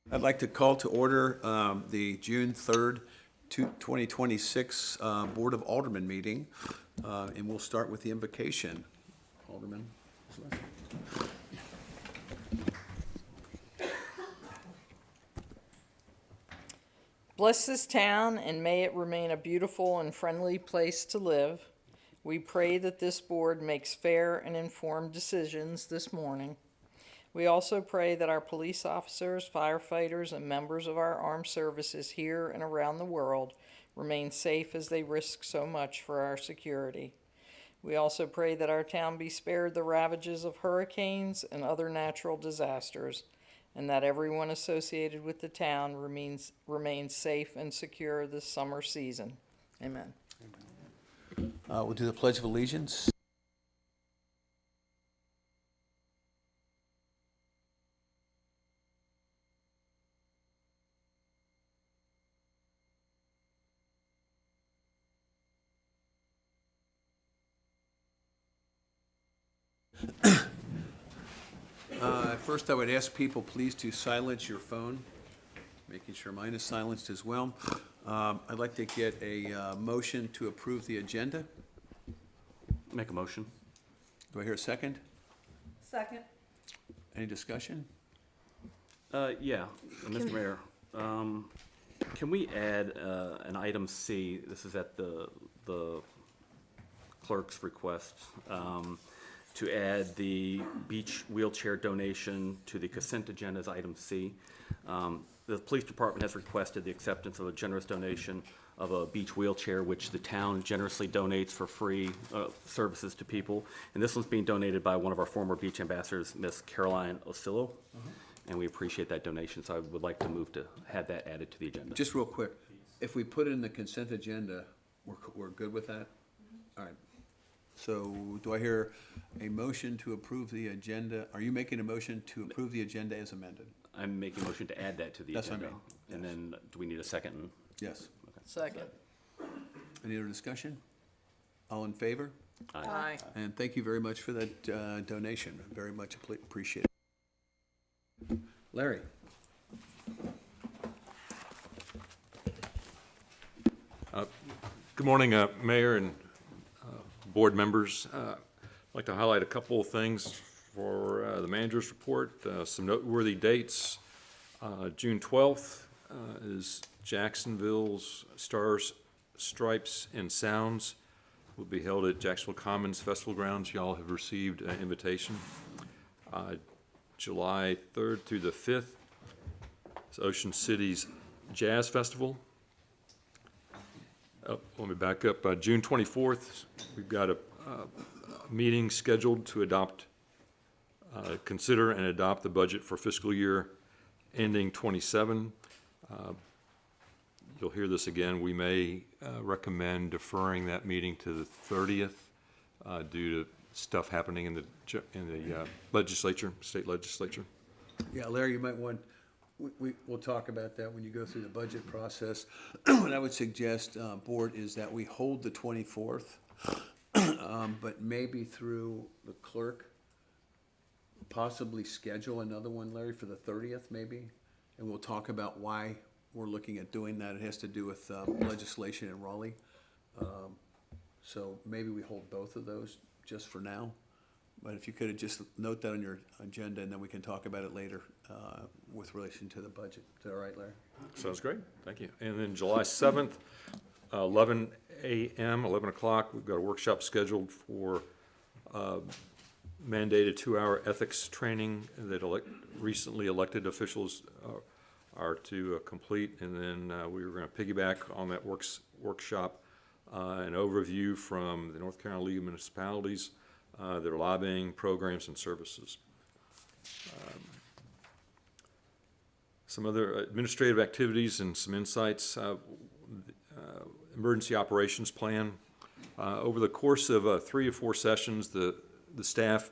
I'd like to call to order the June 3rd, 2026 Board of Aldermen meeting, and we'll start with the invocation. Alderman. Bless this town and may it remain a beautiful and friendly place to live. We pray that this board makes fair and informed decisions this morning. We also pray that our police officers, firefighters, and members of our armed services here and around the world remain safe as they risk so much for our security. We also pray that our town be spared the ravages of hurricanes and other natural disasters, and that everyone associated with the town remains safe and secure this summer season. Amen. We'll do the Pledge of Allegiance. First, I would ask people please to silence your phone, making sure mine is silenced as well. I'd like to get a motion to approve the agenda. Make a motion. Do I hear a second? Second. Any discussion? Yeah, Mr. Mayor, can we add an item C? This is at the clerk's request, to add the beach wheelchair donation to the consent agenda as item C. The police department has requested the acceptance of a generous donation of a beach wheelchair, which the town generously donates for free services to people. And this one's being donated by one of our former beach ambassadors, Miss Caroline Osillo. And we appreciate that donation, so I would like to move to have that added to the agenda. Just real quick, if we put it in the consent agenda, we're good with that? All right. So do I hear a motion to approve the agenda? Are you making a motion to approve the agenda as amended? I'm making a motion to add that to the That's what I agenda. mean. And then, do we need a second? Yes. Second. Any other discussion? All in favor? Aye. And thank you very much for that donation. Very much appreciate it. Larry? Good morning, Mayor and board members. I'd like to highlight a couple of things for the manager's report. Some noteworthy dates. June 12th is Jacksonville's Stars, Stripes, and Sounds. Will be held at Jacksonville Commons Festival Grounds. Y'all have received an invitation. July 3rd through the 5th is Ocean City's Jazz Festival. Let me back up. June 24th, we've got a meeting scheduled to consider and adopt the budget for fiscal year ending 27. You'll hear this again. We may recommend deferring that meeting to the 30th due to stuff happening in the legislature, state legislature. Yeah, Larry, you might want, we'll talk about that when you go through the budget process. What I would suggest, board, is that we hold the 24th, but maybe through the clerk, possibly schedule another one, Larry, for the 30th maybe, and we'll talk about why we're looking at doing that. It has to do with legislation in Raleigh. So maybe we hold both of those just for now. But if you could just note that on your agenda, and then we can talk about it later with relation to the budget. Is that all right, Larry? Sounds great. Thank you. And then July 7th, 11 a.m., 11 o'clock, we've got a workshop scheduled for mandated 2-hour ethics training that recently elected officials are to complete. And then we were going to piggyback on that workshop, an overview from the North Carolina League of Municipalities, their lobbying programs and services. Some other administrative activities and some insights. Emergency operations plan. Over the course of 3 or 4 sessions, the staff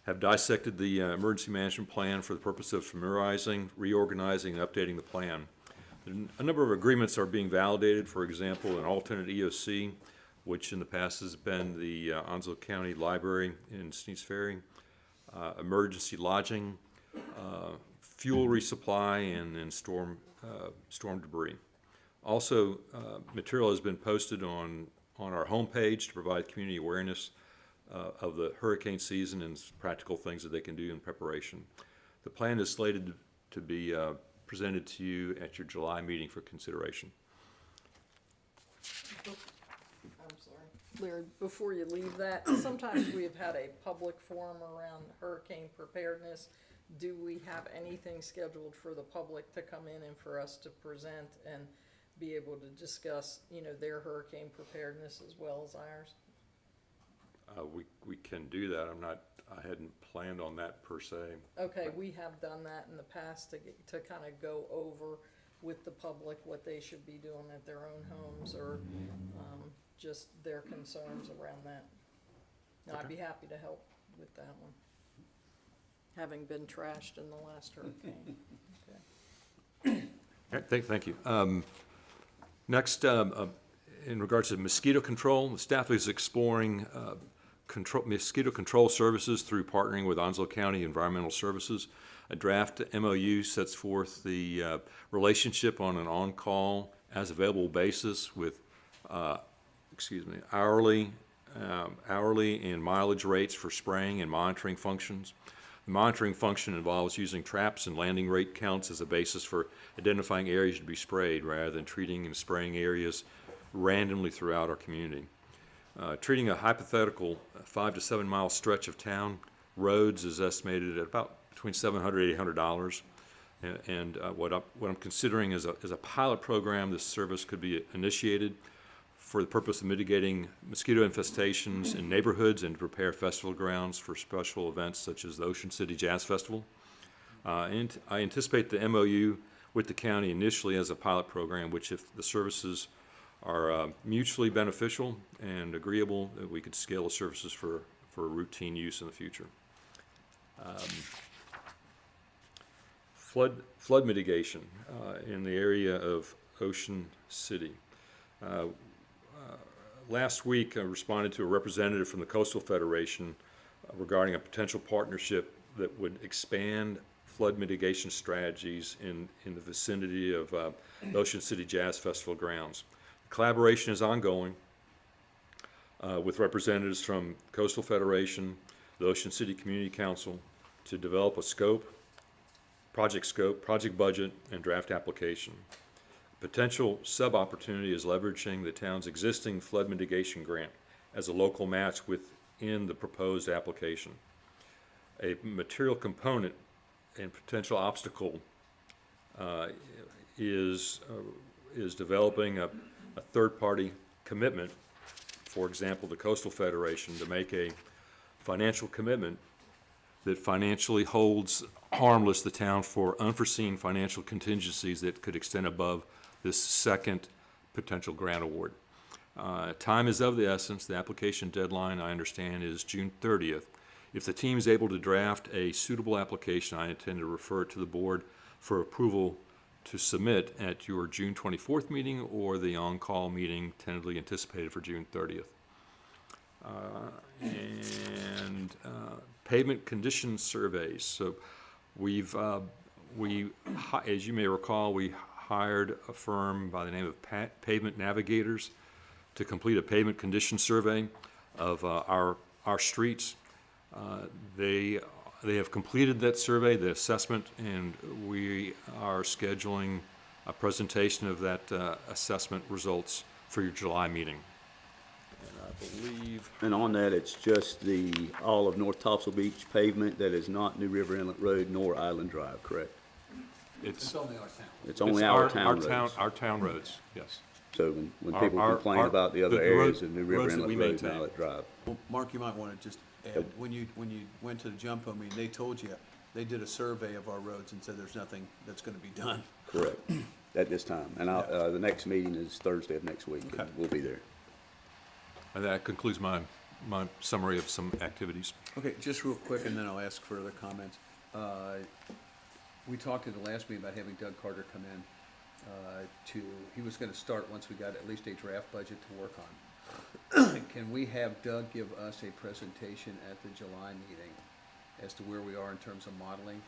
have dissected the emergency management plan for the purpose of familiarizing, reorganizing, and updating the plan. A number of agreements are being validated. For example, an alternate EOC, which in the past has been the Onslow County Library in Sneads Ferry, emergency lodging, fuel resupply, and storm debris. Also, material has been posted on our homepage to provide community awareness of the hurricane season and practical things that they can do in preparation. The plan is slated to be presented to you at your July meeting for consideration. I'm sorry. Larry, before you leave that, sometimes we have had a public forum around hurricane preparedness. Do we have anything scheduled for the public to come in and for us to present and be able to discuss, their hurricane preparedness as well as ours? We can do that. I hadn't planned on that per se. Okay, we have done that in the past to kind of go over with the public what they should be doing at their own homes or just their concerns around that. Now, I'd be happy to help with that one, having been trashed in the last hurricane. Okay. All right, thank you. Next, in regards to mosquito control, the staff is exploring mosquito control services through partnering with Onslow County Environmental Services. A draft MOU sets forth the relationship on an on-call as available basis with hourly and mileage rates for spraying and monitoring functions. The monitoring function involves using traps and landing rate counts as a basis for identifying areas to be sprayed rather than treating and spraying areas randomly throughout our community. Treating a hypothetical 5 to 7 mile stretch of town roads is estimated at about between $700 and $800. And what I'm considering is a pilot program. This service could be initiated for the purpose of mitigating mosquito infestations in neighborhoods and to prepare festival grounds for special events such as the Ocean City Jazz Festival. And I anticipate the MOU with the county initially as a pilot program, which if the services are mutually beneficial and agreeable, that we could scale the services for routine use in the future. Flood mitigation in the area of Ocean City. Last week, I responded to a representative from the Coastal Federation regarding a potential partnership that would expand flood mitigation strategies in the vicinity of the Ocean City Jazz Festival grounds. Collaboration is ongoing with representatives from Coastal Federation, the Ocean City Community Council to develop a project budget, and draft application. Potential sub-opportunity is leveraging the town's existing flood mitigation grant as a local match within the proposed application. A material component and potential obstacle is developing a third-party commitment, for example, the Coastal Federation, to make a financial commitment that financially holds harmless the town for unforeseen financial contingencies that could extend above this second potential grant award. Time is of the essence. The application deadline, I understand, is June 30th. If the team is able to draft a suitable application, I intend to refer it to the board for approval to submit at your June 24th meeting or the on-call meeting tentatively anticipated for June 30th. Pavement condition surveys. So as you may recall, we hired a firm by the name of Pavement Navigators to complete a pavement condition survey of our streets. They have completed that survey, the assessment, and we are scheduling a presentation of that assessment results for your July meeting. And I believe, And on that, it's just all of North Topsail Beach pavement that is not New River Inlet Road nor Island Drive, correct? It's only our town. It's only our town roads. Our town roads, yes. So when people our- complain about the other the areas road- of New River roads that we Inlet Road and maintain. Islet Drive. Well, Mark, you might want to just add, when you went to the Jumpo meeting, they told you, they did a survey of our roads and said there's nothing that's going to be done. Correct, at this time. And the next meeting is Thursday of next week, Okay. and we'll be there. And that concludes my summary of some activities. Okay, just real quick, and then I'll ask for other comments. We talked at the last meeting about having Doug Carter come in he was gonna start once we got at least a draft budget to work on. Can we have Doug give us a presentation at the July meeting as to where we are in terms of modeling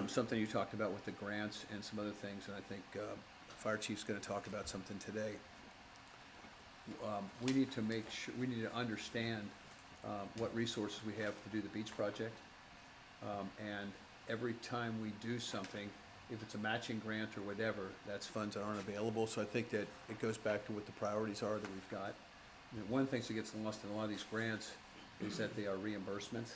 something you talked about with the grants and some other things, and I think the fire chief's gonna talk about something today. We need to make sure, we need to understand what resources we have to do the beach project. And every time we do something, if it's a matching grant or whatever, that's funds that aren't available. So I think that it goes back to what the priorities are that we've got. You know, one of the things that gets lost in a lot of these grants is that they are reimbursements.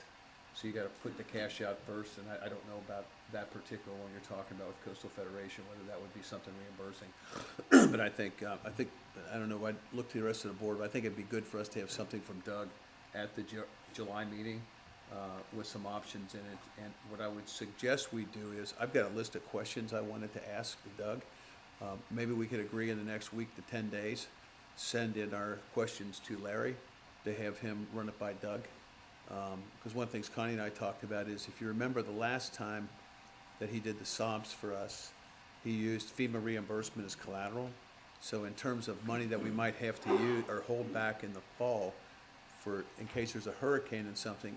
So you gotta put the cash out first, and I don't know about that particular one you're talking about with Coastal Federation, whether that would be something reimbursing. But I think, I don't know, I'd look to the rest of the board, but I think it'd be good for us to have something from Doug at the July meeting, with some options in it. And what I would suggest we do is, I've got a list of questions I wanted to ask Doug. Maybe we could agree in the next week to 10 days, send in our questions to Larry, to have him run it by Doug. Because one of the things Connie and I talked about is, if you remember the last time that he did the SOBs for us, he used FEMA reimbursement as collateral. So in terms of money that we might have to use or hold back in the fall for, in case there's a hurricane and something,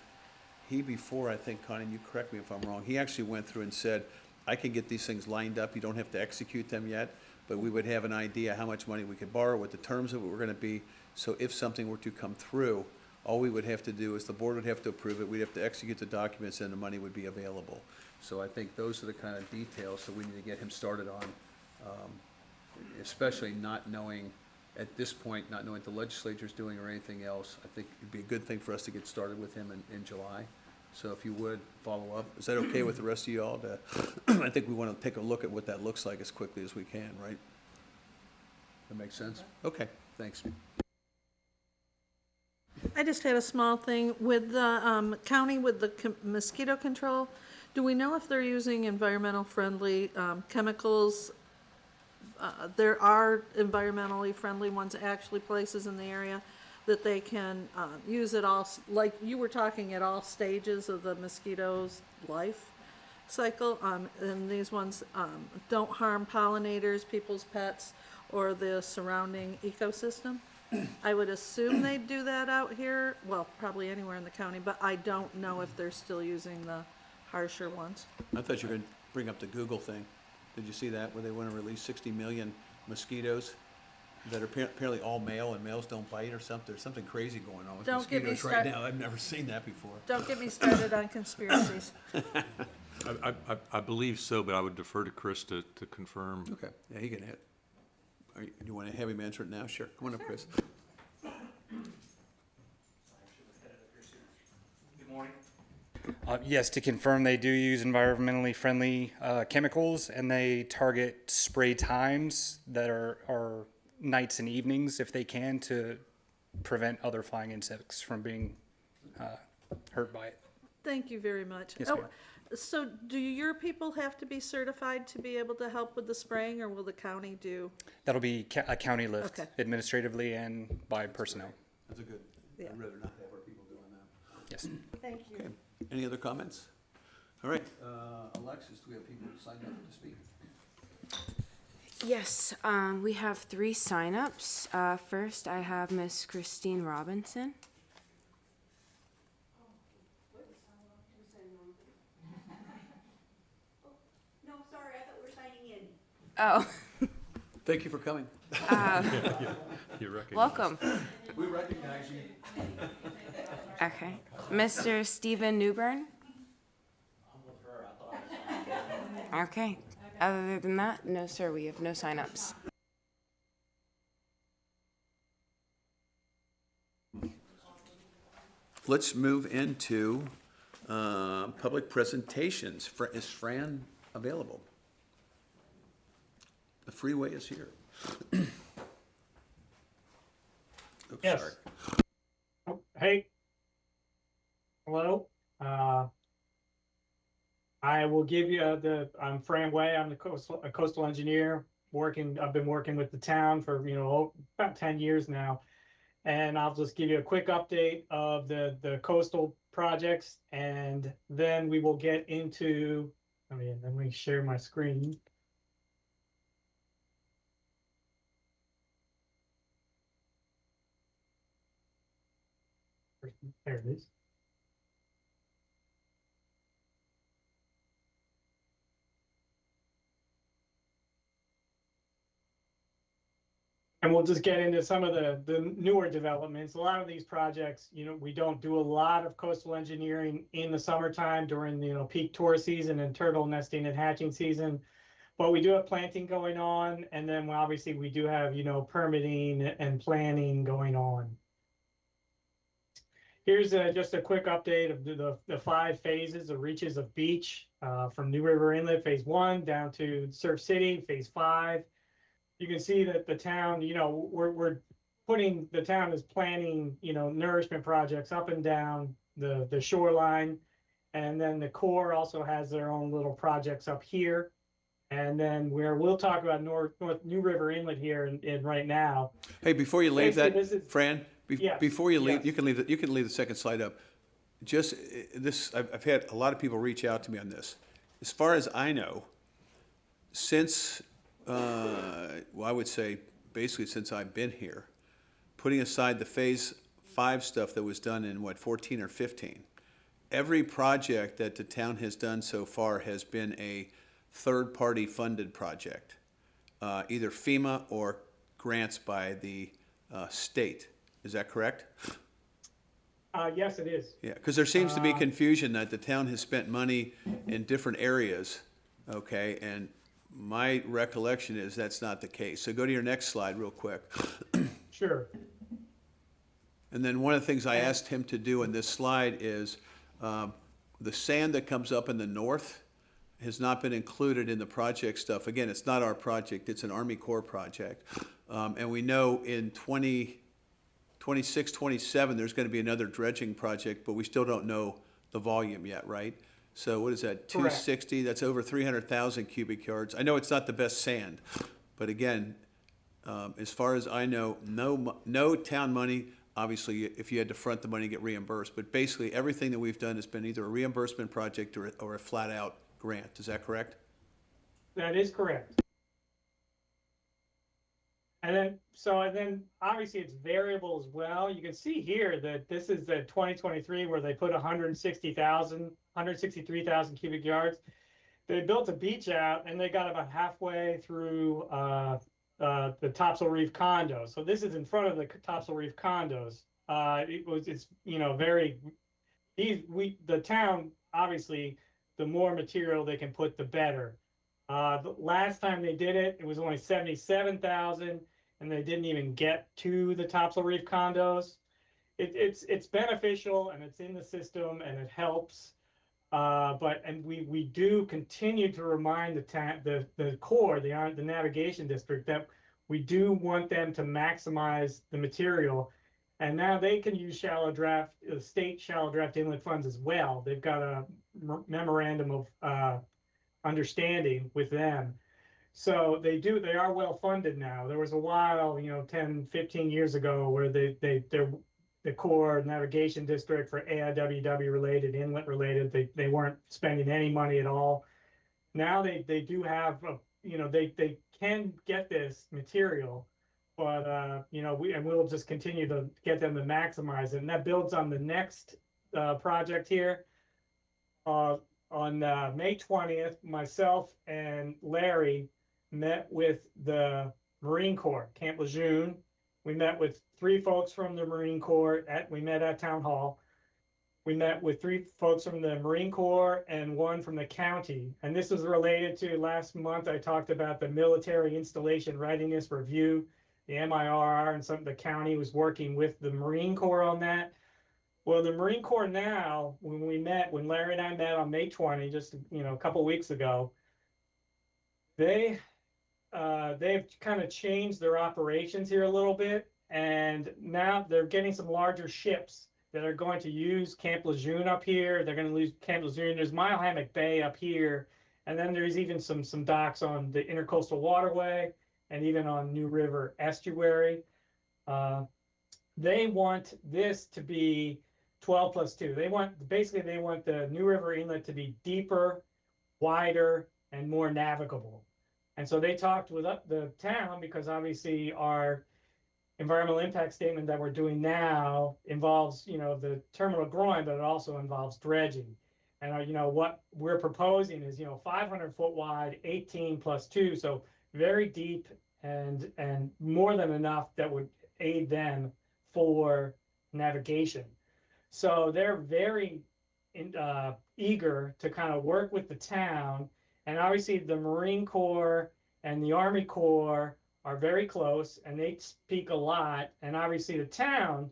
he before, I think, Connie, you correct me if I'm wrong, he actually went through and said, I can get these things lined up, you don't have to execute them yet, but we would have an idea how much money we could borrow, what the terms of it were gonna be. So if something were to come through, all we would have to do is the board would have to approve it, we'd have to execute the documents, and the money would be available. So I think those are the kind of details, so we need to get him started on, especially not knowing, at this point, not knowing what the legislature's doing or anything else. I think it'd be a good thing for us to get started with him in July. So if you would, follow up. Is that okay with the rest of you all? I think we want to take a look at what that looks like as quickly as we can, right? That makes sense? Okay, thanks. I just had a small thing with the county with the mosquito control. Do we know if they're using environmental friendly chemicals? There are environmentally friendly ones, actually places in the area that they can use at all, like you were talking, at all stages of the mosquito's life cycle. And these ones don't harm pollinators, people's pets, or the surrounding ecosystem. I would assume they'd do that out here, well, probably anywhere in the county, but I don't know if they're still using the harsher ones. I thought you were going to bring up the Google thing. Did you see that, where they want to release 60 million mosquitoes that are apparently all male and males don't bite or something? There's something crazy going on with Don't get me mosquitoes right start- now. I've never seen that before. Don't get me started on conspiracies. I believe so, but I would defer to Chris to confirm. Okay, yeah, he can hit. Do you want to have him answer it now? Sure, come on up, Chris. Good morning. Yes, to confirm, they do use environmentally friendly chemicals, and they target spray times that are nights and evenings, if they can, to prevent other flying insects from being hurt by it. Thank you very much. Yes, Oh, ma'am. so do your people have to be certified to be able to help with the spraying, or will the county do? That'll be a county lift, Okay. administratively and by personnel. That's a good, Yeah. I'd rather not have our people doing that. Yes. Thank you. Okay, any other comments? All right, Alexis, do we have people signed up to speak? Yes, we have 3 signups. First, I have Miss Christine Robinson. No, sorry, I thought we were signing in. Oh, Thank you for coming. You recognize. welcome. We recognize you. Okay. Mr. Stephen Newburn? Okay. Other than that, no, sir, we have no signups. Let's move into public presentations. Is Fran available? The freeway is here. Oops, Yes. sorry. Hey. Hello. I will give you I'm Fran Way. I'm a coastal engineer I've been working with the town for, about 10 years now. And I'll just give you a quick update of the coastal projects, and then we will get into, let me share my screen. There it is. And we'll just get into some of the newer developments. A lot of these projects, we don't do a lot of coastal engineering in the summertime during, peak tour season and turtle nesting and hatching season. But we do have planting going on. And then obviously we do have, permitting and planning going on. Here's just a quick update of the 5 phases of reaches of beach from New River Inlet, phase 1 down to Surf City, phase 5. You can see that the town, we're putting, the town is planning, nourishment projects up and down the shoreline. And then the Corps also has their own little projects up here. And then we'll talk about North New River Inlet here in right now. Hey, before you leave that, Basically, this is- Fran, Yes, before you leave, yes. you can leave the second slide up. Just this, I've had a lot of people reach out to me on this. As far as I know, since, well, I would say basically since I've been here, putting aside the phase 5 stuff that was done in 14 or 15, every project that the town has done so far has been a third-party funded project, either FEMA or grants by the state. Is that correct? Yes, it is. Yeah, because there seems to be confusion that the town has spent money in different areas, okay? And my recollection is that's not the case. So go to your next slide real quick. Sure. And then one of the things I asked him to do in this slide is the sand that comes up in the north has not been included in the project stuff. Again, it's not our project, it's an Army Corps project. And we know in 26, 27, there's going to be another dredging project, but we still don't know the volume yet, right? So what is that, 260? That's over 300,000 cubic yards. I know it's not the best sand, but again, as far as I know, no town money. Obviously, if you had to front the money, get reimbursed. But basically, everything that we've done has been either a reimbursement project or a flat-out grant. Is that correct? That is correct. And then obviously it's variable as well. You can see here that this is the 2023 where they put 163,000 cubic yards. They built a beach out and they got about halfway through the Topsail Reef condo. So this is in front of the Topsail Reef condos. The town, obviously, the more material they can put, the better. The last time they did it, it was only 77,000. And they didn't even get to the Topsail Reef condos. It's beneficial and it's in the system and it helps. And we do continue to remind the Corps, the navigation district, that we do want them to maximize the material. And now they can use state shallow draft inlet funds as well. They've got a memorandum of understanding with them. So they are well funded now. There was a while, 10, 15 years ago where the Corps Navigation District for AIWW related, inlet related, they weren't spending any money at all. Now they do have, they can get this material, but, we'll just continue to get them to maximize it. And that builds on the next project here. On May 20th, myself and Larry met with the Marine Corps, Camp Lejeune. We met with 3 folks from the Marine Corps. We met at Town Hall. We met with 3 folks from the Marine Corps and 1 from the county. And this was related to last month, I talked about the military installation readiness review, the MIRR, and the county was working with the Marine Corps on that. Well, the Marine Corps now, when Larry and I met on May 20, just a couple weeks ago, they've kind of changed their operations here a little bit, and now they're getting some larger ships that are going to use Camp Lejeune up here. They're going to use Camp Lejeune. There's Mile Hammock Bay up here, and then there's even some docks on the Intercoastal Waterway and even on New River Estuary. They want this to be 12+2. They want the New River Inlet to be deeper, wider, and more navigable. And so they talked with the town, because obviously our environmental impact statement that we're doing now involves, the terminal groin, but it also involves dredging. And what we're proposing is, 500 foot wide, 18+2, so very deep and more than enough that would aid them for navigation. So they're very eager to kind of work with the town. And obviously the Marine Corps and the Army Corps are very close and they speak a lot. And obviously the town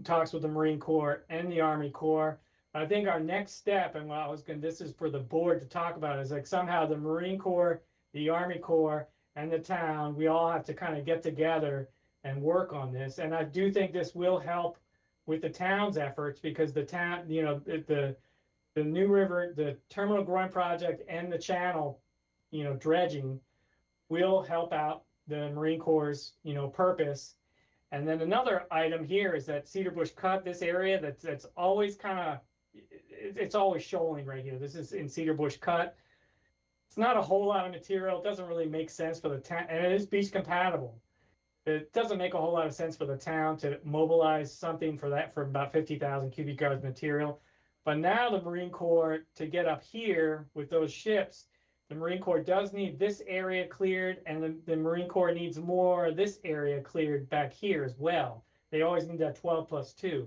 talks with the Marine Corps and the Army Corps. I think our next step, and what I was going, this is for the board to talk about, is like somehow the Marine Corps, the Army Corps, and the town, we all have to kind of get together and work on this. And I do think this will help with the town's efforts, because the town, the New River, the Terminal Groin Project and the channel, dredging will help out the Marine Corps', purpose. And then another item here is that Cedar Bush Cut, this area that's always kind of, it's always shoaling right here. This is in Cedar Bush Cut. It's not a whole lot of material. It doesn't really make sense for the town, and it is beach compatible. It doesn't make a whole lot of sense for the town to mobilize something for that for about 50,000 cubic yards material. But now the Marine Corps, to get up here with those ships, the Marine Corps does need this area cleared, and the Marine Corps needs more of this area cleared back here as well. They always need that 12+2.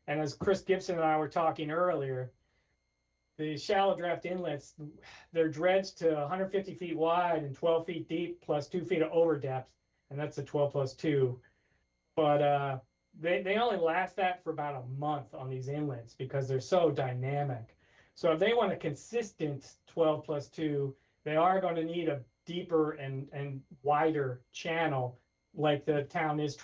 And as Chris Gibson and I were talking earlier, the shallow draft inlets, they're dredged to 150 feet wide and 12 feet deep plus 2 feet of over depth. And that's a 12+2. But they only last that for about a month on these inlets because they're so dynamic. So if they want a consistent 12+2, they are going to need a deeper and wider channel, like the town is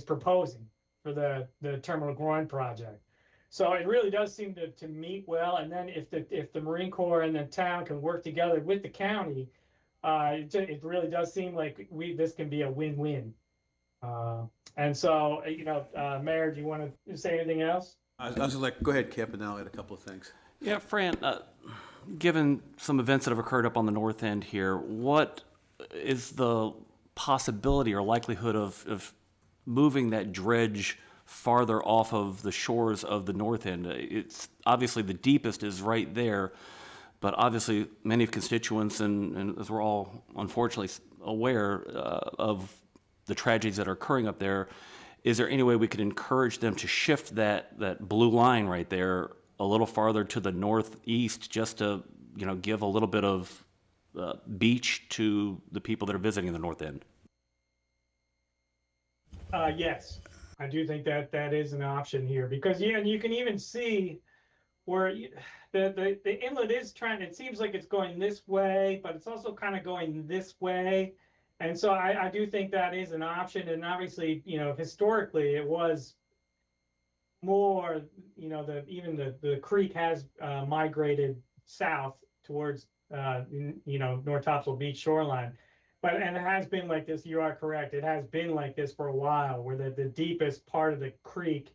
proposing for the Terminal Groin project. So it really does seem to meet well. And then if the Marine Corps and the town can work together with the county, it really does seem like this can be a win-win. And so, Mayor, do you want to say anything else? I was just like, go ahead, Kip, and then I'll add a couple of things. Yeah, Fran, given some events that have occurred up on the north end here, what is the possibility or likelihood of moving that dredge farther off of the shores of the north end? It's obviously the deepest is right there, but obviously many constituents, and as we're all unfortunately aware of the tragedies that are occurring up there, is there any way we could encourage them to shift that blue line right there a little farther to the northeast, just to give a little bit of beach to the people that are visiting the north end? Yes, I do think that is an option here, because and you can even see where the inlet is trying. It seems like it's going this way, but it's also kind of going this way. And so I do think that is an option. And obviously, historically it was more, the creek has migrated south towards, North Topsail Beach shoreline. And it has been like this, you are correct. It has been like this for a while, where the deepest part of the creek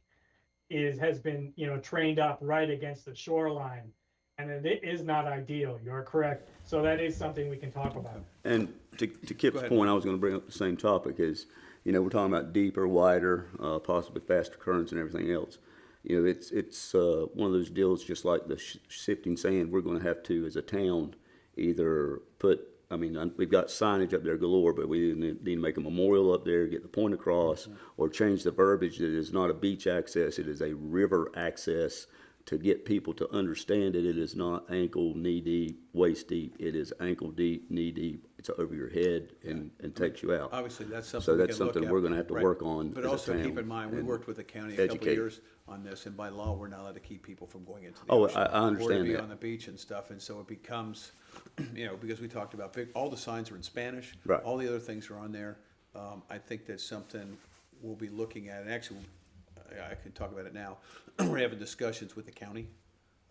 has been, trained up right against the shoreline. And it is not ideal. You're correct. So that is something we can talk about. And to Kip's point, I was going to bring up the same topic is, we're talking about deeper, wider, possibly faster currents and everything else. It's one of those deals, just like the sifting sand. We're going to have to, as a town, either we've got signage up there galore, but we need to make a memorial up there, get the point across, or change the verbiage that it is not a beach access, it is a river access, to get people to understand it. It is not ankle, knee deep, waist deep. It is ankle deep, knee deep. It's over your head and takes you out. Obviously, that's something So we that's can look something at. we're going to have to Right. work on But as a also keep town in mind, we and worked with the county a couple of educate. years on this, and by law, we're not allowed to keep people from going into the Oh, ocean. I understand Or to be that. on the beach and stuff, and so it becomes, because we talked about, all the signs are in Spanish. Right. All the other things are on there. I think that's something we'll be looking at, and actually, I can talk about it now. We're having discussions with the county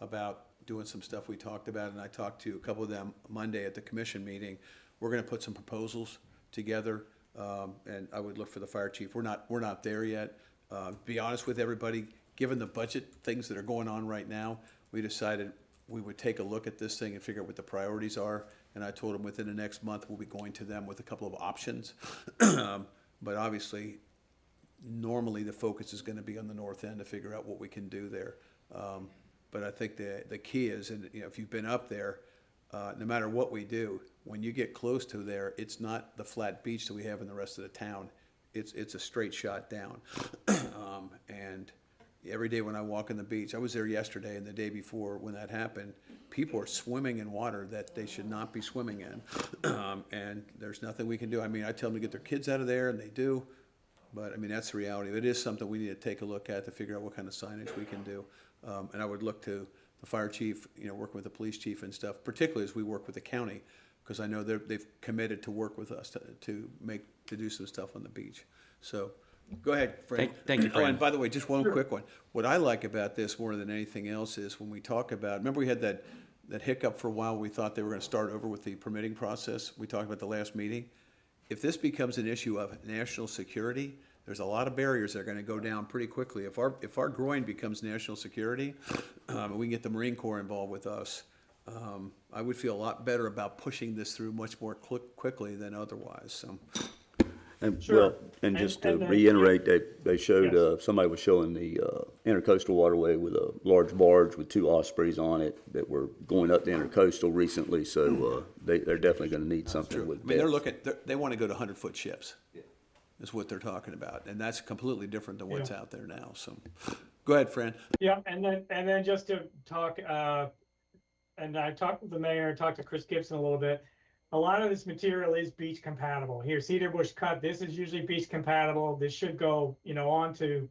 about doing some stuff we talked about, and I talked to a couple of them Monday at the commission meeting. We're gonna put some proposals together, and I would look for the fire chief. We're not there yet. To be honest with everybody, given the budget things that are going on right now, we decided we would take a look at this thing and figure out what the priorities are. And I told them within the next month, we'll be going to them with a couple of options. But obviously, normally the focus is gonna be on the north end to figure out what we can do there. But I think the key is, and if you've been up there, no matter what we do, when you get close to there, it's not the flat beach that we have in the rest of the town. It's a straight shot down. And every day when I walk on the beach, I was there yesterday and the day before when that happened, people are swimming in water that they should not be swimming in. And there's nothing we can do. I mean, I tell them to get their kids out of there, and they do. But, I mean, that's the reality. It is something we need to take a look at to figure out what kind of signage we can do. And I would look to the fire chief, working with the police chief and stuff, particularly as we work with the county, because I know they've committed to work with us to do some stuff on the beach. So, go ahead, Fran. Thank you, Oh, and Fran. by the way, just one quick one. What I like about this more than anything else is when we talk about, remember we had that hiccup for a while, we thought they were gonna start over with the permitting process, we talked about the last meeting. If this becomes an issue of national security, there's a lot of barriers that are gonna go down pretty quickly. If our groin becomes national security, and we can get the Marine Corps involved with us, I would feel a lot better about pushing this through much more quickly than otherwise, so. And, Sure. well, and just to And then- reiterate, they showed, Yes. somebody was showing the, intercoastal waterway with a large barge with 2 ospreys on it that were going up the intercoastal recently, so, they're definitely gonna need something with I mean, they're depth. looking, they wanna go to 100-foot ships. Is what they're talking about, and that's completely different than what's Yeah. out there now, so. Go ahead, Fran. Yeah, and then just to talk, and I talked with the mayor, talked to Chris Gibson a little bit. A lot of this material is beach compatible. Here, Cedar Bush Cut, this is usually beach compatible. This should go, on to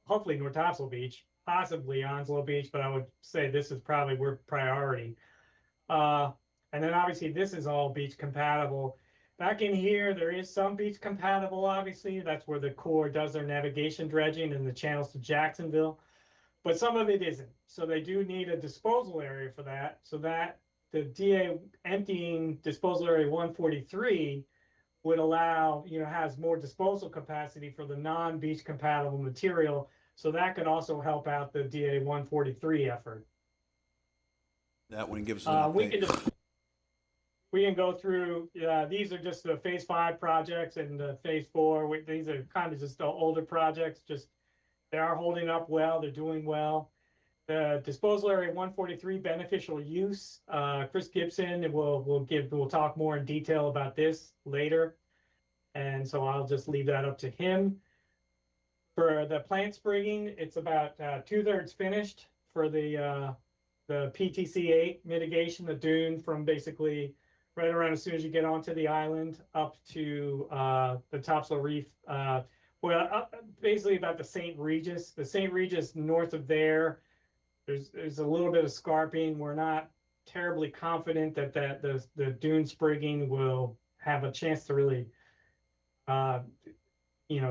hopefully North Topsail Beach, possibly Onslow Beach, but I would say this is probably we're priority. And then obviously this is all beach compatible. Back in here, there is some beach compatible, obviously. That's where the Corps does their navigation dredging and the channels to Jacksonville. But some of it isn't. So they do need a disposal area for that. So that the DA emptying disposal area 143 would allow, has more disposal capacity for the non-beach compatible material. So that could also help out the DA 143 effort. That one gives us an update. We can go through, these are just the phase 5 projects and the phase 4. These are kind of just the older projects, they are holding up well, they're doing well. The disposal area 143 beneficial use, Chris Gibson will talk more in detail about this later. And so I'll just leave that up to him. For the plant sprigging, it's about 2/3 finished for the PTC-8 mitigation, the dune from basically right around as soon as you get onto the island up to the Topsail Reef. Basically about the St. Regis. The St. Regis north of there, there's a little bit of scarping. We're not terribly confident that the dune sprigging will have a chance to really,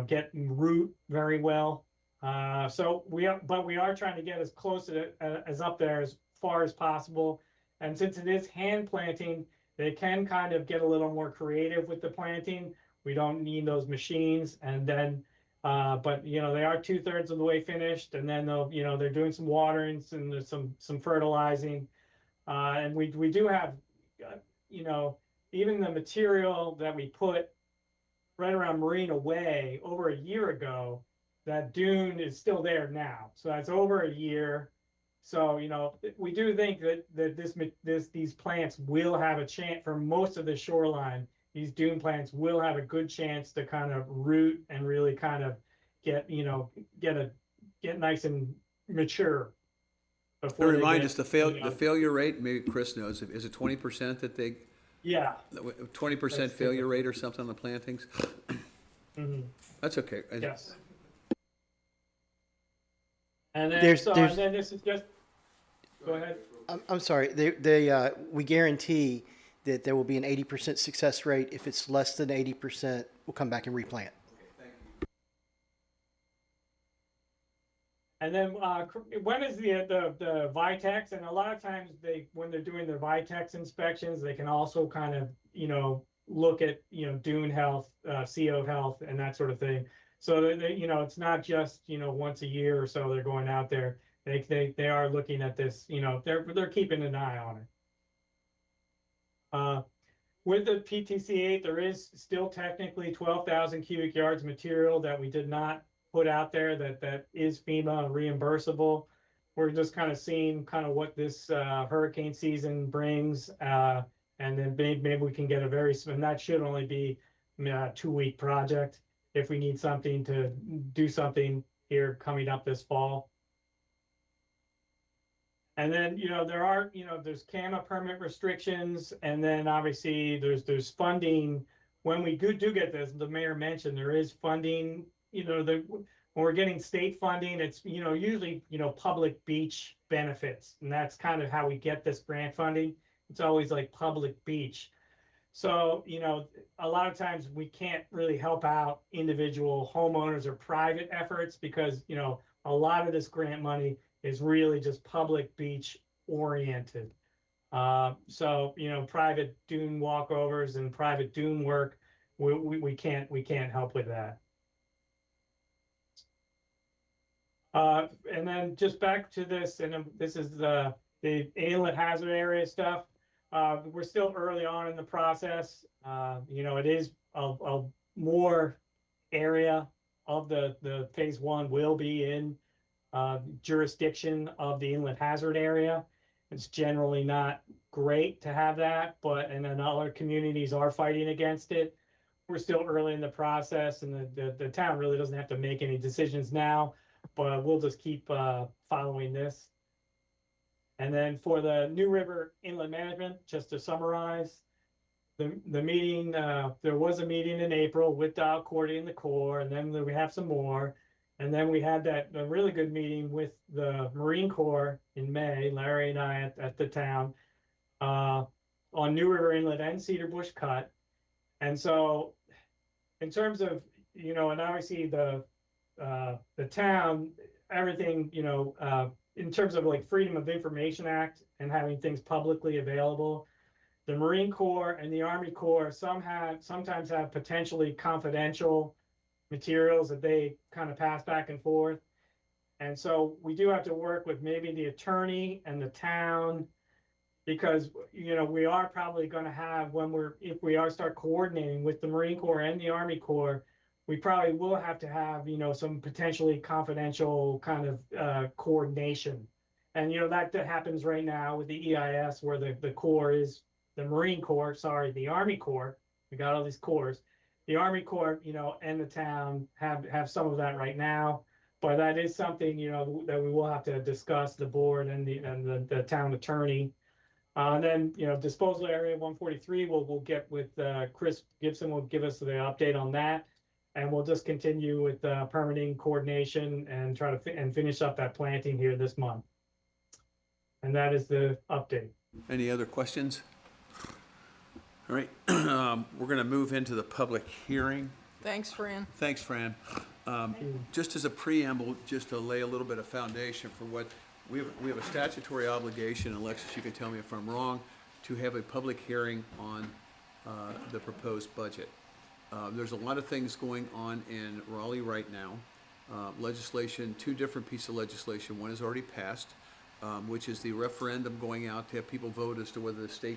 get root very well. So we are trying to get as close to as up there as far as possible. And since it is hand planting, they can kind of get a little more creative with the planting. We don't need those machines. And then, but they are 2/3 of the way finished. And then they're doing some waterings and there's some fertilizing. And we do have, even the material that we put right around Marina Way over a year ago, that dune is still there now. So that's over a year. So, we do think that these plants will have a chance for most of the shoreline. These dune plants will have a good chance to kind of root and really kind of get nice and mature. Before Remind us, the failure rate, maybe Chris knows, is it 20% that they, Yeah. 20% failure rate or something on the plantings? Mhm. That's okay. Yes. And then, There's- and then this is just, go ahead. I'm sorry, we guarantee that there will be an 80% success rate. If it's less than 80%, we'll come back and replant. And then when is the Vitex? And a lot of times when they're doing their Vitex inspections, they can also kind of look at dune health, CO health, and that sort of thing. So it's not just once a year or so they're going out there. They are looking at this. They're keeping an eye on it. With the PTC-8, there is still technically 12,000 cubic yards material that we did not put out there that is FEMA reimbursable. we're just kind of seeing kind of what this hurricane season brings, and then maybe we can get and that should only be a 2-week project if we need something to do something here coming up this fall. And then, there are, there's CAMA permit restrictions, and then obviously there's funding. When we do get this, the mayor mentioned there is funding, when we're getting state funding, it's, usually, public beach benefits. And that's kind of how we get this grant funding. It's always like public beach. So, a lot of times we can't really help out individual homeowners or private efforts because, a lot of this grant money is really just public beach oriented. So, private dune walkovers and private dune work, we can't help with that. And then just back to this, and this is the inlet hazard area stuff. We're still early on in the process. It is a more area of the phase 1 will be in jurisdiction of the inlet hazard area. It's generally not great to have that, and then other communities are fighting against it. We're still early in the process, and the town really doesn't have to make any decisions now, but we'll just keep following this. And then for the New River Inlet Management, just to summarize, the meeting, there was a meeting in April with Dow Cordy and the Corps, and then we have some more. And then we had a really good meeting with the Marine Corps in May, Larry and I at the town, on New River Inlet and Cedar Bush Cut. And so in terms of, and obviously the town, everything, in terms of like Freedom of Information Act and having things publicly available, the Marine Corps and the Army Corps sometimes have potentially confidential materials that they kind of pass back and forth. And so we do have to work with maybe the attorney and the town, because, we are probably going to have, if we start coordinating with the Marine Corps and the Army Corps, we probably will have to have, some potentially confidential kind of coordination. And, that happens right now with the EIS, where the Corps is, the Marine Corps, sorry, the Army Corps, we got all these corps. The Army Corps, and the town have some of that right now, but that is something, that we will have to discuss, the board and the town attorney. And then, disposal area 143, we'll get with Chris Gibson will give us the update on that, and we'll just continue with permitting coordination and try to finish up that planting here this month. And that is the update. Any other questions? All right, we're going to move into the public hearing. Thanks, Fran. Thanks, Fran. Just as a preamble, just to lay a little bit of foundation for what we have a statutory obligation, Alexis, you can tell me if I'm wrong, to have a public hearing on the proposed budget. There's a lot of things going on in Raleigh right now. Legislation, 2 different pieces of legislation. One is already passed, which is the referendum going out to have people vote as to whether the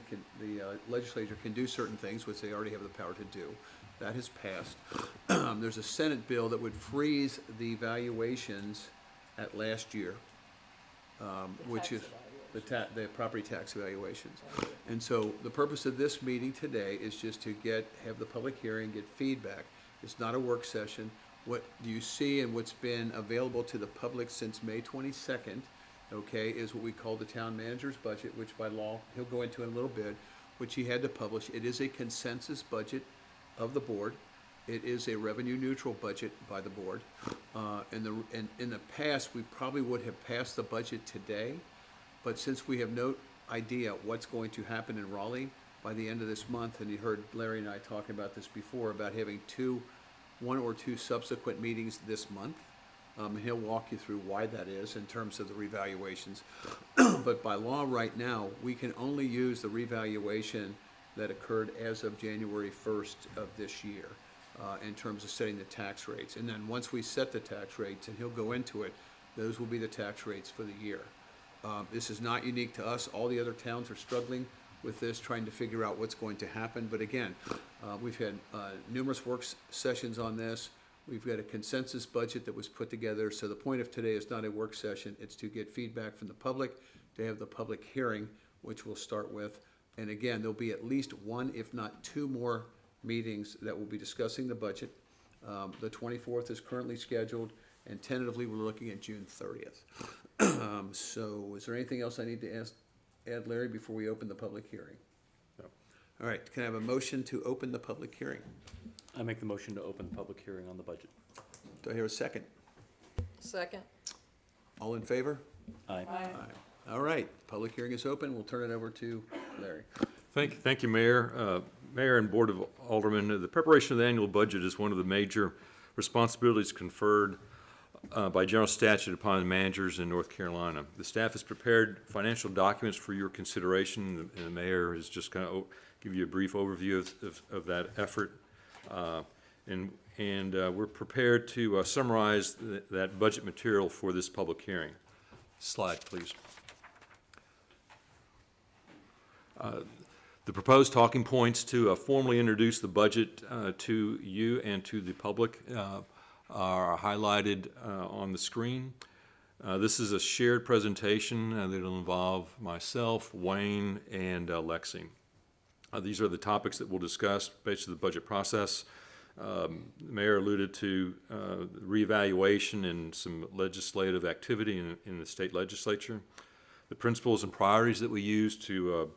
legislature can do certain things, which they already have the power to do. That has passed. There's a Senate bill that would freeze the valuations at last year, which is the property tax evaluations. And so the purpose of this meeting today is just to have the public hearing, get feedback. It's not a work session. What you see and what's been available to the public since May 22nd, okay, is what we call the town manager's budget, which by law, he'll go into in a little bit, which he had to publish. It is a consensus budget of the board. It is a revenue neutral budget by the board. In the past, we probably would have passed the budget today, but since we have no idea what's going to happen in Raleigh by the end of this month, and you heard Larry and I talking about this before, about having 1 or 2 subsequent meetings this month. And he'll walk you through why that is in terms of the revaluations. But by law right now, we can only use the revaluation that occurred as of January 1st of this year in terms of setting the tax rates. And then once we set the tax rates, and he'll go into it, those will be the tax rates for the year. This is not unique to us. All the other towns are struggling with this, trying to figure out what's going to happen. But again, we've had numerous work sessions on this. We've got a consensus budget that was put together, so the point of today is not a work session, it's to get feedback from the public, to have the public hearing, which we'll start with. And again, there'll be at least one, if not two more meetings that will be discussing the budget. The 24th is currently scheduled, and tentatively, we're looking at June 30th. So is there anything else I need to add, Larry, before we open the public hearing? No. All right, can I have a motion to open the public hearing? I make the motion to open the public hearing on the budget. Do I hear a second? Second. All in favor? Aye. All right, public hearing is open. We'll turn it over to Larry. Thank you, Mayor. Mayor and Board of Aldermen, the preparation of the annual budget is one of the major responsibilities conferred by general statute upon the managers in North Carolina. The staff has prepared financial documents for your consideration, and the mayor is just going to give you a brief overview of that effort. And we're prepared to summarize that budget material for this public hearing. Slide, please. The proposed talking points to formally introduce the budget to you and to the public are highlighted on the screen. This is a shared presentation that will involve myself, Wayne, and Lexi. These are the topics that we'll discuss based on the budget process. The Mayor alluded to reevaluation and some legislative activity in the state legislature. The principles and priorities that we use to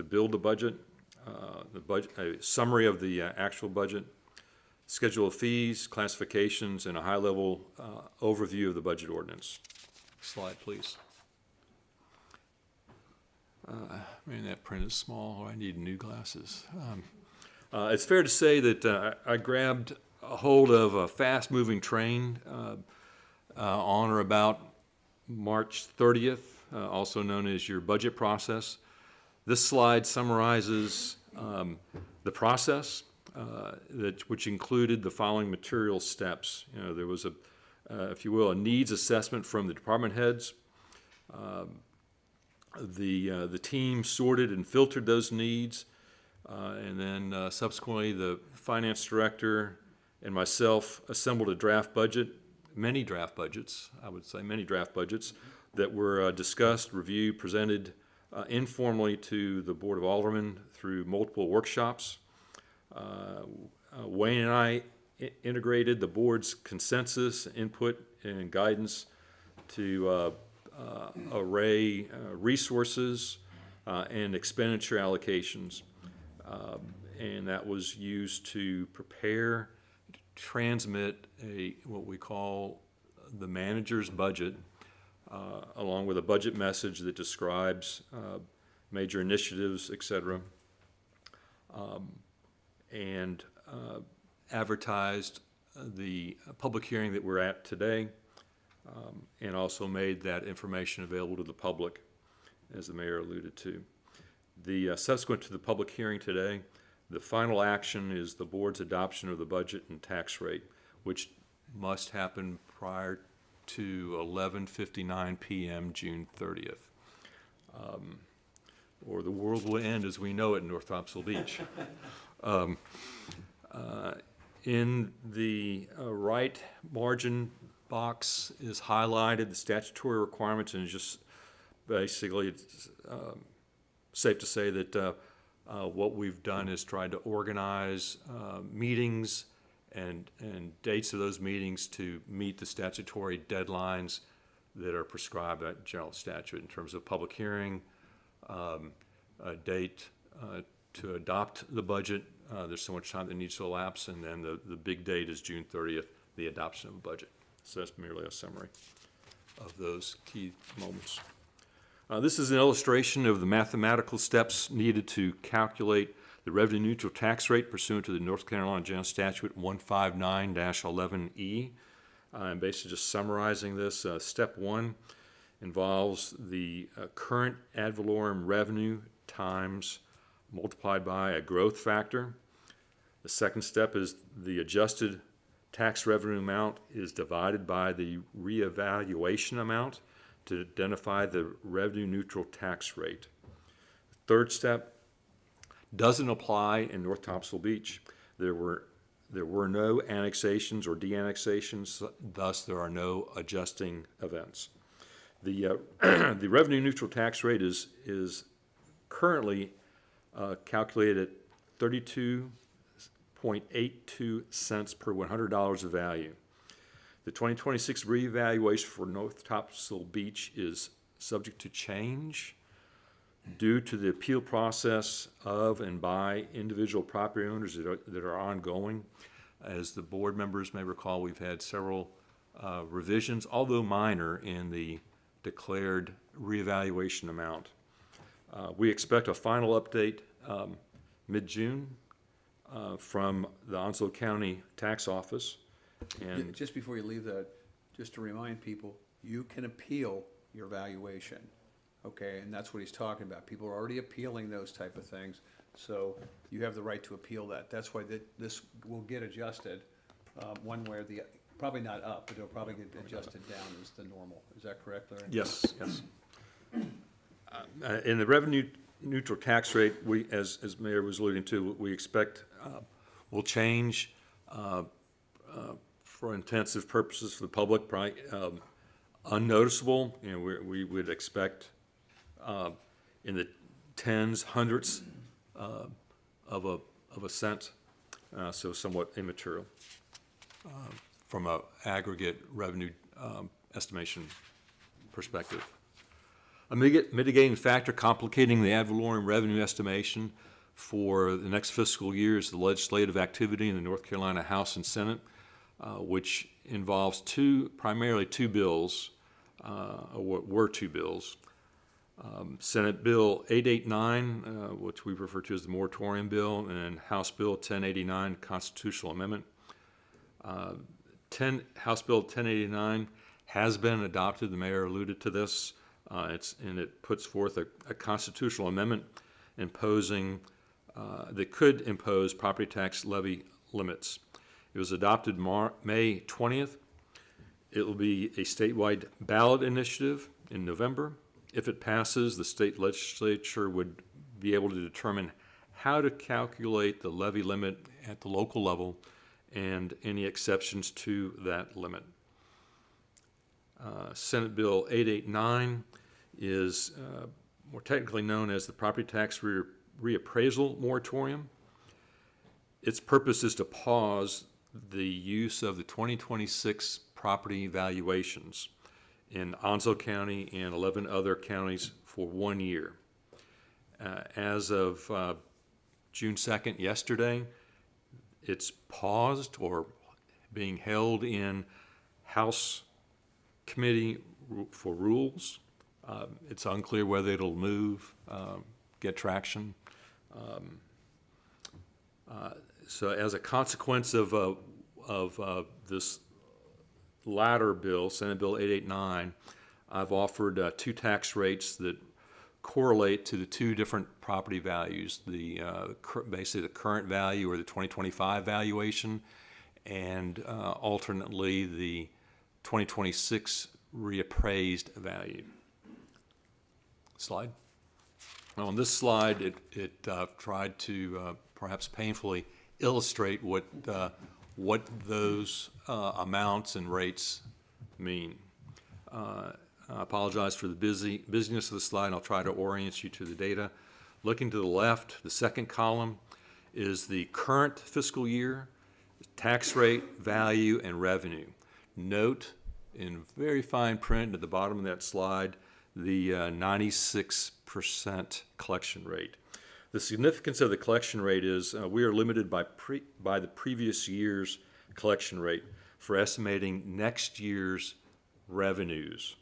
build the budget, a summary of the actual budget, schedule of fees, classifications, and a high-level overview of the budget ordinance. Slide, please. Man, that print is small. I need new glasses. It's fair to say that I grabbed a hold of a fast-moving train on or about March 30th, also known as your budget process. This slide summarizes the process, which included the following material steps. You know, there was if you will, a needs assessment from the department heads. The team sorted and filtered those needs, and then subsequently the finance director and myself assembled a draft budget, many draft budgets, I would say many draft budgets, that were discussed, reviewed, presented informally to the Board of Aldermen through multiple workshops. Wayne and I integrated the board's consensus, input, and guidance to array resources and expenditure allocations. And that was used to prepare, transmit what we call the manager's budget, along with a budget message that describes major initiatives, et cetera, and advertised the public hearing that we're at today, and also made that information available to the public, as the mayor alluded to. The subsequent to the public hearing today, the final action is the board's adoption of the budget and tax rate, which must happen prior to 11:59 p.m. June 30th. Or the world will end as we know it in North Topsail Beach. In the right margin box is highlighted the statutory requirements, and it's just basically it's safe to say that what we've done is tried to organize meetings and dates of those meetings to meet the statutory deadlines that are prescribed by general statute in terms of public hearing, a date to adopt the budget. There's so much time that needs to elapse, and then the big date is June 30th, the adoption of the budget. So that's merely a summary of those key moments. This is an illustration of the mathematical steps needed to calculate the revenue neutral tax rate pursuant to the North Carolina General Statute 159-11E. I'm basically just summarizing this. Step one involves the current ad valorem revenue times multiplied by a growth factor. The second step is the adjusted tax revenue amount is divided by the reevaluation amount to identify the revenue neutral tax rate. The third step doesn't apply in North Topsail Beach. There were There were no annexations or de-annexations, thus there are no adjusting events. The, the revenue neutral tax rate is currently calculated at 32.82 cents per $100 of value. The 2026 reevaluation for North Topsail Beach is subject to change due to the appeal process of and by individual property owners that are ongoing. As the board members may recall, we've had several revisions, although minor, in the declared reevaluation amount. We expect a final update mid-June from the Onslow County Tax Office. And Just before you leave that, just to remind people, you can appeal your valuation, okay? And that's what he's talking about. People are already appealing those type of things, so you have the right to appeal that. That's why this will get adjusted one way or the, probably not up, but it'll probably get adjusted down as the normal. Is that correct, Larry? yes, yes. In the revenue neutral tax rate, we, as Mayor was alluding to, we expect will change for intensive purposes for the public, probably unnoticeable. You know, we would expect in the tens, hundreds of a cent, so somewhat immaterial from a aggregate revenue estimation perspective. A mitigating factor complicating the ad valorem revenue estimation for the next fiscal year is the legislative activity in the North Carolina House and Senate, which involves primarily two bills, or were two bills. Senate Bill 889, which we refer to as the moratorium bill, and House Bill 1089, constitutional amendment. House Bill 1089 has been adopted. The mayor alluded to this. And it puts forth a constitutional amendment imposing that could impose property tax levy limits. It was adopted May 20th. It will be a statewide ballot initiative in November. If it passes, the state legislature would be able to determine how to calculate the levy limit at the local level and any exceptions to that limit. Senate Bill 889 is more technically known as the property tax reappraisal moratorium. Its purpose is to pause the use of the 2026 property valuations in Onslow County and 11 other counties for 1 year. As of June 2nd, yesterday, it's paused or being held in House Committee for Rules. It's unclear whether it'll move, get traction. So as a consequence of this latter bill, Senate Bill 889, I've offered two tax rates that correlate to the two different property values, basically the current value or the 2025 valuation, and alternately the 2026 reappraised value. Slide. On this slide, it tried to perhaps painfully illustrate what those amounts and rates mean. I apologize for the busyness of the slide, and I'll try to orient you to the data. Looking to the left, the second column is the current fiscal year, tax rate, value, and revenue. Note in very fine print at the bottom of that slide the 96% collection rate. The significance of the collection rate is we are limited by the previous year's collection rate for estimating next year's revenues,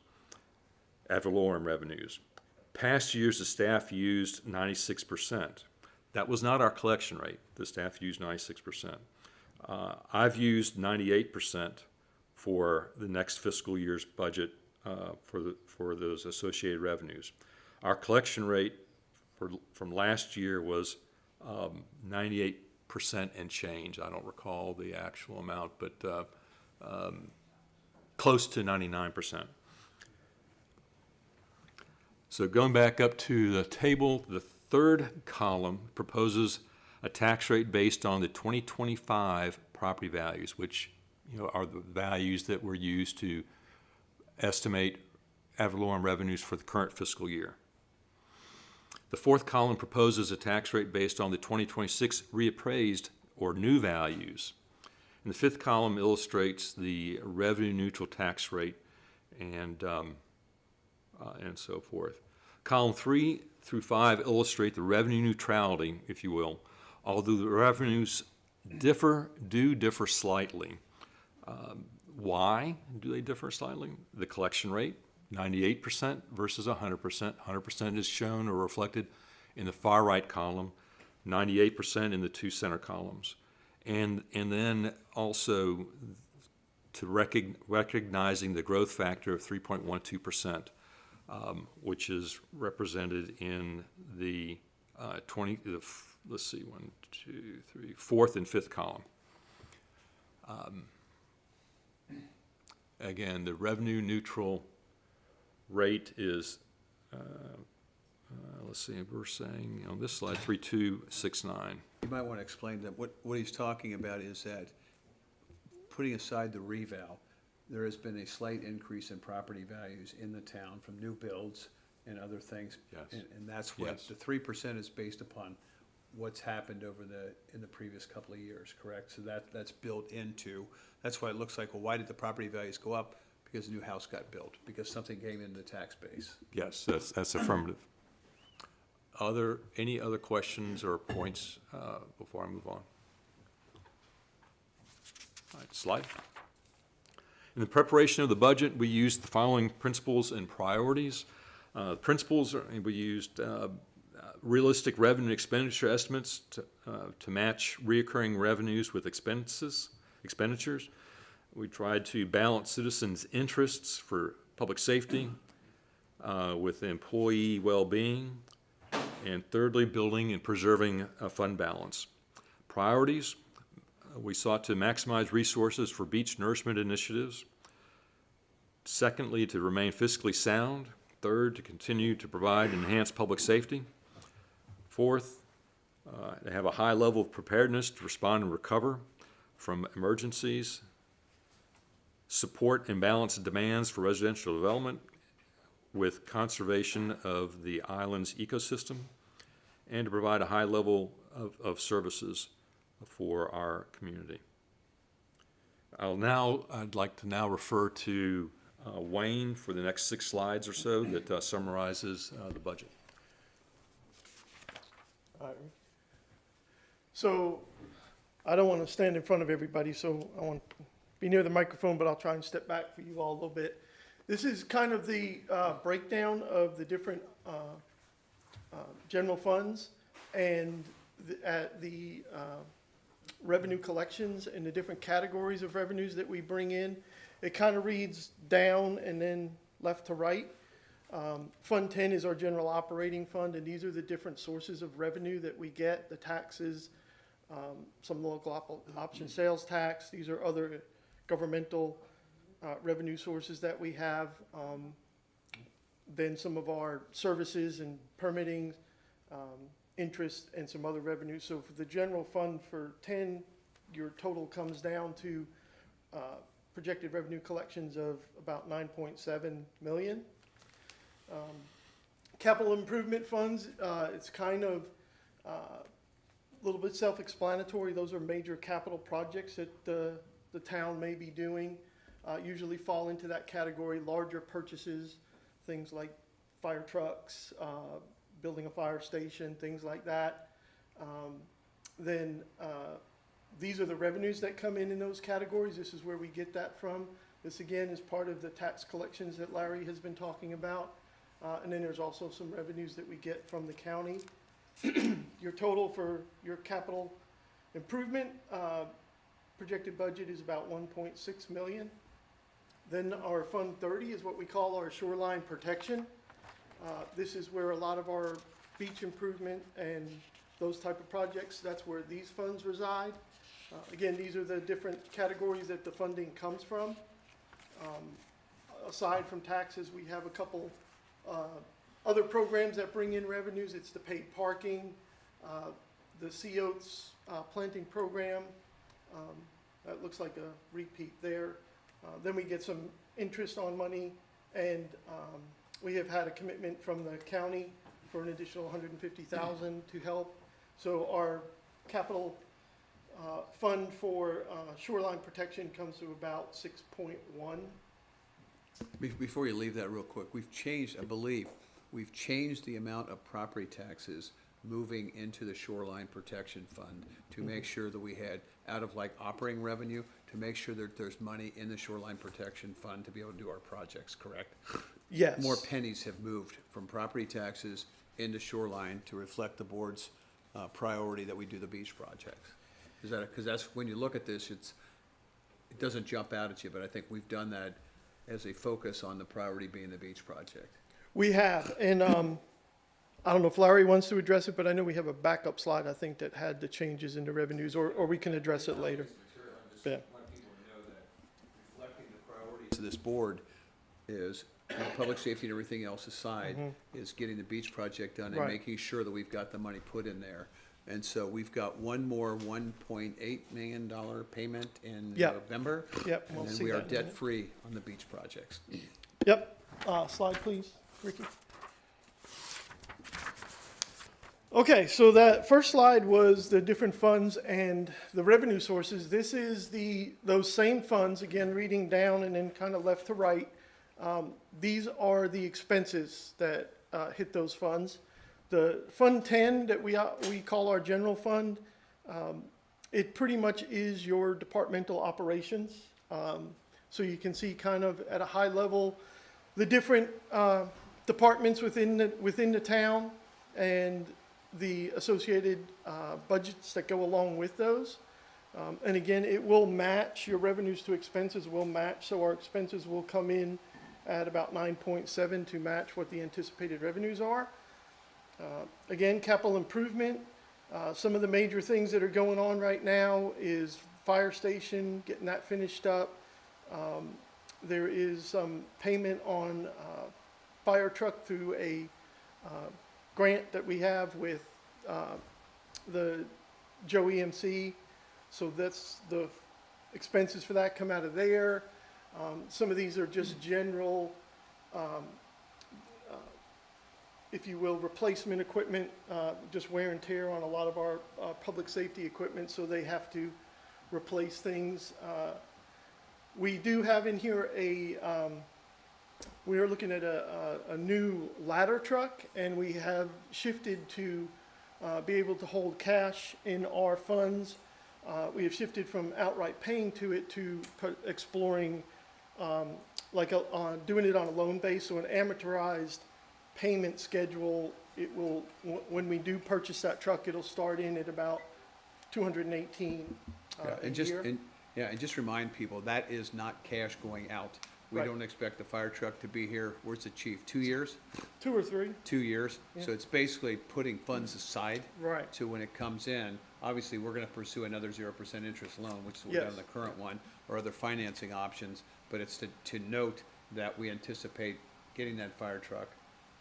ad valorem revenues. Past years, the staff used 96%. That was not our collection rate. The staff used 96%. I've used 98% for the next fiscal year's budget for those associated revenues. Our collection rate from last year was 98% and change. I don't recall the actual amount, but close to 99%. So going back up to the table, the third column proposes a tax rate based on the 2025 property values, which, you know, are the values that were used to estimate ad valorem revenues for the current fiscal year. The fourth column proposes a tax rate based on the 2026 reappraised or new values. And the fifth column illustrates the revenue neutral tax rate and so forth. Column 3 through 5 illustrate the revenue neutrality, if you will, although the revenues differ slightly. Why do they differ slightly? The collection rate, 98% versus 100%. 100% is shown or reflected in the far right column, 98% in the two center columns. And then also to recognizing the growth factor of 3.12%, which is represented in the fourth and fifth column. Again, the revenue neutral rate is, let's see, we're saying on this slide 3269. You might want to explain that what he's talking about is that, putting aside the reval, there has been a slight increase in property values in the town from new builds and other things. Yes. And that's what, Yes. the 3% is based upon what's happened in the previous couple of years, correct? So that's built into, that's why it looks like, well, why did the property values go up? Because a new house got built, because something came into the tax base. Yes, that's affirmative. Any other questions or points before I move on? All right, slide. In the preparation of the budget, we used the following principles and priorities. We used realistic revenue and expenditure estimates to match reoccurring revenues with expenditures. We tried to balance citizens' interests for public safety with employee well-being. And thirdly, building and preserving a fund balance. Priorities, we sought to maximize resources for beach nourishment initiatives. Secondly, to remain fiscally sound. Third, to continue to provide and enhance public safety. Fourth, to have a high level of preparedness to respond and recover from emergencies. Support and balance demands for residential development with conservation of the island's ecosystem, and to provide a high level of services for our community. I'd like to now refer to Wayne for the next 6 slides or so that summarizes the budget. All right. So I don't want to stand in front of everybody, so I want to be near the microphone, but I'll try and step back for you all a little bit. This is kind of the breakdown of the different general funds and the revenue collections and the different categories of revenues that we bring in. It kind of reads down and then left to right. Fund 10 is our general operating fund, and these are the different sources of revenue that we get, the taxes, some local option sales tax. These are other governmental revenue sources that we have. Then some of our services and permitting, interest, and some other revenues. So for the general fund for 10, your total comes down to projected revenue collections of about 9.7 million. Capital improvement funds, it's kind of a little bit self-explanatory. Those are major capital projects that the town may be doing. Usually fall into that category. Larger purchases, things like fire trucks, building a fire station, things like that. Then these are the revenues that come in those categories. This is where we get that from. This again is part of the tax collections that Larry has been talking about. And then there's also some revenues that we get from the county. Your total for your capital improvement projected budget is about 1.6 million. Then our Fund 30 is what we call our shoreline protection. This is where a lot of our beach improvement and those type of projects, that's where these funds reside. Again, these are the different categories that the funding comes from. Aside from taxes, we have a couple other programs that bring in revenues. It's the paid parking, the sea oats planting program, That looks like a repeat there. Then we get some interest on money, and we have had a commitment from the county for an additional 150,000 to help. So our capital fund for shoreline protection comes to about 6.1. Before you leave that real quick, we've changed, I believe, we've changed the amount of property taxes moving into the shoreline protection fund to make sure that we had, out of like operating revenue, to make sure that there's money in the shoreline protection fund to be able to do our projects, correct? Yes. More pennies have moved from property taxes into shoreline to reflect the board's priority that we do the beach projects. Is that, because that's, when you look at this, it doesn't jump out at you, but I think we've done that as a focus on the priority being the beach project. We have, and I don't know if Larry wants to address it, but I know we have a backup slide, I think, that had the changes in the revenues, or we can address it later. Yeah. Want people to know that reflecting the priorities of this board is, public safety and everything else aside, is getting the beach project done and Right. making sure that we've got the money put in there. And so we've got one more $1.8 million payment in Yep. November. Yep, we'll And then see we are that in a minute. debt-free on the beach projects. Yep, slide please, Ricky. Okay, so that first slide was the different funds and the revenue sources. This is those same funds, again, reading down and then kind of left to right. These are the expenses that hit those funds. The Fund 10 that we call our general fund, it pretty much is your departmental operations. So you can see kind of at a high level, the different departments within the town and the associated budgets that go along with those. And again, it will match, your revenues to expenses will match, so our expenses will come in at about 9.7 to match what the anticipated revenues are. Again, capital improvement, some of the major things that are going on right now is fire station, getting that finished up. There is some payment on fire truck through a grant that we have with the Joe EMC. So that's the expenses for that come out of there. Some of these are just general, if you will, replacement equipment, just wear and tear on a lot of our public safety equipment, so they have to replace things. We do have in here we are looking at a new ladder truck, and we have shifted to be able to hold cash in our funds. We have shifted from outright paying to it to exploring doing it on a loan base, so an amortized payment schedule. It will, when we do purchase that truck, it'll start in at about 218 a year. And just remind people, that is not cash going out. We Right. don't expect the fire truck to be here, where's the chief, 2 years? 2 or 3. 2 years? Yeah. So it's basically putting funds aside. Right. To when it comes in. Obviously, we're gonna pursue another 0% interest loan, which is what we have Yes. in the current one, or other financing options. But it's to note that we anticipate getting that fire truck.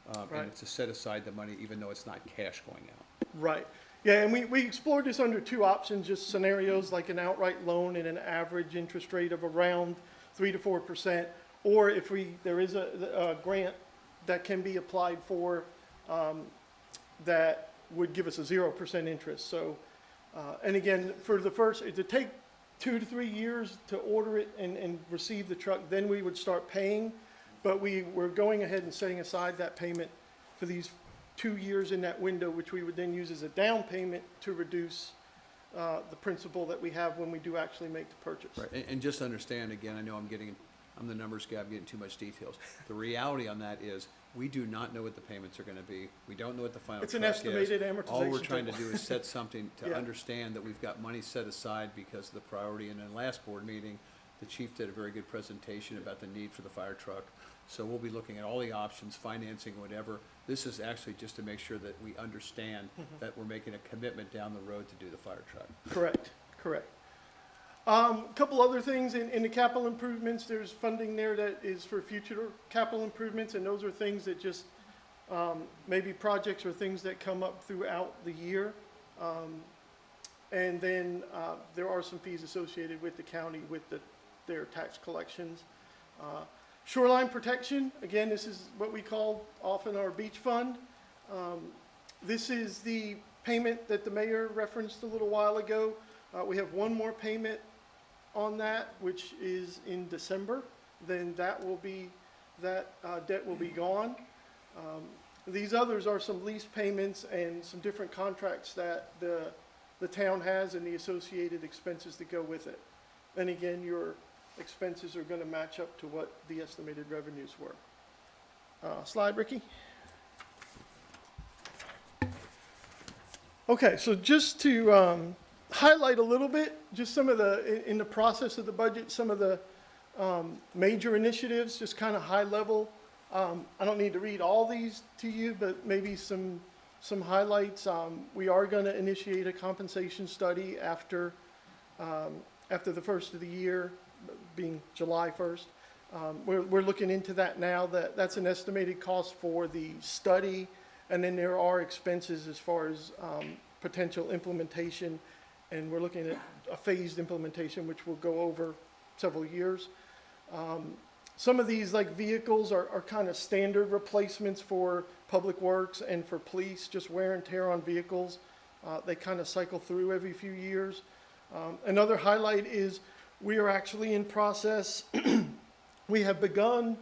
Right. And it's to set aside the money, even though it's not cash going out. Right. Yeah, and we explored this under 2 options, just scenarios like an outright loan at an average interest rate of around 3 to 4%, or if there is a grant that can be applied for that would give us a 0% interest. So, and again, for the first, it would take 2 to 3 years to order it and receive the truck, then we would start paying. But we're going ahead and setting aside that payment for these 2 years in that window, which we would then use as a down payment to reduce the principal that we have when we do actually make the purchase. Right, and just understand, again, I know I'm the numbers guy, I'm getting too much details. The reality on that is, we do not know what the payments are gonna be. We don't know what the final It's truck an is. estimated amortization. All we're trying to do is set something to Yeah. understand that we've got money set aside because of the priority. And in the last board meeting, the chief did a very good presentation about the need for the fire truck. So we'll be looking at all the options, financing, whatever. This is actually just to make sure that we understand that we're making a commitment down the road to do the fire truck. Correct, correct. A couple other things in the capital improvements, there's funding there that is for future capital improvements, and those are things that just, maybe projects or things that come up throughout the year. And then there are some fees associated with the county with their tax collections. Shoreline protection, again, this is what we call often our beach fund. This is the payment that the mayor referenced a little while ago. We have one more payment on that, which is in December. Then that debt will be gone. These others are some lease payments and some different contracts that the town has and the associated expenses that go with it. And again, your expenses are going to match up to what the estimated revenues were. Slide, Ricky. Okay, so just to highlight a little bit, just some of in the process of the budget, some of the major initiatives, just kind of high level. I don't need to read all these to you, but maybe some highlights. We are going to initiate a compensation study after the first of the year, being July 1st. We're looking into that now. That's an estimated cost for the study, and then there are expenses as far as potential implementation, and we're looking at a phased implementation, which will go over several years. Some of these, like vehicles, are kind of standard replacements for public works and for police, just wear and tear on vehicles. They kind of cycle through every few years. Another highlight is we are actually in process. We have begun,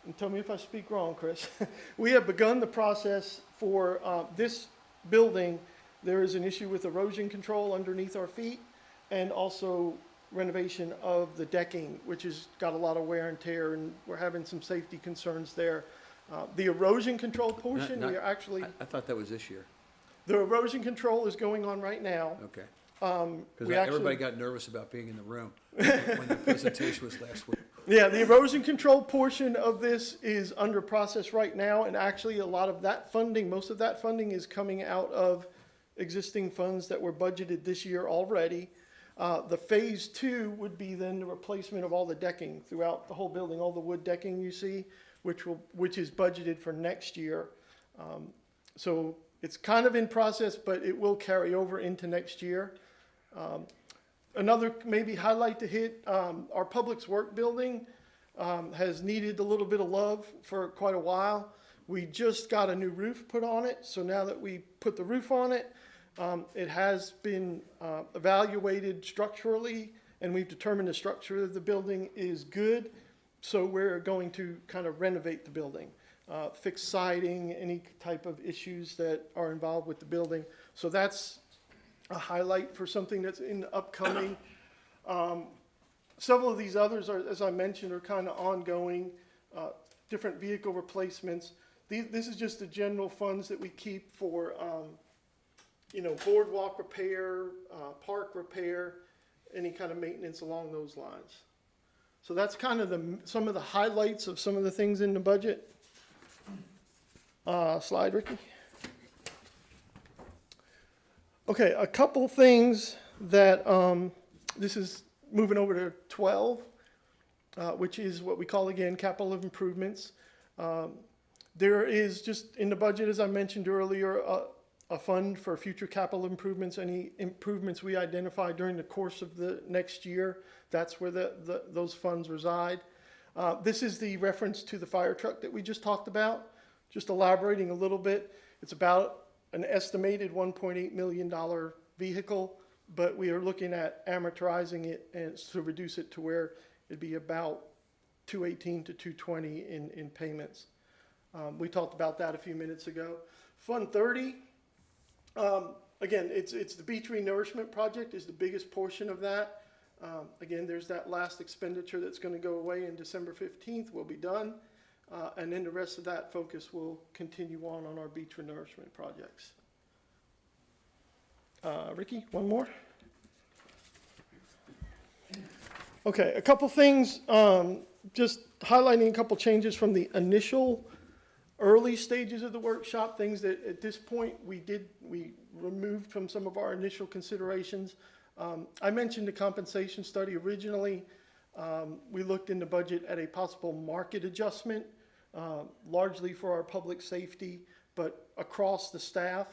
and tell me if I speak wrong, Chris. We have begun the process for this building. There is an issue with erosion control underneath our feet, and also renovation of the decking, which has got a lot of wear and tear, and we're having some safety concerns there. The erosion control portion, we are actually, I thought that was this year. the erosion control is going on right now. Okay. We Because everybody got nervous about being in the room when the presentation was last week. Yeah, the erosion control portion of this is under process right now, and actually a lot of that funding, most of that funding is coming out of existing funds that were budgeted this year already. The phase 2 would be then the replacement of all the decking throughout the whole building, all the wood decking you see, which is budgeted for next year. So it's kind of in process, but it will carry over into next year. Another maybe highlight to hit, our Public Works building has needed a little bit of love for quite a while. We just got a new roof put on it, so now that we put the roof on it, it has been evaluated structurally, and we've determined the structure of the building is good, so we're going to kind of renovate the building, fix siding, any type of issues that are involved with the building. So that's a highlight for something that's in the upcoming. Several of these others are, as I mentioned, are kind of ongoing, different vehicle replacements. This is just the general funds that we keep for, boardwalk repair, park repair, any kind of maintenance along those lines. So that's kind of some of the highlights of some of the things in the budget. Slide, Ricky. Okay, a couple things that, this is moving over to 12, which is what we call, again, capital improvements. There is just in the budget, as I mentioned earlier, a fund for future capital improvements, any improvements we identify during the course of the next year. That's where those funds reside. This is the reference to the fire truck that we just talked about. Just elaborating a little bit, it's about an estimated $1.8 million vehicle, but we are looking at amortizing it and to reduce it to where it'd be about $218 to $220 in payments. We talked about that a few minutes ago. Fund 30, again, it's the beach renourishment project is the biggest portion of that. Again, there's that last expenditure that's going to go away in December 15th, will be done. And then the rest of that focus will continue on our beach renourishment projects. Ricky, one more? Okay, a couple things, just highlighting a couple changes from the initial early stages of the workshop, things that at this point we removed from some of our initial considerations. I mentioned the compensation study originally. We looked in the budget at a possible market adjustment, largely for our public safety, but across the staff.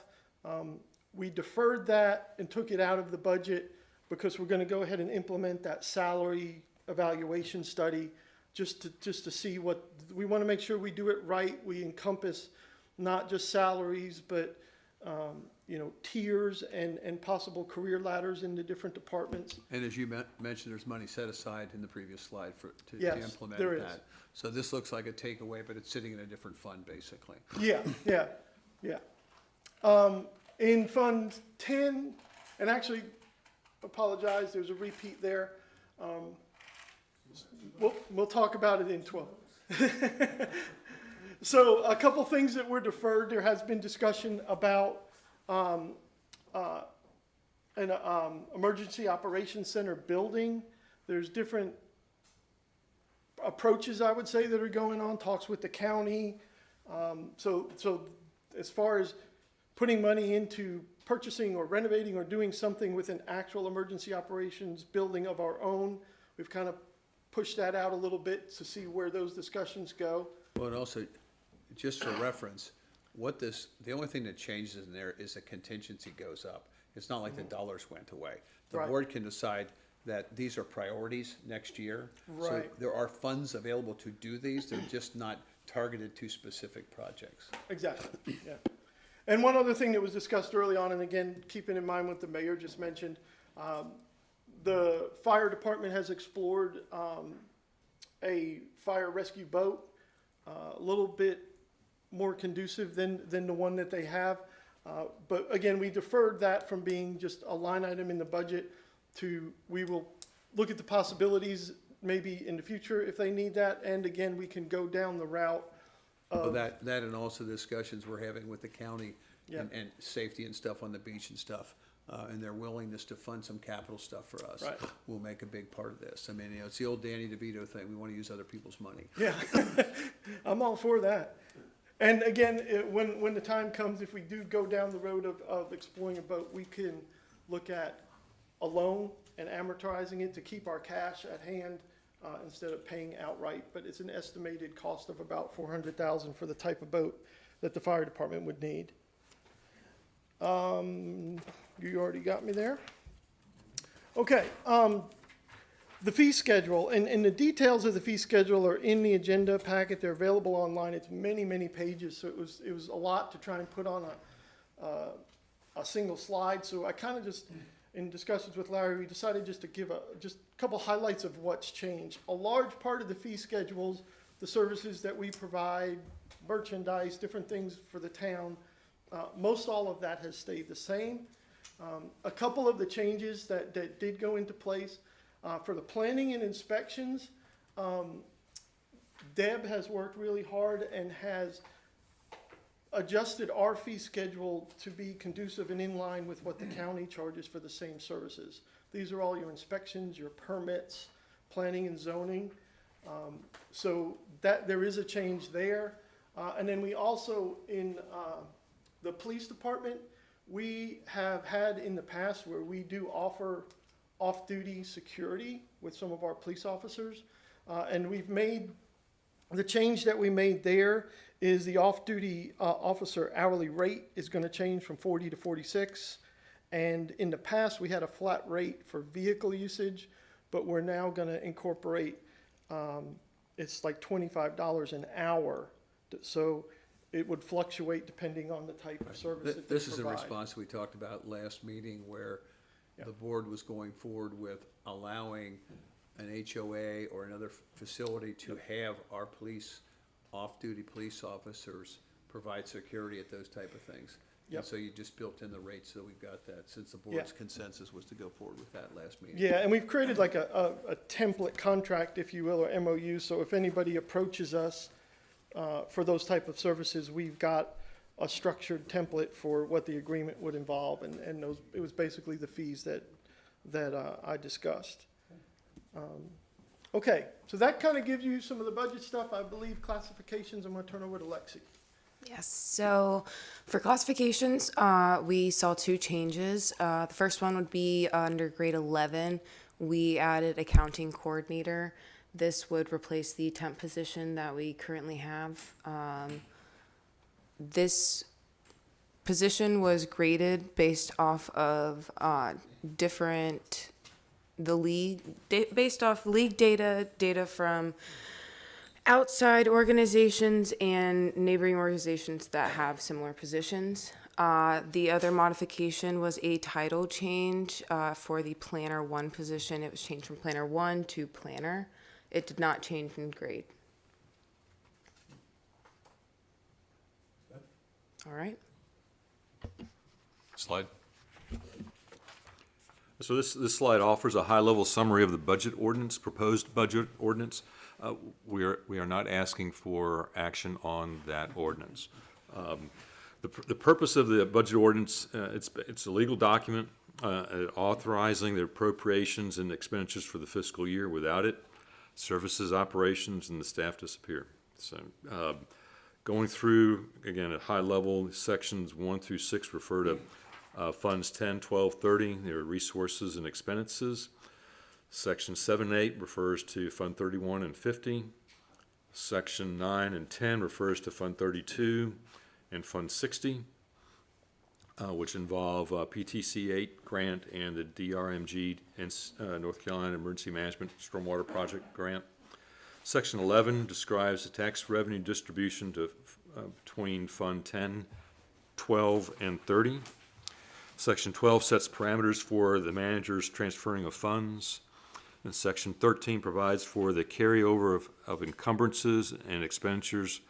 We deferred that and took it out of the budget because we're going to go ahead and implement that salary evaluation study just to see what, we want to make sure we do it right. We encompass not just salaries, but, tiers and possible career ladders in the different departments. And as you mentioned, there's money set aside in the previous slide to Yes, implement there is. that. So this looks like a takeaway, but it's sitting in a different fund, basically. Yeah. In Fund 10, and actually, apologize, there's a repeat there. We'll talk about it in 12. So a couple things that were deferred. There has been discussion about an emergency operations center building. There's different approaches, I would say, that are going on, talks with the county. So as far as putting money into purchasing or renovating or doing something with an actual emergency operations building of our own, we've kind of pushed that out a little bit to see where those discussions go. Well, and also, just for reference, the only thing that changes in there is the contingency goes up. It's not like the dollars went away. The Right. board can decide that these are priorities next year. So Right. there are funds available to do these, they're just not targeted to specific projects. Exactly, yeah. And one other thing that was discussed early on, and again, keeping in mind what the mayor just mentioned, the fire department has explored a fire rescue boat, a little bit more conducive than the one that they have. But again, we deferred that from being just a line item in the budget to, we will look at the possibilities maybe in the future if they need that. And again, we can go down the route Well, of, that and also discussions we're having with the county Yeah. and safety and stuff on the beach and stuff, and their willingness to fund some capital stuff for us Right. will make a big part of this. I mean, it's the old Danny DeVito thing, we want to use other people's money. yeah, I'm all for that. And again, when the time comes, if we do go down the road of exploring a boat, we can look at a loan and amortizing it to keep our cash at hand instead of paying outright. But it's an estimated cost of about $400,000 for the type of boat that the fire department would need. You already got me there? Okay, the fee schedule, and the details of the fee schedule are in the agenda packet. They're available online. It's many, many pages, so it was a lot to try and put on a single slide. So I kind of just, in discussions with Larry, we decided just to give just a couple highlights of what's changed. A large part of the fee schedules, the services that we provide, merchandise, different things for the town, most all of that has stayed the same. A couple of the changes that did go into place, for the planning and inspections, Deb has worked really hard and has adjusted our fee schedule to be conducive and in line with what the county charges for the same services. These are all your inspections, your permits, planning and zoning. So that there is a change there. And then we also, in the police department, we have had in the past where we do offer off-duty security with some of our police officers. And we've made, the change that we made there is the off-duty officer hourly rate is going to change from 40 to 46. And in the past, we had a flat rate for vehicle usage, but we're now going to incorporate, it's like $25 an hour. So it would fluctuate depending on the type of service that they This is a provide. response we talked about last meeting where the board was going forward with allowing an HOA or another facility to have our police, off-duty police officers provide security at those type of things. Yep. And so you just built in the rates, so we've got that, since the Yeah. board's consensus was to go forward with that last meeting. Yeah, and we've created like a template contract, if you will, or MOU, so if anybody approaches us for those type of services, we've got a structured template for what the agreement would involve, and those, it was basically the fees that I discussed. Okay, so that kind of gives you some of the budget stuff. I believe classifications, I'm gonna turn over to Lexi. Yes, so for classifications, we saw two changes. The first one would be under grade 11, we added accounting coordinator. This would replace the temp position that we currently have. This position was graded based off of based off league data from outside organizations and neighboring organizations that have similar positions. The other modification was a title change for the Planner 1 position. It was changed from Planner 1 to Planner. It did not change in grade. All right. Slide. So this slide offers a high-level summary of the budget ordinance, proposed budget ordinance. We are not asking for action on that ordinance. The purpose of the budget ordinance, it's a legal document authorizing the appropriations and expenditures for the fiscal year. Without it, services, operations, and the staff disappear. So going through, again, at high level, sections 1 through 6 refer to funds 10, 12, 30, their resources and expenses. Section 7 and 8 refers to Fund 31 and 50. Section 9 and 10 refers to Fund 32 and Fund 60, which involve PTC 8 grant and the DRMG and North Carolina Emergency Management Stormwater Project grant. Section 11 describes the tax revenue distribution to between Fund 10, 12, and 30. Section 12 sets parameters for the manager's transferring of funds. And Section 13 provides for the carryover of encumbrances and expenditures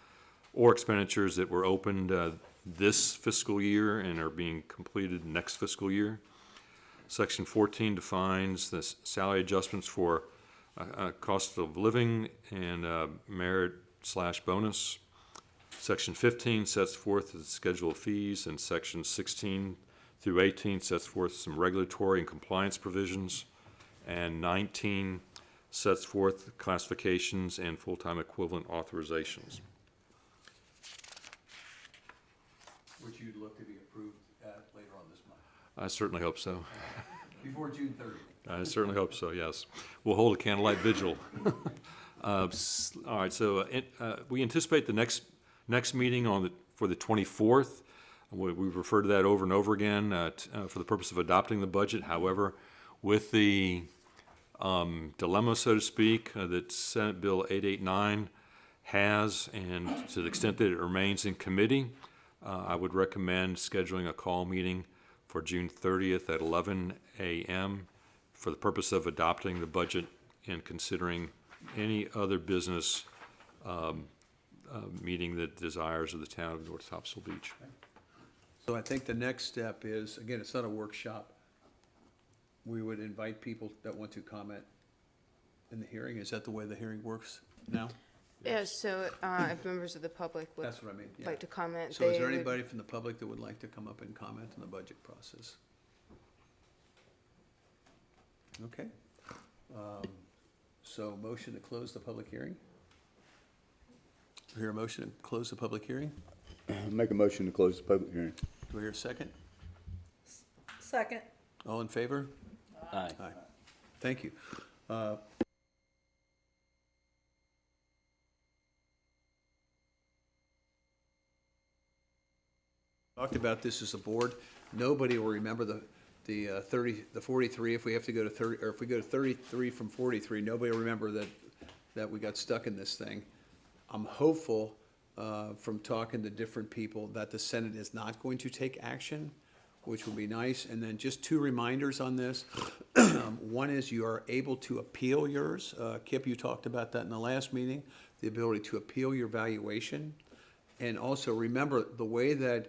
that were opened this fiscal year and are being completed next fiscal year. Section 14 defines the salary adjustments for cost of living and merit/bonus. Section 15 sets forth the schedule of fees, and Section 16 through 18 sets forth some regulatory and compliance provisions, and 19 sets forth classifications and full-time equivalent authorizations. Which you'd look to be approved at later on this month, I certainly hope so. before June 30th. I certainly hope so, yes. We'll hold a candlelight vigil. All right, so we anticipate the next meeting for the 24th. We've referred to that over and over again for the purpose of adopting the budget. However, with the dilemma, so to speak, that Senate Bill 889 has, and to the extent that it remains in committee, I would recommend scheduling a call meeting for June 30th at 11 a.m. for the purpose of adopting the budget and considering any other business meeting the desires of the town of North Topsail Beach. So I think the next step is, again, it's not a workshop. We would invite people that want to comment in the hearing. Is that the way the hearing works now? Yeah, so if members of the public would That's what I mean, yeah. like to comment, So is they there would- anybody from the public that would like to come up and comment on the budget process? Okay. So motion to close the public hearing? Do I hear a motion to close the public hearing? Make a motion to close the public hearing. Do I hear a second? Second. All in favor? Aye. Aye. Thank you. Talked about this as a board. Nobody will remember the 43, if we have to go to 30, or if we go to 33 from 43, nobody will remember that we got stuck in this thing. I'm hopeful, from talking to different people, that the Senate is not going to take action, which will be nice. And then just two reminders on this. One is you are able to appeal yours. Kip, you talked about that in the last meeting, the ability to appeal your valuation. And also remember, the way that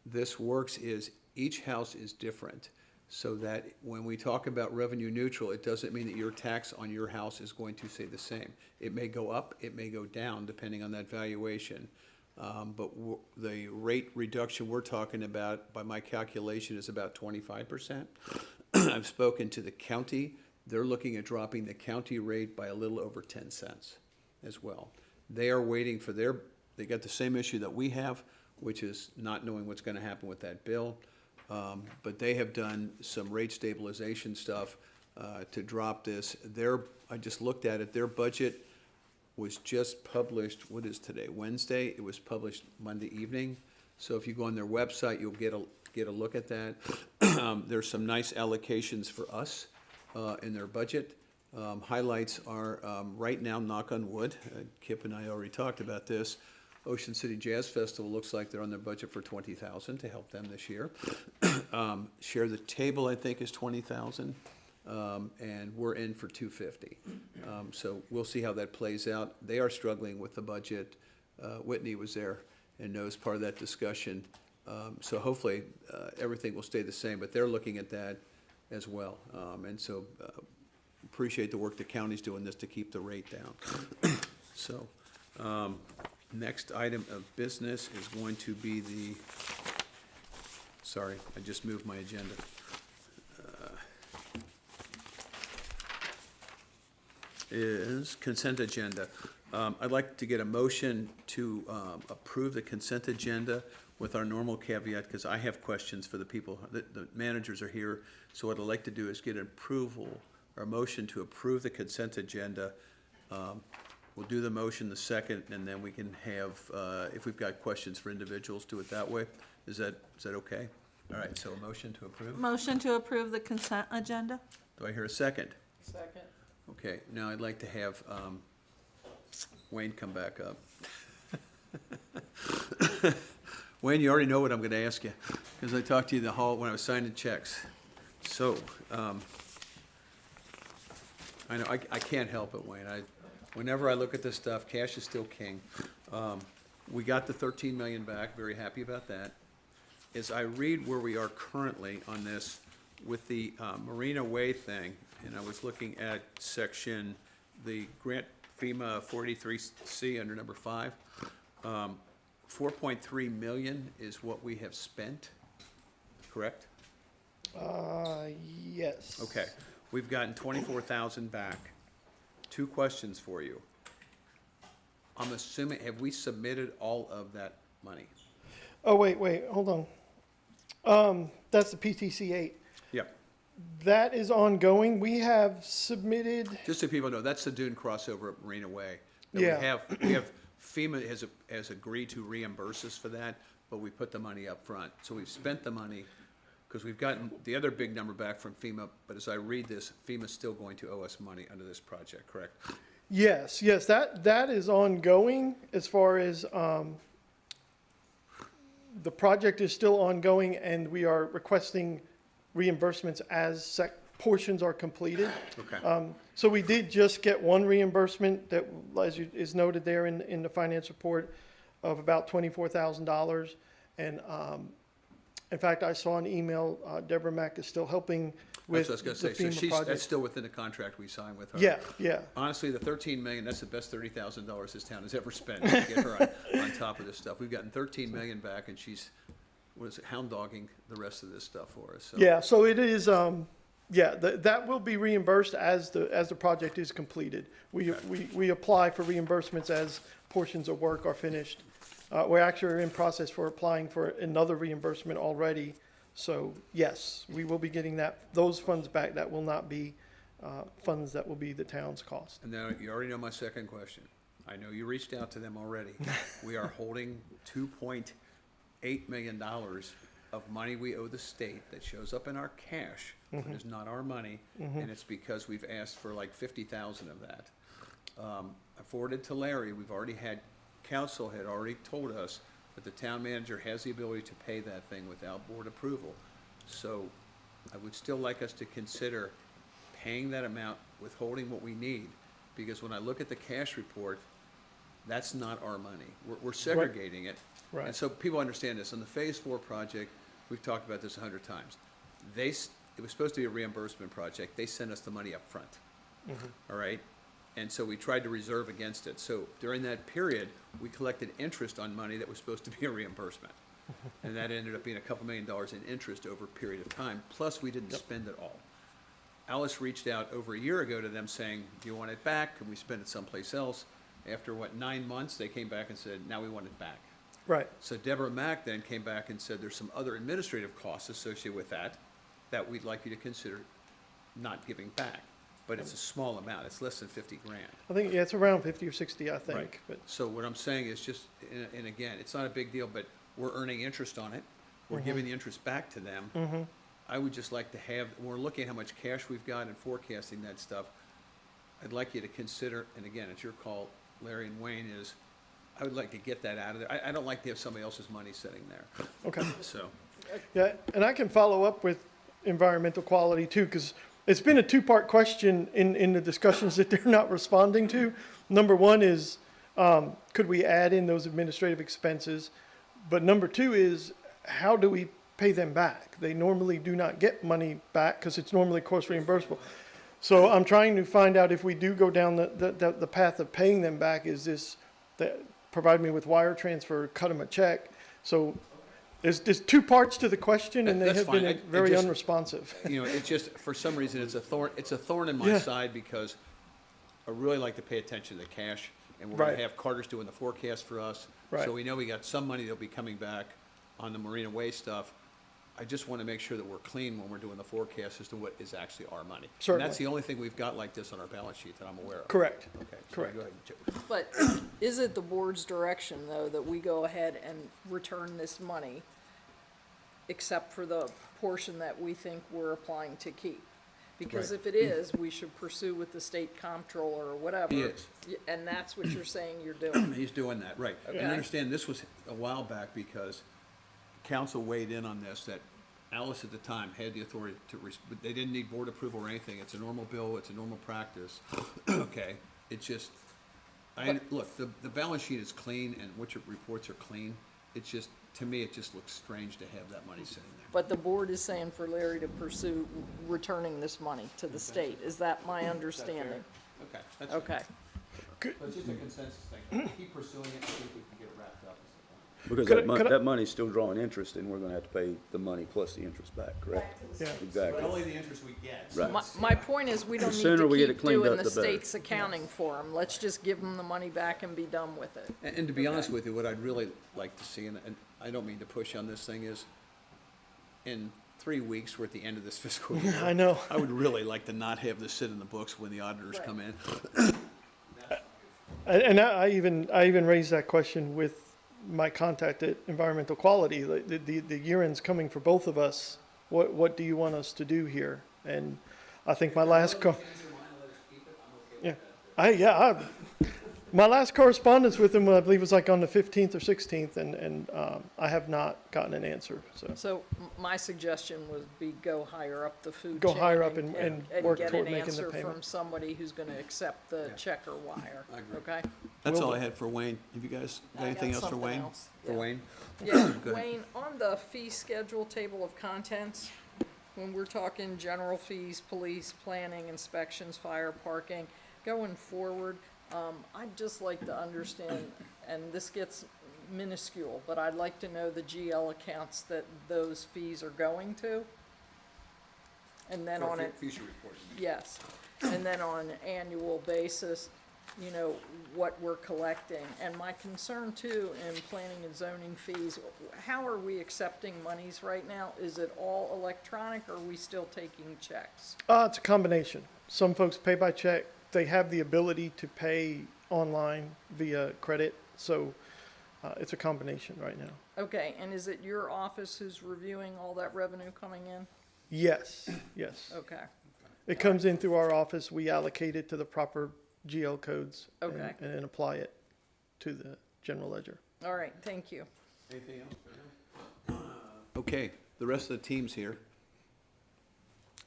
this works is each house is different. So that when we talk about revenue neutral, it doesn't mean that your tax on your house is going to stay the same. It may go up, it may go down, depending on that valuation. But the rate reduction we're talking about, by my calculation, is about 25%. I've spoken to the county. They're looking at dropping the county rate by a little over 10 cents as well. They are waiting for they got the same issue that we have, which is not knowing what's going to happen with that bill. But they have done some rate stabilization stuff to drop this. I just looked at it, their budget was just published, what is today, Wednesday? It was published Monday evening. So if you go on their website, you'll get a look at that. There's some nice allocations for us in their budget. Highlights are, right now, knock on wood, Kip and I already talked about this, Ocean City Jazz Festival looks like they're on their budget for $20,000 to help them this year. Share the Table, I think, is $20,000, and we're in for $250,000. So we'll see how that plays out. They are struggling with the budget. Whitney was there and knows part of that discussion. So hopefully, everything will stay the same, but they're looking at that as well. And so appreciate the work the county's doing this to keep the rate down. So, next item of business is going to be sorry, I just moved my agenda. Is consent agenda. I'd like to get a motion to approve the consent agenda with our normal caveat, because I have questions for the people, the managers are here. So what I'd like to do is get an approval or a motion to approve the consent agenda. We'll do the motion the second, and then we can have, if we've got questions for individuals, do it that way. Is that okay? All right, so a motion to approve. Motion to approve the consent agenda? Do I hear a second? Second. Okay, now I'd like to have Wayne come back up. Wayne, you already know what I'm going to ask you, because I talked to you in the hall when I was signing checks. So, I know, I can't help it, Wayne. Whenever I look at this stuff, cash is still king. We got the 13 million back, very happy about that. As I read where we are currently on this with the Marina Way thing, and I was looking at section, the grant FEMA 483C under number 5, 4.3 million is what we have spent, correct? Yes. Okay, we've gotten 24,000 back. 2 questions for you. I'm assuming, have we submitted all of that money? Oh, wait, hold on. That's the PTC 8. Yep. That is ongoing. We have submitted, Just so people know, that's the dune crossover at Marina Way. That Yeah. We have FEMA has agreed to reimburse us for that, but we put the money up front. So we've spent the money, because we've gotten the other big number back from FEMA, but as I read this, FEMA's still going to owe us money under this project, correct? yes, that is ongoing as far as, the project is still ongoing, and we are requesting reimbursements as portions are completed. Okay. So we did just get one reimbursement that, as is noted there in the finance report, of about $24,000. And in fact, I saw an email, Deborah Mack is still helping with That's the what I was gonna say. So FEMA project. that's still within the contract we signed with her. Yeah. Honestly, the 13 million, that's the best $30,000 this town has ever spent to get her on top of this stuff. We've gotten 13 million back, and she's, hound dogging the rest of this stuff for us, so. Yeah, so it is, that will be reimbursed as the project is completed. We apply for reimbursements as portions of work are finished. We're actually in process for applying for another reimbursement already. So yes, we will be getting those funds back. That will not be funds that will be the town's cost. And now, you already know my second question. I know you reached out to them already. We are holding $2.8 million of money we owe the state that shows up in our cash, but is not our money, and it's because we've asked for like 50,000 of that. I forwarded to Larry, council had already told us that the town manager has the ability to pay that thing without board approval. So I would still like us to consider paying that amount, withholding what we need, because when I look at the cash report, that's not our money. We're segregating it. Right. And so people understand this. On the Phase 4 project, we've talked about this 100 times. It was supposed to be a reimbursement project. They sent us the money up front. All right? And so we tried to reserve against it. So during that period, we collected interest on money that was supposed to be a reimbursement. And that ended up being a couple $1 million in interest over a period of time. Plus, we didn't spend it all. Alice reached out over a year ago to them saying, do you want it back? Can we spend it someplace else? After 9 months, they came back and said, now we want it back. Right. So Deborah Mack then came back and said, there's some other administrative costs associated with that we'd like you to consider not giving back. But it's a small amount. It's less than 50 grand. I think, it's around 50 or 60, I think. Right. But So what I'm saying is just, and again, it's not a big deal, but we're earning interest on it, we're giving the interest back to them. I would just like to have, when we're looking at how much cash we've got and forecasting that stuff, I'd like you to consider, and again, it's your call, Larry and Wayne, is I would like to get that out of there. I don't like to have somebody else's money sitting there. Okay. So, Yeah, and I can follow up with environmental quality too, because it's been a two-part question in the discussions that they're not responding to. Number one is, could we add in those administrative expenses? But number two is, how do we pay them back? They normally do not get money back because it's normally course reimbursable. So I'm trying to find out if we do go down the path of paying them back, is this, provide me with wire transfer, cut them a check? So there's two parts to the question, and they That's have fine. been It very just- unresponsive. you know, it just, for some reason, it's a thorn in my Yeah. side because I really like to pay attention to the cash. And we're gonna Right. have Carter's doing the forecast for us. Right. So we know we got some money that'll be coming back on the Marina Way stuff. I just want to make sure that we're clean when we're doing the forecast as to what is actually our money. And Certainly. that's the only thing we've got like this on our balance sheet that I'm aware of. Correct. Okay. so Correct. go ahead, Joe. But is it the board's direction, though, that we go ahead and return this money, except for the portion that we think we're applying to keep? Because Right. if it is, we should pursue with the state comptroller or whatever. He is. And that's what you're saying you're doing. He's doing that, right. And Okay. understand, this was a while back because council weighed in on this, that Alice at the time had the authority to, but they didn't need board approval or anything. It's a normal bill, it's a normal practice. Okay, it's just, look, the balance sheet is clean and what your reports are clean. It's just, to me, it just looks strange to have that money sitting there. But the board is saying for Larry to pursue returning this money to the state. Is that my understanding? Okay, that's fine. Okay. So it's just a consensus thing. Keep pursuing it and see if we can get it wrapped up. Because that money's still drawing interest, and we're gonna have to pay the money plus the interest back, correct? Yeah. But Exactly. only the interest we get. Right. My point is, we don't The need sooner to we get keep it cleaned doing up, the the better. state's accounting for them. Let's just give them the money back and be done with it. And to be honest with you, what I'd really like to see, and I don't mean to push on this thing, is in 3 weeks, we're at the end of this fiscal year. I know. I would really like to not have this sit in the books when the auditors come in. And I even raised that question with my contact at Environmental Quality. Like, the year end's coming for both of us. What do you want us to do here? And I think my last my last correspondence with him, I believe, was like on the 15th or 16th, and I have not gotten an answer. So my suggestion would be go higher up the food Go chain higher up and work get toward an making the answer payment. from somebody who's gonna accept the check or wire, I agree. okay? That's all I had for Wayne. Have you guys got I anything got else for something Wayne? else, For yeah. Wayne? Yeah, Go ahead. Wayne, on the fee schedule table of contents, when we're talking general fees, police, planning, inspections, fire, parking, going forward, I'd just like to understand, and this gets minuscule, but I'd like to know the GL accounts that those fees are going to. And then on it, Future reporting. yes, and then on an annual basis, you know, what we're collecting. And my concern too, in planning and zoning fees, how are we accepting monies right now? Is it all electronic, or are we still taking checks? It's a combination. Some folks pay by check. They have the ability to pay online via credit. So it's a combination right now. Okay, and is it your office who's reviewing all that revenue coming in? Yes, yes. Okay, It comes in through our office. We allocate it to the proper GL codes. Okay. And then apply it to the general ledger. all right, thank you. Anything else? Okay, the rest of the team's here.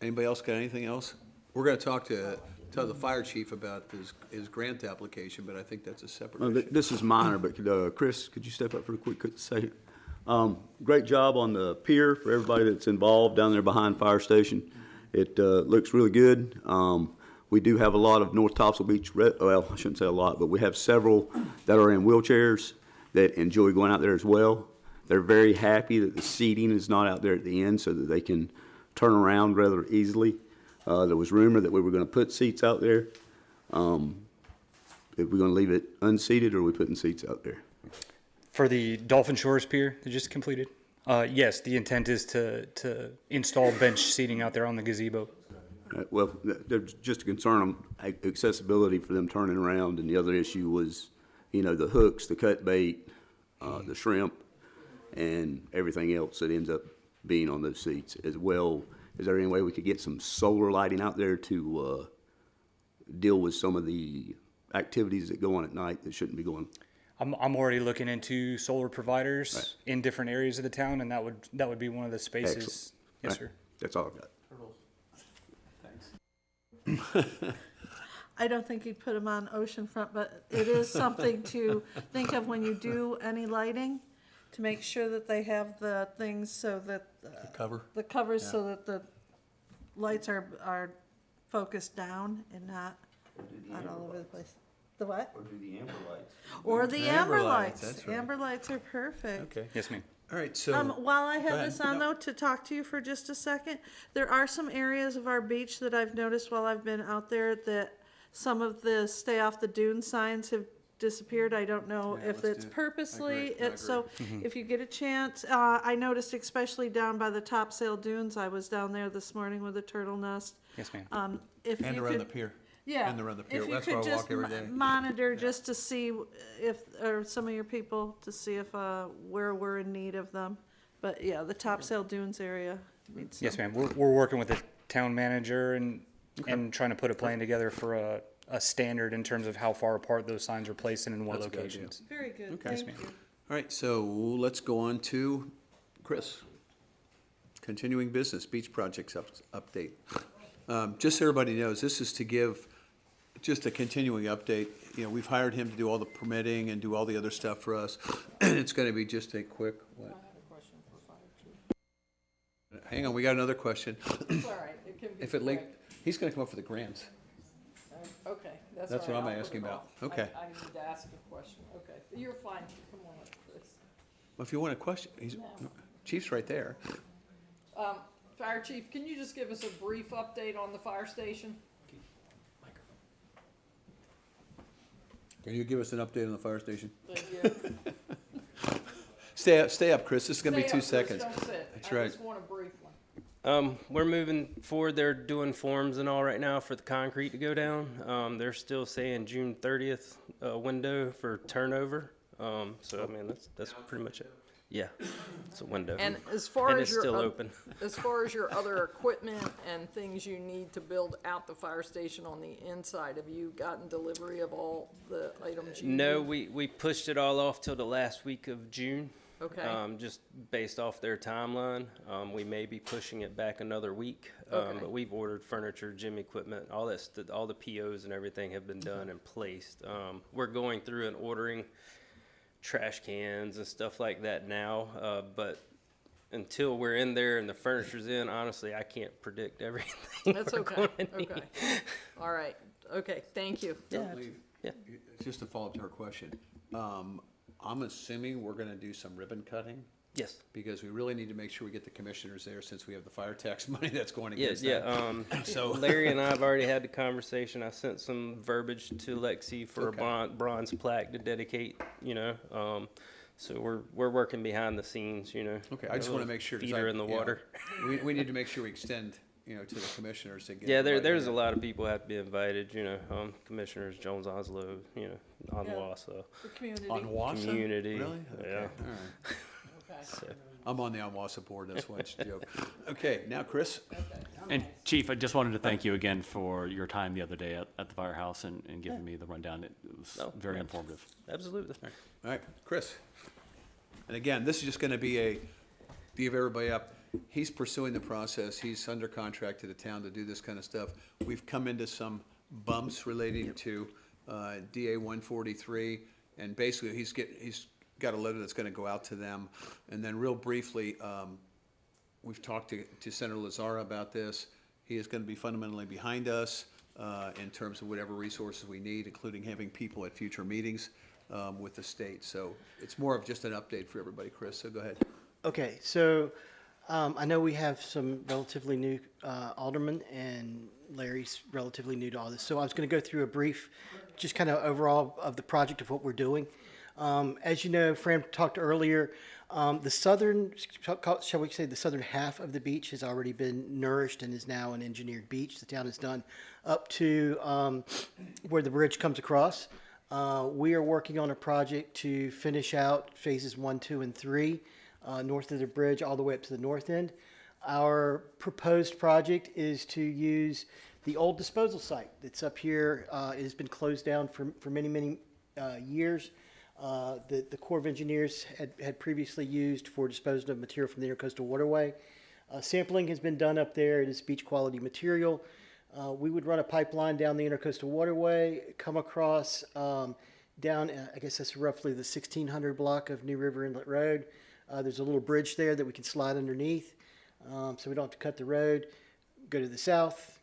Anybody else got anything else? We're gonna talk to the fire chief about his grant application, but I think that's a separate issue. This is minor, but Chris, could you step up for a quick second? Great job on the pier for everybody that's involved down there behind Fire Station. It looks really good. We do have a lot of North Topsail Beach, well, I shouldn't say a lot, but we have several that are in wheelchairs that enjoy going out there as well. They're very happy that the seating is not out there at the end so that they can turn around rather easily. There was rumor that we were going to put seats out there. If we're going to leave it unseated, or are we putting seats out there? For the Dolphin Shores Pier that just completed, yes, the intent is to install bench seating out there on the gazebo. Well, there's just a concern on accessibility for them turning around, and the other issue was, you know, the hooks, the cut bait, the shrimp. and everything else that ends up being on those seats as well. Is there any way we could get some solar lighting out there to deal with some of the activities that go on at night that shouldn't be going? I'm already looking into solar providers in different areas of the town, and that would be one of the spaces. Excellent. Yes, Right. sir. That's all I've got. I don't think you'd put them on oceanfront, but it is something to think of when you do any lighting, to make sure that they have the things so that. Cover? The covers so that the lights are focused down and not all over the place. The what? Or do the amber lights? Or the Amber amber lights, lights. that's right. Amber lights are perfect. Okay. Yes, ma'am. All right, so. While I Go have ahead. this on No. though, to talk to you for just a second, there are some areas of our beach that I've noticed while I've been out there that some of the stay off the dune signs have disappeared. I don't know Yeah, if let's it's do it. I purposely, agree. I so agree. if you get a chance, I noticed especially down by the topsail dunes, I was down there this morning with a turtle nest. Yes, ma'am. If And you around could- the pier. Yeah. And around the pier. If you That's could where I just walk every day. monitor just to see or some of your people to see if, where we're in need of them. But yeah, the topsail dunes area needs some. Yes, ma'am. We're working with the town manager and trying to put a plan together for a standard in terms of how far apart those signs are placed and in what That's a good idea. locations. Very good, Okay. thank you. All right, so let's go on to Chris. Continuing business, beach projects update. Just so everybody knows, this is to give just a continuing update. You know, we've hired him to do all the permitting and do all the other stuff for us. And it's gonna be just a quick, what? Hang on, we got another question. It's all right, it can be If it link, quick. he's gonna come up for the grants. Okay, that's That's all what right, I'm I'll put asking it about. off. Okay. I need to ask a question, okay. You're fine, come on up, Chris. Well, if you want a question, Chief's right there. Fire Chief, can you just give us a brief update on the fire station? Can you give us an update on the fire station? Thank you. Stay up, Chris, this is gonna be Stay 2 up, Chris, seconds. don't sit. That's I right. just want a brief one. We're moving forward. They're doing forms and all right now for the concrete to go down. They're still saying June 30th window for turnover. So I mean that's pretty much it. Yeah, it's a window. And as far And as it's your, still open. as far as your other equipment and things you need to build out the fire station on the inside, have you gotten delivery of all the items you need? No, we pushed it all off till the last week of June. Okay. Just based off their timeline, we may be pushing it back another week. Okay. But we've ordered furniture, gym equipment, all the POs and everything have been done and placed. We're going through and ordering trash cans and stuff like that now. But until we're in there and the furniture's in, honestly, I can't predict everything. That's we're okay, going to need. okay. All right, okay, thank you. Don't leave. Yeah. Just to follow up to her question, I'm assuming we're gonna do some ribbon cutting, Yes. because we really need to make sure we get the commissioners there, since we have the fire tax money that's going Yeah, against yeah. that. So- Larry and I have already had the conversation. I sent some verbiage to Lexi for Okay. a bronze plaque to dedicate. So we're working behind the scenes. Okay, I just wanna make sure. 'cause Feet are in the you know, water. We need to make sure we extend, to the commissioners to get. Yeah, everybody there's there. a lot of people have to be invited. Commissioners Jones Onslow, Onwassa, The community. On Wassa? community. Really? Okay, Yeah. all right. Okay. So, I'm on the Onwassa board, that's why it's a joke. Okay, now Chris? And Chief, I just wanted to thank you again for your time the other day at the firehouse and giving me the rundown. It was Oh, very yeah. informative. absolutely. All right, Chris. And again, this is just gonna be give everybody up. He's pursuing the process. He's under contract to the town to do this kind of stuff. We've come into some bumps relating to, DA 143. And basically, he's got a letter that's gonna go out to them. And then real briefly, we've talked to Senator Lazara about this. He is gonna be fundamentally behind us, in terms of whatever resources we need, including having people at future meetings, with the state. So it's more of just an update for everybody, Chris, so go ahead. Okay, so I know we have some relatively new aldermen, and Larry's relatively new to all this. So I was going to go through a brief, just kind of overall of the project of what we're doing. As you know, Fran talked earlier, the southern, shall we say, the southern half of the beach has already been nourished and is now an engineered beach. The town has done up to where the bridge comes across. We are working on a project to finish out phases 1, 2, and 3. north of the bridge all the way up to the north end. Our proposed project is to use the old disposal site that's up here. It has been closed down for many, many years. The Corps of Engineers had previously used for disposal of material from the Intercoastal Waterway. Sampling has been done up there. It is beach quality material. We would run a pipeline down the Intercoastal Waterway, come across down, I guess that's roughly the 1600 block of New River Inlet Road. There's a little bridge there that we can slide underneath, so we don't have to cut the road. Go to the south,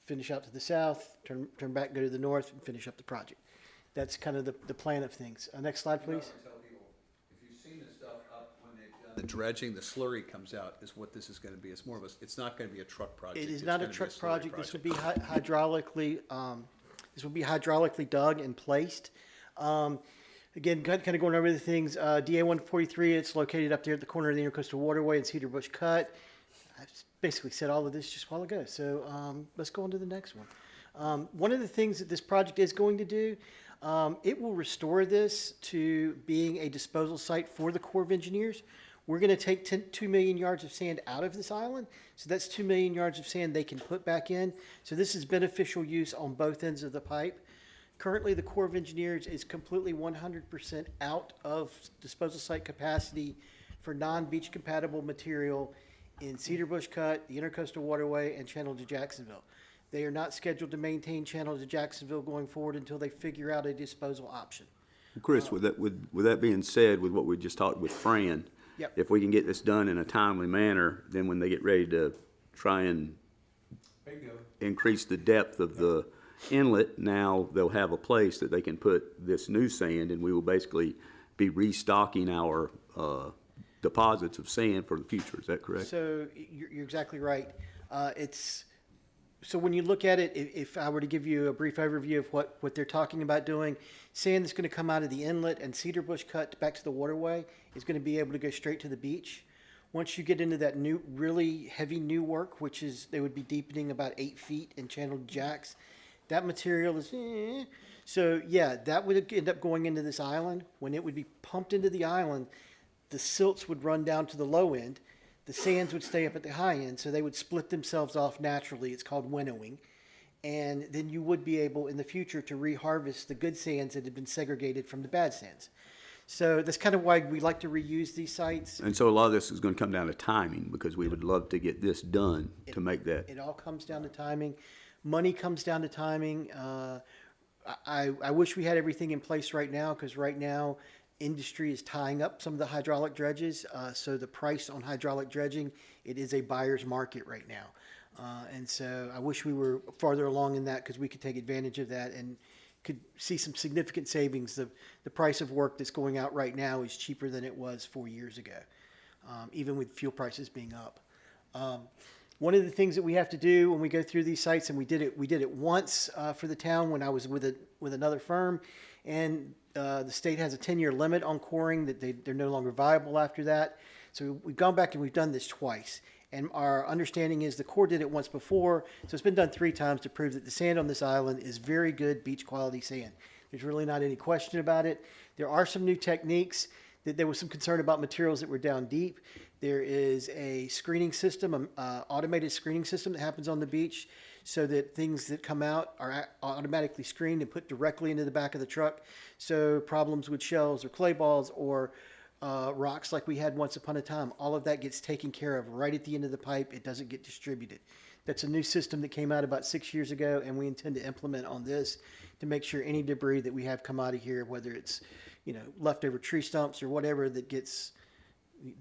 finish out to the south, turn back, go to the north, and finish up the project. That's kind of the plan of things. Next slide, please. Tell people, if you've seen the stuff up when they've done the dredging, the slurry comes out is what this is gonna be. It's more of a, it's not gonna be a truck project. It is It's not a gonna be truck slurry project. This would be hydraulically dug and placed. Again, kind of going over the things. DA 143, it's located up there at the corner of the Intercoastal Waterway and Cedar Bush Cut. I basically said all of this just a while ago. So let's go on to the next one. One of the things that this project is going to do, it will restore this to being a disposal site for the Corps of Engineers. We're going to take 2 million yards of sand out of this island. So that's 2 million yards of sand they can put back in. So this is beneficial use on both ends of the pipe. Currently, the Corps of Engineers is completely 100% out of disposal site capacity for non-beach compatible material in Cedar Bush Cut, the Intercoastal Waterway, and Channel to Jacksonville. They are not scheduled to maintain Channel to Jacksonville going forward until they figure out a disposal option. Chris, with that being said, with what we just talked with Fran, Yep. if we can get this done in a timely manner, then when they get ready to try and increase the depth of the inlet, now they'll have a place that they can put this new sand, and we will basically be restocking our deposits of sand for the future. Is that correct? So you're exactly right. So when you look at it, if I were to give you a brief overview of what they're talking about doing, sand that's going to come out of the inlet and Cedar Bush Cut back to the waterway is going to be able to go straight to the beach. Once you get into that new, really heavy new work, which is they would be deepening about 8 feet in Channel Jacks, that material is, so yeah, that would end up going into this island. When it would be pumped into the island, the silts would run down to the low end. The sands would stay up at the high end, so they would split themselves off naturally. It's called winnowing. And then you would be able in the future to reharvest the good sands that had been segregated from the bad sands. So that's kind of why we like to reuse these sites. And so a lot of this is going to come down to timing, because we would love to get this done to make that. It all comes down to timing. Money comes down to timing. I wish we had everything in place right now, because right now industry is tying up some of the hydraulic dredges. So the price on hydraulic dredging, it is a buyer's market right now. And so I wish we were farther along in that, because we could take advantage of that and could see some significant savings. The price of work that's going out right now is cheaper than it was 4 years ago, even with fuel prices being up. One of the things that we have to do when we go through these sites, and we did it once for the town when I was with another firm, and the state has a 10-year limit on coring, that they're no longer viable after that. So we've gone back and we've done this twice. And our understanding is the Corps did it once before, so it's been done 3 times to prove that the sand on this island is very good beach quality sand. There's really not any question about it. There are some new techniques. That there was some concern about materials that were down deep. There is a screening system, automated screening system that happens on the beach, so that things that come out are automatically screened and put directly into the back of the truck. So problems with shells or clay balls or rocks like we had once upon a time, all of that gets taken care of right at the end of the pipe. It doesn't get distributed. That's a new system that came out about 6 years ago, and we intend to implement on this to make sure any debris that we have come out of here, whether it's leftover tree stumps or whatever that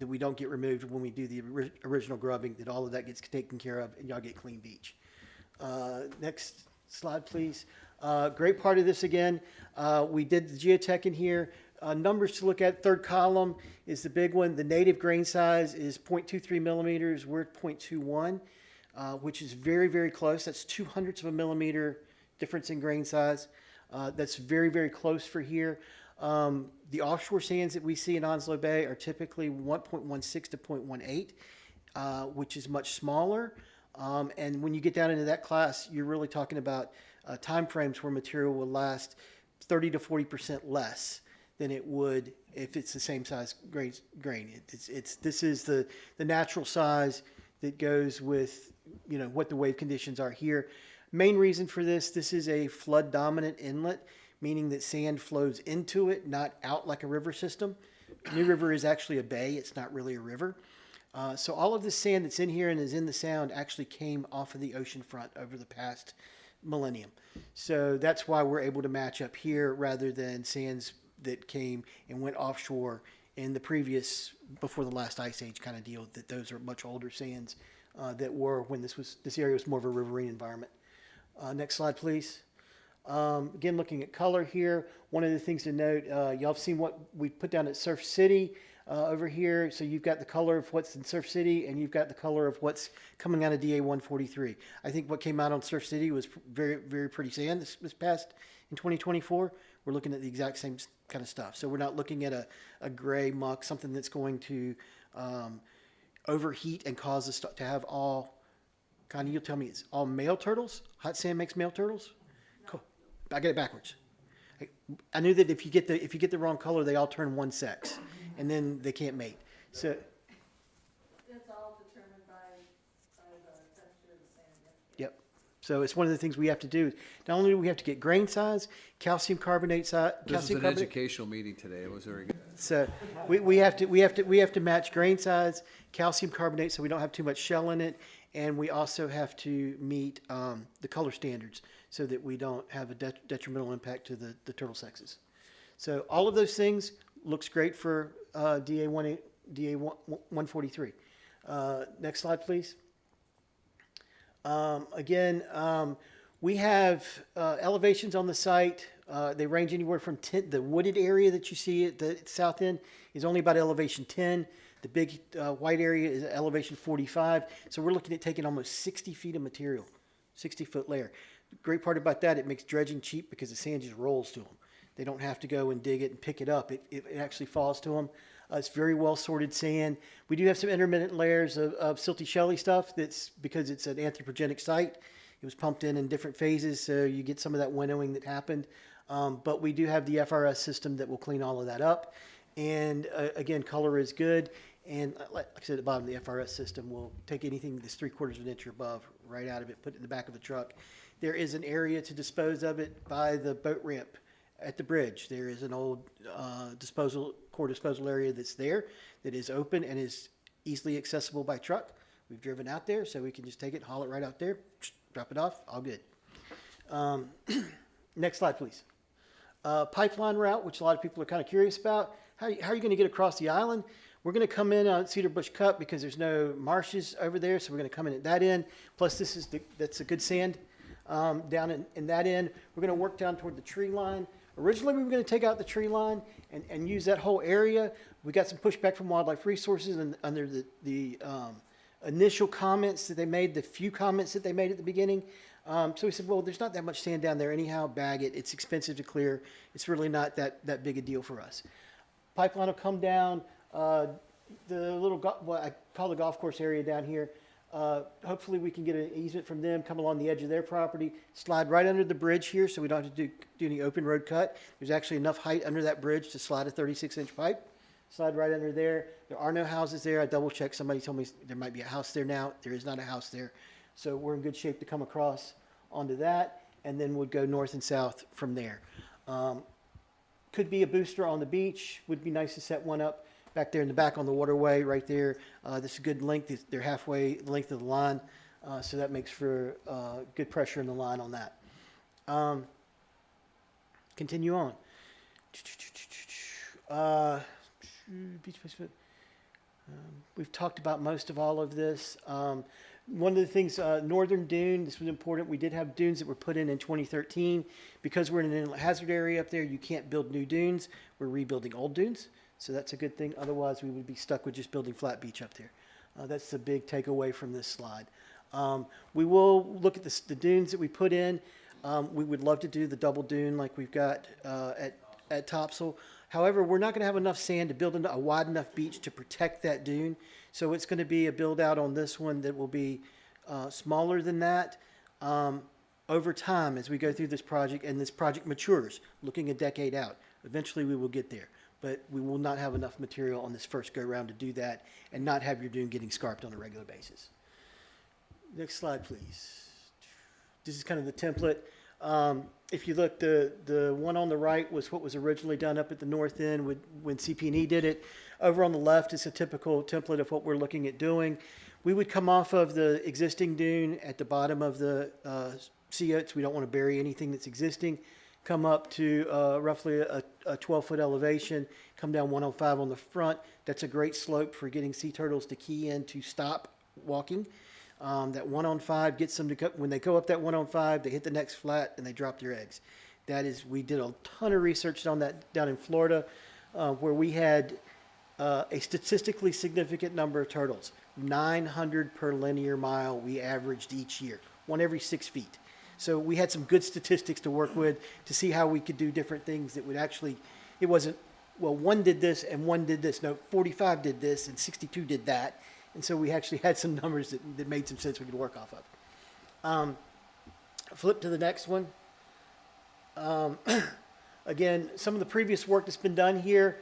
we don't get removed when we do the original grubbing, that all of that gets taken care of and y'all get clean beach. Next slide, please. Great part of this again. We did the geotech in here. Numbers to look at, third column is the big one. The native grain size is 0.23 millimeters. We're at 0.21, which is very, very close. That's 0.02 of a millimeter difference in grain size. That's very, very close for here. The offshore sands that we see in Onslow Bay are typically 1.16 to 0.18, which is much smaller. And when you get down into that class, you're really talking about time frames where material will last 30 to 40% less than it would if it's the same size grain. This is the natural size that goes with, you know, what the wave conditions are here. Main reason for this is a flood dominant inlet, meaning that sand flows into it, not out like a river system. New River is actually a bay. It's not really a river. So all of the sand that's in here and is in the sound actually came off of the ocean front over the past millennium. So that's why we're able to match up here rather than sands that came and went offshore in the previous, before the last ice age kind of deal, that those are much older sands that were when this area was more of a riverine environment. Next slide, please. Again, looking at color here, one of the things to note, y'all have seen what we put down at Surf City over here. So you've got the color of what's in Surf City, and you've got the color of what's coming out of DA 143. I think what came out on Surf City was very, very pretty sand this past in 2024. We're looking at the exact same kind of stuff. So we're not looking at a gray muck, something that's going to overheat and cause us to have all, Connie, you'll tell me, it's all male turtles? Hot sand makes male turtles? Cool. I get it backwards. I knew that if you get the wrong color, they all turn one sex, and then they can't mate. So It's all determined by the texture of the sand. yep. So it's one of the things we have to do. Not only do we have to get grain size, calcium carbonate size. This is an educational meeting today. It was very good. So we have to match grain size, calcium carbonate, so we don't have too much shell in it, and we also have to meet the color standards so that we don't have a detrimental impact to the turtle sexes. So all of those things looks great for DA 143. Next slide, please. Again, we have elevations on the site. They range anywhere from 10, the wooded area that you see at the south end is only about elevation 10. The big white area is elevation 45. So we're looking at taking almost 60 feet of material, 60-foot layer. The great part about that, it makes dredging cheap because the sand just rolls to them. They don't have to go and dig it and pick it up. It actually falls to them. It's very well sorted sand. We do have some intermittent layers of silty shelly stuff. That's because it's an anthropogenic site. It was pumped in different phases, so you get some of that winnowing that happened. But we do have the FRS system that will clean all of that up. And again, color is good. And like I said, at the bottom, the FRS system will take anything that's 3/4 of an inch or above right out of it, put it in the back of the truck. There is an area to dispose of it by the boat ramp at the bridge. There is an old core disposal area that's there that is open and is easily accessible by truck. We've driven out there, so we can just take it, haul it right out there, drop it off, all good. Next slide, please. Pipeline route, which a lot of people are kind of curious about. How are you going to get across the island? We're going to come in on Cedar Bush Cup because there's no marshes over there, so we're going to come in at that end. Plus, that's a good sand down in that end. We're going to work down toward the tree line. Originally, we were going to take out the tree line and use that whole area. We got some pushback from Wildlife Resources and under the initial comments that they made, the few comments that they made at the beginning. So we said, well, there's not that much sand down there anyhow. Bag it. It's expensive to clear. It's really not that big a deal for us. Pipeline will come down the little, what I call the golf course area down here. Hopefully we can get an easement from them, come along the edge of their property, slide right under the bridge here so we don't have to do any open road cut. There's actually enough height under that bridge to slide a 36-inch pipe. Slide right under there. There are no houses there. I double checked. Somebody told me there might be a house there now. There is not a house there. So we're in good shape to come across onto that, and then we'd go north and south from there. Could be a booster on the beach. Would be nice to set one up back there in the back on the waterway right there. This is good length. They're halfway length of the line, so that makes for good pressure in the line on that. Continue on. Beach placement. We've talked about most of all of this. One of the things, Northern Dune, this was important. We did have dunes that were put in 2013. Because we're in an inlet hazard area up there, you can't build new dunes. We're rebuilding old dunes. So that's a good thing. Otherwise, we would be stuck with just building flat beach up there. That's the big takeaway from this slide. We will look at the dunes that we put in. We would love to do the double dune like we've got at Topsail. However, we're not going to have enough sand to build a wide enough beach to protect that dune. So it's going to be a build out on this one that will be smaller than that. Over time, as we go through this project and this project matures, looking a decade out, Eventually, we will get there, but we will not have enough material on this first go-round to do that and not have your dune getting scarped on a regular basis. Next slide, please. This is kind of the template. If you look, the one on the right was what was originally done up at the north end when CP&E did it. Over on the left is a typical template of what we're looking at doing. We would come off of the existing dune at the bottom of the sea oats. We don't want to bury anything that's existing. Come up to roughly a 12-foot elevation, come down 105 on the front. That's a great slope for getting sea turtles to key in to stop walking. That 1-on-5 gets them to go, when they go up that 1-on-5, they hit the next flat and they drop their eggs. That is, we did a ton of research on that down in Florida, where we had a statistically significant number of turtles. 900 per linear mile we averaged each year, one every 6 feet. So we had some good statistics to work with to see how we could do different things that would actually, it wasn't, well, one did this and one did this. No, 45 did this and 62 did that. And so we actually had some numbers that made some sense we could work off of. Flip to the next one. Again, some of the previous work that's been done here,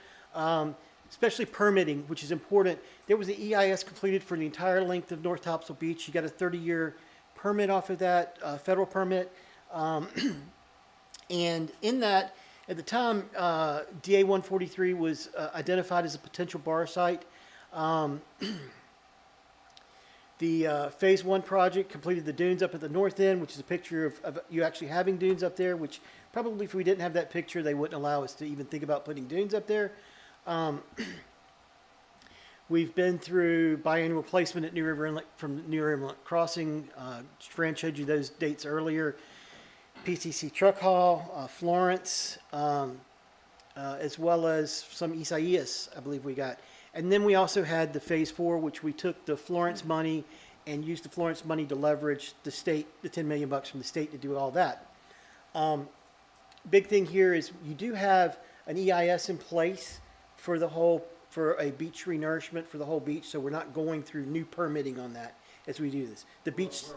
especially permitting, which is important. There was an EIS completed for the entire length of North Topsail Beach. You got a 30-year permit off of that, federal permit. And in that, at the time, DA 143 was identified as a potential bar site. The phase 1 project completed the dunes up at the north end, which is a picture of you actually having dunes up there, which probably if we didn't have that picture, they wouldn't allow us to even think about putting dunes up there. We've been through biannual placement at New River Inlet from New River Inlet Crossing. Fran showed you those dates earlier. PCC Truck Hall, Florence, as well as some Isaias, I believe we got. And then we also had the phase 4, which we took the Florence money and used the Florence money to leverage the state, the $10 million from the state to do all that. Big thing here is you do have an EIS in place for the whole, for a beach renourishment for the whole beach, so we're not going through new permitting on that as we do this. The beach. Can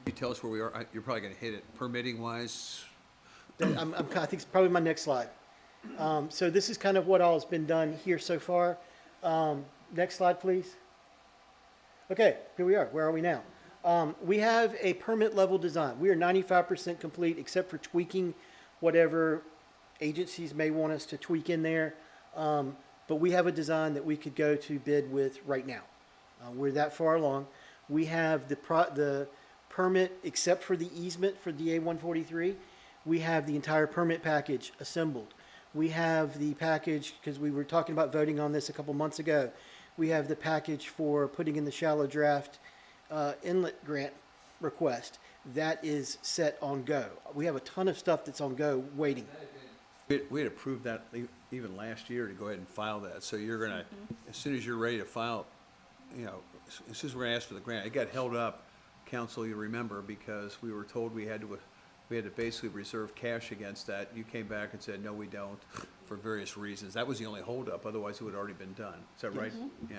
you tell us where we are? You're probably going to hit it. Permitting wise? I think it's probably my next slide. So this is kind of what all has been done here so far. Next slide, please. Okay, here we are. Where are we now? We have a permit level design. We are 95% complete except for tweaking whatever agencies may want us to tweak in there. But we have a design that we could go to bid with right now. We're that far along. We have the permit except for the easement for DA 143. We have the entire permit package assembled. We have the package, because we were talking about voting on this a couple months ago. We have the package for putting in the shallow draft inlet grant request. That is set on go. We have a ton of stuff that's on go waiting. We had approved that even last year to go ahead and file that. So you're going to, as soon as you're ready to file, you know, as soon as we're going to ask for the grant, it got held up, council, you remember, because we were told we had to basically reserve cash against that. You came back and said, no, we don't, for various reasons. That was the only holdup. Otherwise, it would have already been done. Is that right? Yeah.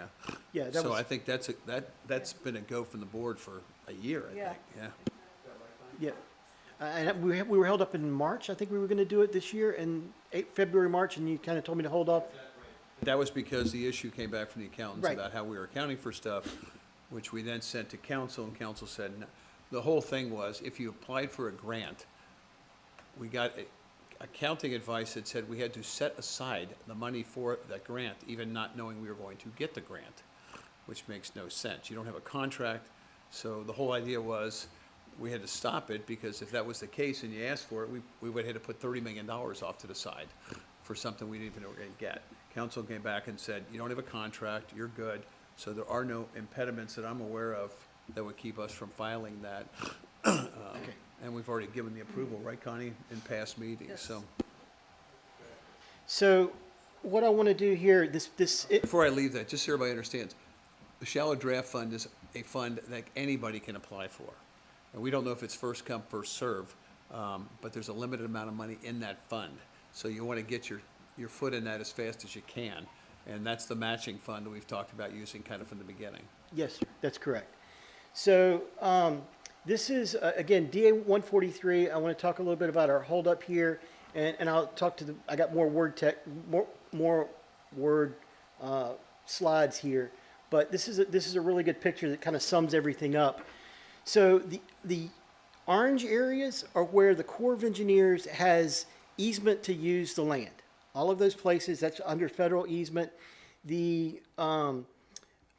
Yeah. That So was, I think that's been a go from the board for a year, I think. Yeah. yeah. And we were held up in March. I think we were going to do it this year in February, March, and you kind of told me to hold off. That was because the issue came back from the accountants Right. about how we were accounting for stuff, which we then sent to council, and council said, no. The whole thing was, if you applied for a grant, we got accounting advice that said we had to set aside the money for that grant, even not knowing we were going to get the grant, which makes no sense. You don't have a contract, so the whole idea was we had to stop it, because if that was the case and you asked for it, we would have had to put $30 million off to the side for something we didn't even know we were going to get. Council came back and said, you don't have a contract, you're good, so there are no impediments that I'm aware of that would keep us from filing that. Okay. And we've already given the approval, right, Connie, in past meetings, Yes. so. So what I want to do here, Before I leave that, just so everybody understands, the shallow draft fund is a fund that anybody can apply for. And we don't know if it's first come, first serve, but there's a limited amount of money in that fund. So you want to get your foot in that as fast as you can. And that's the matching fund that we've talked about using kind of from the beginning. yes, sir, that's correct. So this is, again, DA 143. I want to talk a little bit about our holdup here And I'll talk to I got more more word slides here, but this is a really good picture that kind of sums everything up. So the orange areas are where the Corps of Engineers has easement to use the land. All of those places, that's under federal easement. The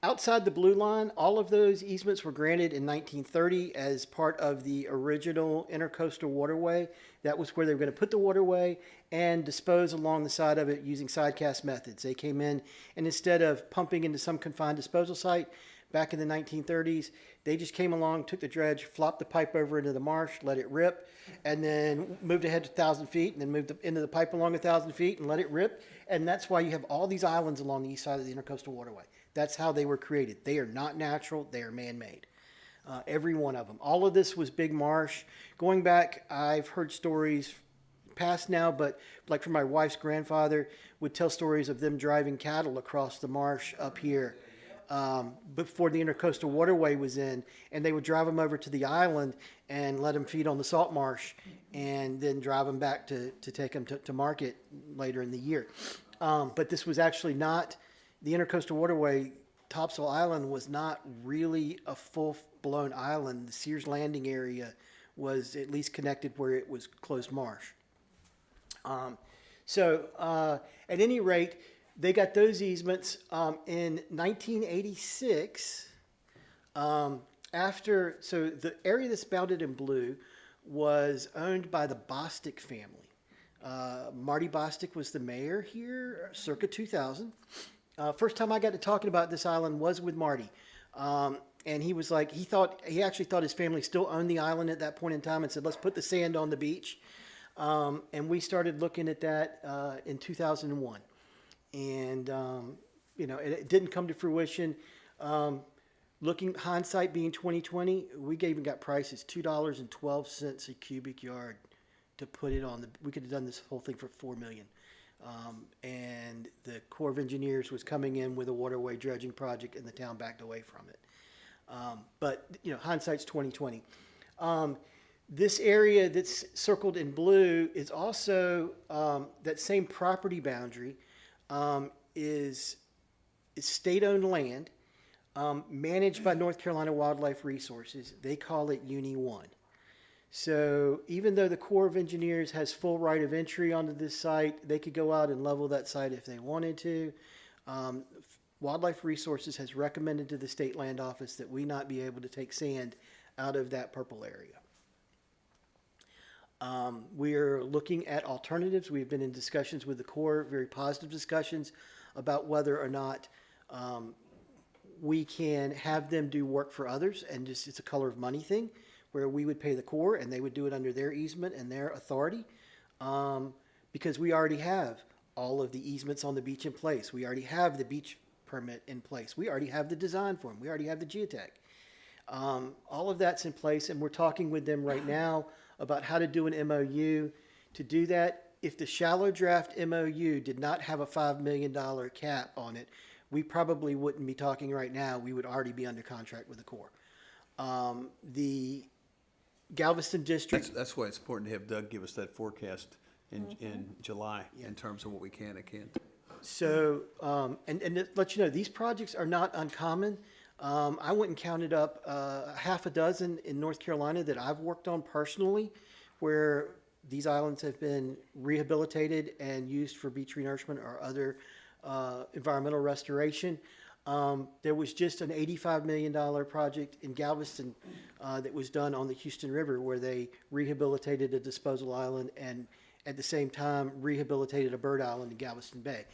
outside the blue line, all of those easements were granted in 1930 as part of the original intercoastal waterway. That was where they were going to put the waterway and dispose along the side of it using sidecast methods. They came in, and instead of pumping into some confined disposal site back in the 1930s, they just came along, took the dredge, flopped the pipe over into the marsh, let it rip, and then moved ahead 1,000 feet, and then moved into the pipe along 1,000 feet and let it rip. And that's why you have all these islands along the east side of the intercoastal waterway. That's how they were created. They are not natural, they are man-made. Every one of them. All of this was big marsh. Going back, I've heard stories past now, but like from my wife's grandfather, would tell stories of them driving cattle across the marsh up here before the intercoastal waterway was in, and they would drive them over to the island and let them feed on the salt marsh, and then drive them back to take them to market later in the year. But this was actually not, the intercoastal waterway, Topsail Island was not really a full-blown island. The Sears Landing area was at least connected where it was closed marsh. At any rate, they got those easements in 1986. So the area that's bounded in blue was owned by the Bostic family. Marty Bostic was the mayor here circa 2000. First time I got to talking about this island was with Marty. And he was like, he actually thought his family still owned the island at that point in time and said, let's put the sand on the beach. And we started looking at that in 2001. And, it didn't come to fruition. Hindsight being 2020, we even got prices $2.12 a cubic yard to put it on we could have done this whole thing for $4 million. And the Corps of Engineers was coming in with a waterway dredging project, and the town backed away from it. But hindsight's 2020. This area that's circled in blue is also that same property boundary is state-owned land managed by North Carolina Wildlife Resources. They call it Uni 1. So even though the Corps of Engineers has full right of entry onto this site, they could go out and level that site if they wanted to. Wildlife Resources has recommended to the State Land Office that we not be able to take sand out of that purple area. We're looking at alternatives. We've been in discussions with the Corps, very positive discussions about whether or not we can have them do work for others, and just it's a color of money thing, where we would pay the Corps and they would do it under their easement and their authority, because we already have all of the easements on the beach in place. We already have the beach permit in place. We already have the design for them. We already have the geotech. All of that's in place, and we're talking with them right now about how to do an MOU to do that. If the shallow draft MOU did not have a $5 million cap on it, we probably wouldn't be talking right now. We would already be under contract with the Corps. The Galveston District. That's why it's important to have Doug give us that forecast in July in terms of what we can and can't. So, and to let you know, these projects are not uncommon. I went and counted up half a dozen in North Carolina that I've worked on personally, where these islands have been rehabilitated and used for beach renourishment or other environmental restoration. There was just an $85 million project in Galveston that was done on the Houston River, where they rehabilitated a disposal island and at the same time rehabilitated a bird island in Galveston Bay.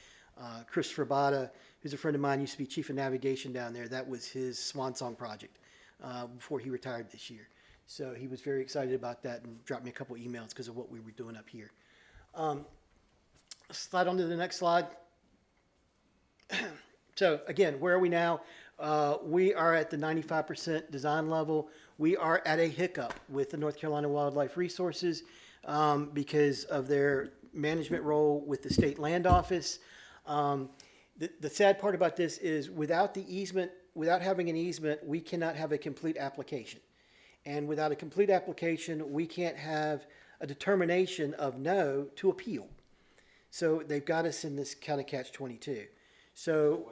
Christopher Bada, who's a friend of mine, used to be chief of navigation down there. That was his swan song project before he retired this year. So he was very excited about that and dropped me a couple emails because of what we were doing up here. Slide on to the next slide. So again, where are we now? We are at the 95% design level. We are at a hiccup with the North Carolina Wildlife Resources because of their management role with the State Land Office. The sad part about this is without the easement, without having an easement, we cannot have a complete application. And without a complete application, we can't have a determination of no to appeal. So they've got us in this kind of catch-22. So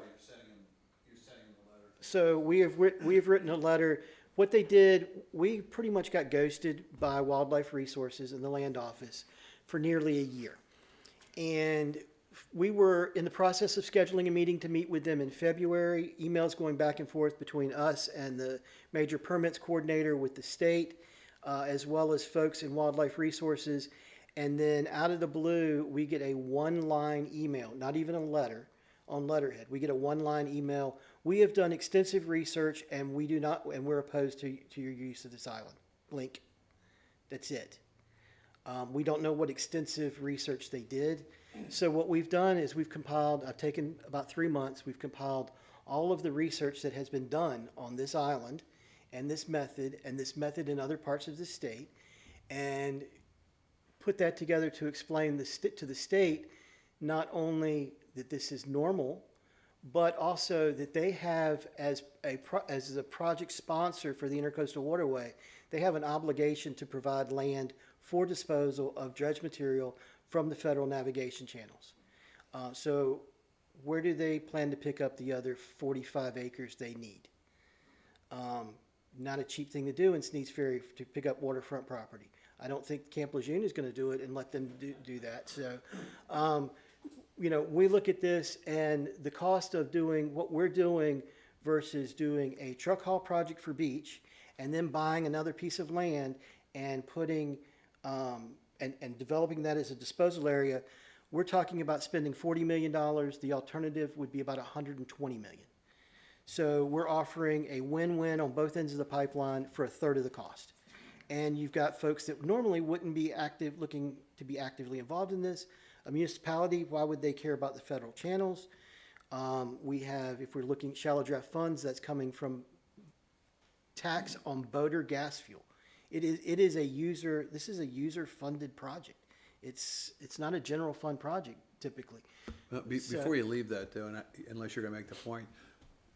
we have written a letter. What they did, we pretty much got ghosted by Wildlife Resources and the Land Office for nearly a year. And we were in the process of scheduling a meeting to meet with them in February, emails going back and forth between us and the major permits coordinator with the state, as well as folks in Wildlife Resources. And then out of the blue, we get a one-line email, not even a letter on letterhead. We get a one-line email. We have done extensive research and we're opposed to your use of this island. Blink. That's it. We don't know what extensive research they did. So what we've done is I've taken about 3 months, we've compiled all of the research that has been done on this island and this method in other parts of the state, and put that together to explain to the state not only that this is normal, but also that they have, as a project sponsor for the Intercoastal Waterway, they have an obligation to provide land for disposal of dredge material from the federal navigation channels. So where do they plan to pick up the other 45 acres they need? Not a cheap thing to do in Sneads Ferry to pick up waterfront property. I don't think Camp Lejeune is going to do it and let them do that. So, we look at this and the cost of doing what we're doing versus doing a truck haul project for beach and then buying another piece of land and putting and developing that as a disposal area, we're talking about spending $40 million. The alternative would be about $120 million. So we're offering a win-win on both ends of the pipeline for a third of the cost. And you've got folks that normally wouldn't be looking to be actively involved in this. A municipality, why would they care about the federal channels? We have, if we're looking at shallow draft funds, that's coming from tax on boater gas fuel. This is a user-funded project. It's not a general fund project typically. Before you leave that though, unless you're gonna make the point,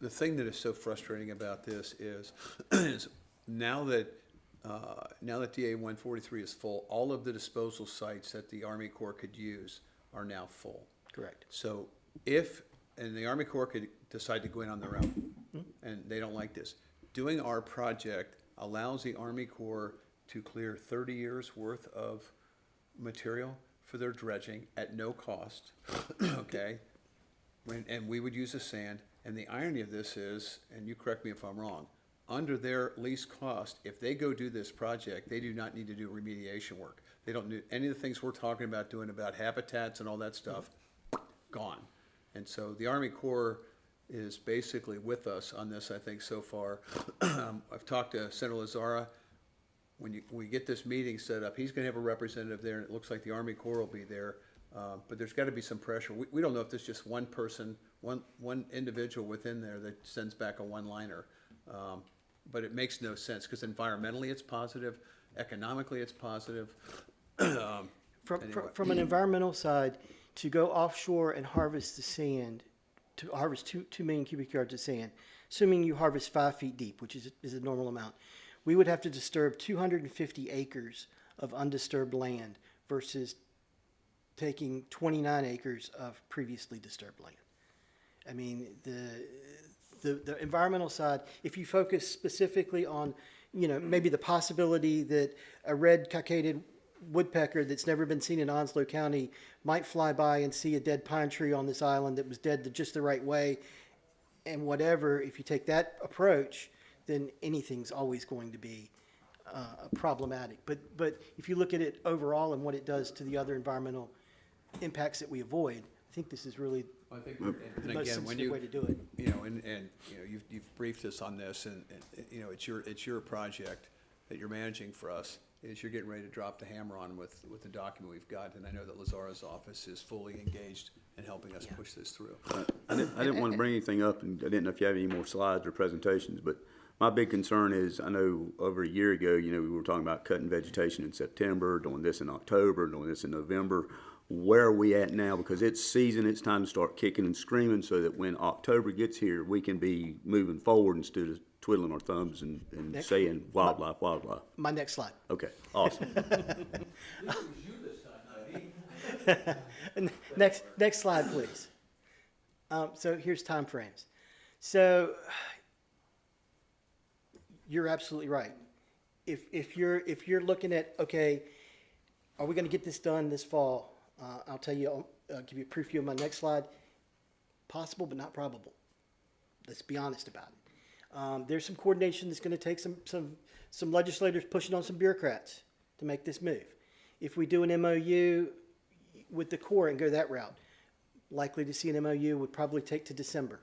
the thing that is so frustrating about this is, is now that DA 143 is full, all of the disposal sites that the Army Corps could use are now full. Correct. So and the Army Corps could decide to go in on their own, and they don't like this. Doing our project allows the Army Corps to clear 30 years worth of material for their dredging at no cost, okay? And we would use the sand, and the irony of this is, and you correct me if I'm wrong, under their least cost, if they go do this project, they do not need to do remediation work. They don't do any of the things we're talking about doing about habitats and all that stuff, gone. And so the Army Corps is basically with us on this, I think, so far. I've talked to Senator Lazara. When we get this meeting set up, he's gonna have a representative there, and it looks like the Army Corps will be there. But there's gotta be some pressure. We don't know if there's just one person, one individual within there that sends back a one-liner. But it makes no sense, because environmentally it's positive, economically it's positive. From an environmental side, to go offshore and harvest the sand, to harvest 2 million cubic yards of sand, assuming you harvest 5 feet deep, which is a normal amount, we would have to disturb 250 acres of undisturbed land versus taking 29 acres of previously disturbed land. I mean, the environmental side, if you focus specifically on, maybe the possibility that a red cockaded woodpecker that's never been seen in Onslow County might fly by and see a dead pine tree on this island that was dead just the right way, and whatever, if you take that approach, then anything's always going to be problematic. But if you look at it overall and what it does to the other environmental impacts that we avoid, I think this is really I think, the and most again, when sensitive way to do it. You've briefed us on this, and it's your project that you're managing for us, is you're getting ready to drop the hammer on with the document we've got, and I know that Lazara's office is fully engaged in helping us push this through. I didn't want to bring anything up, and I didn't know if you have any more slides or presentations, but my big concern is, I know over a year ago, we were talking about cutting vegetation in September, doing this in October, doing this in November. Where are we at now? Because it's season, it's time to start kicking and screaming so that when October gets here, we can be moving forward instead of twiddling our thumbs and Next- saying wildlife. My next slide. Okay, awesome. Next slide, please. So here's timeframes. So you're absolutely right. If you're looking at, okay, are we going to get this done this fall? I'll tell you, I'll give you a preview of my next slide. Possible, but not probable. Let's be honest about it. There's some coordination that's going to take some legislators pushing on some bureaucrats to make this move. If we do an MOU with the Corps and go that route, likely to see an MOU would probably take to December.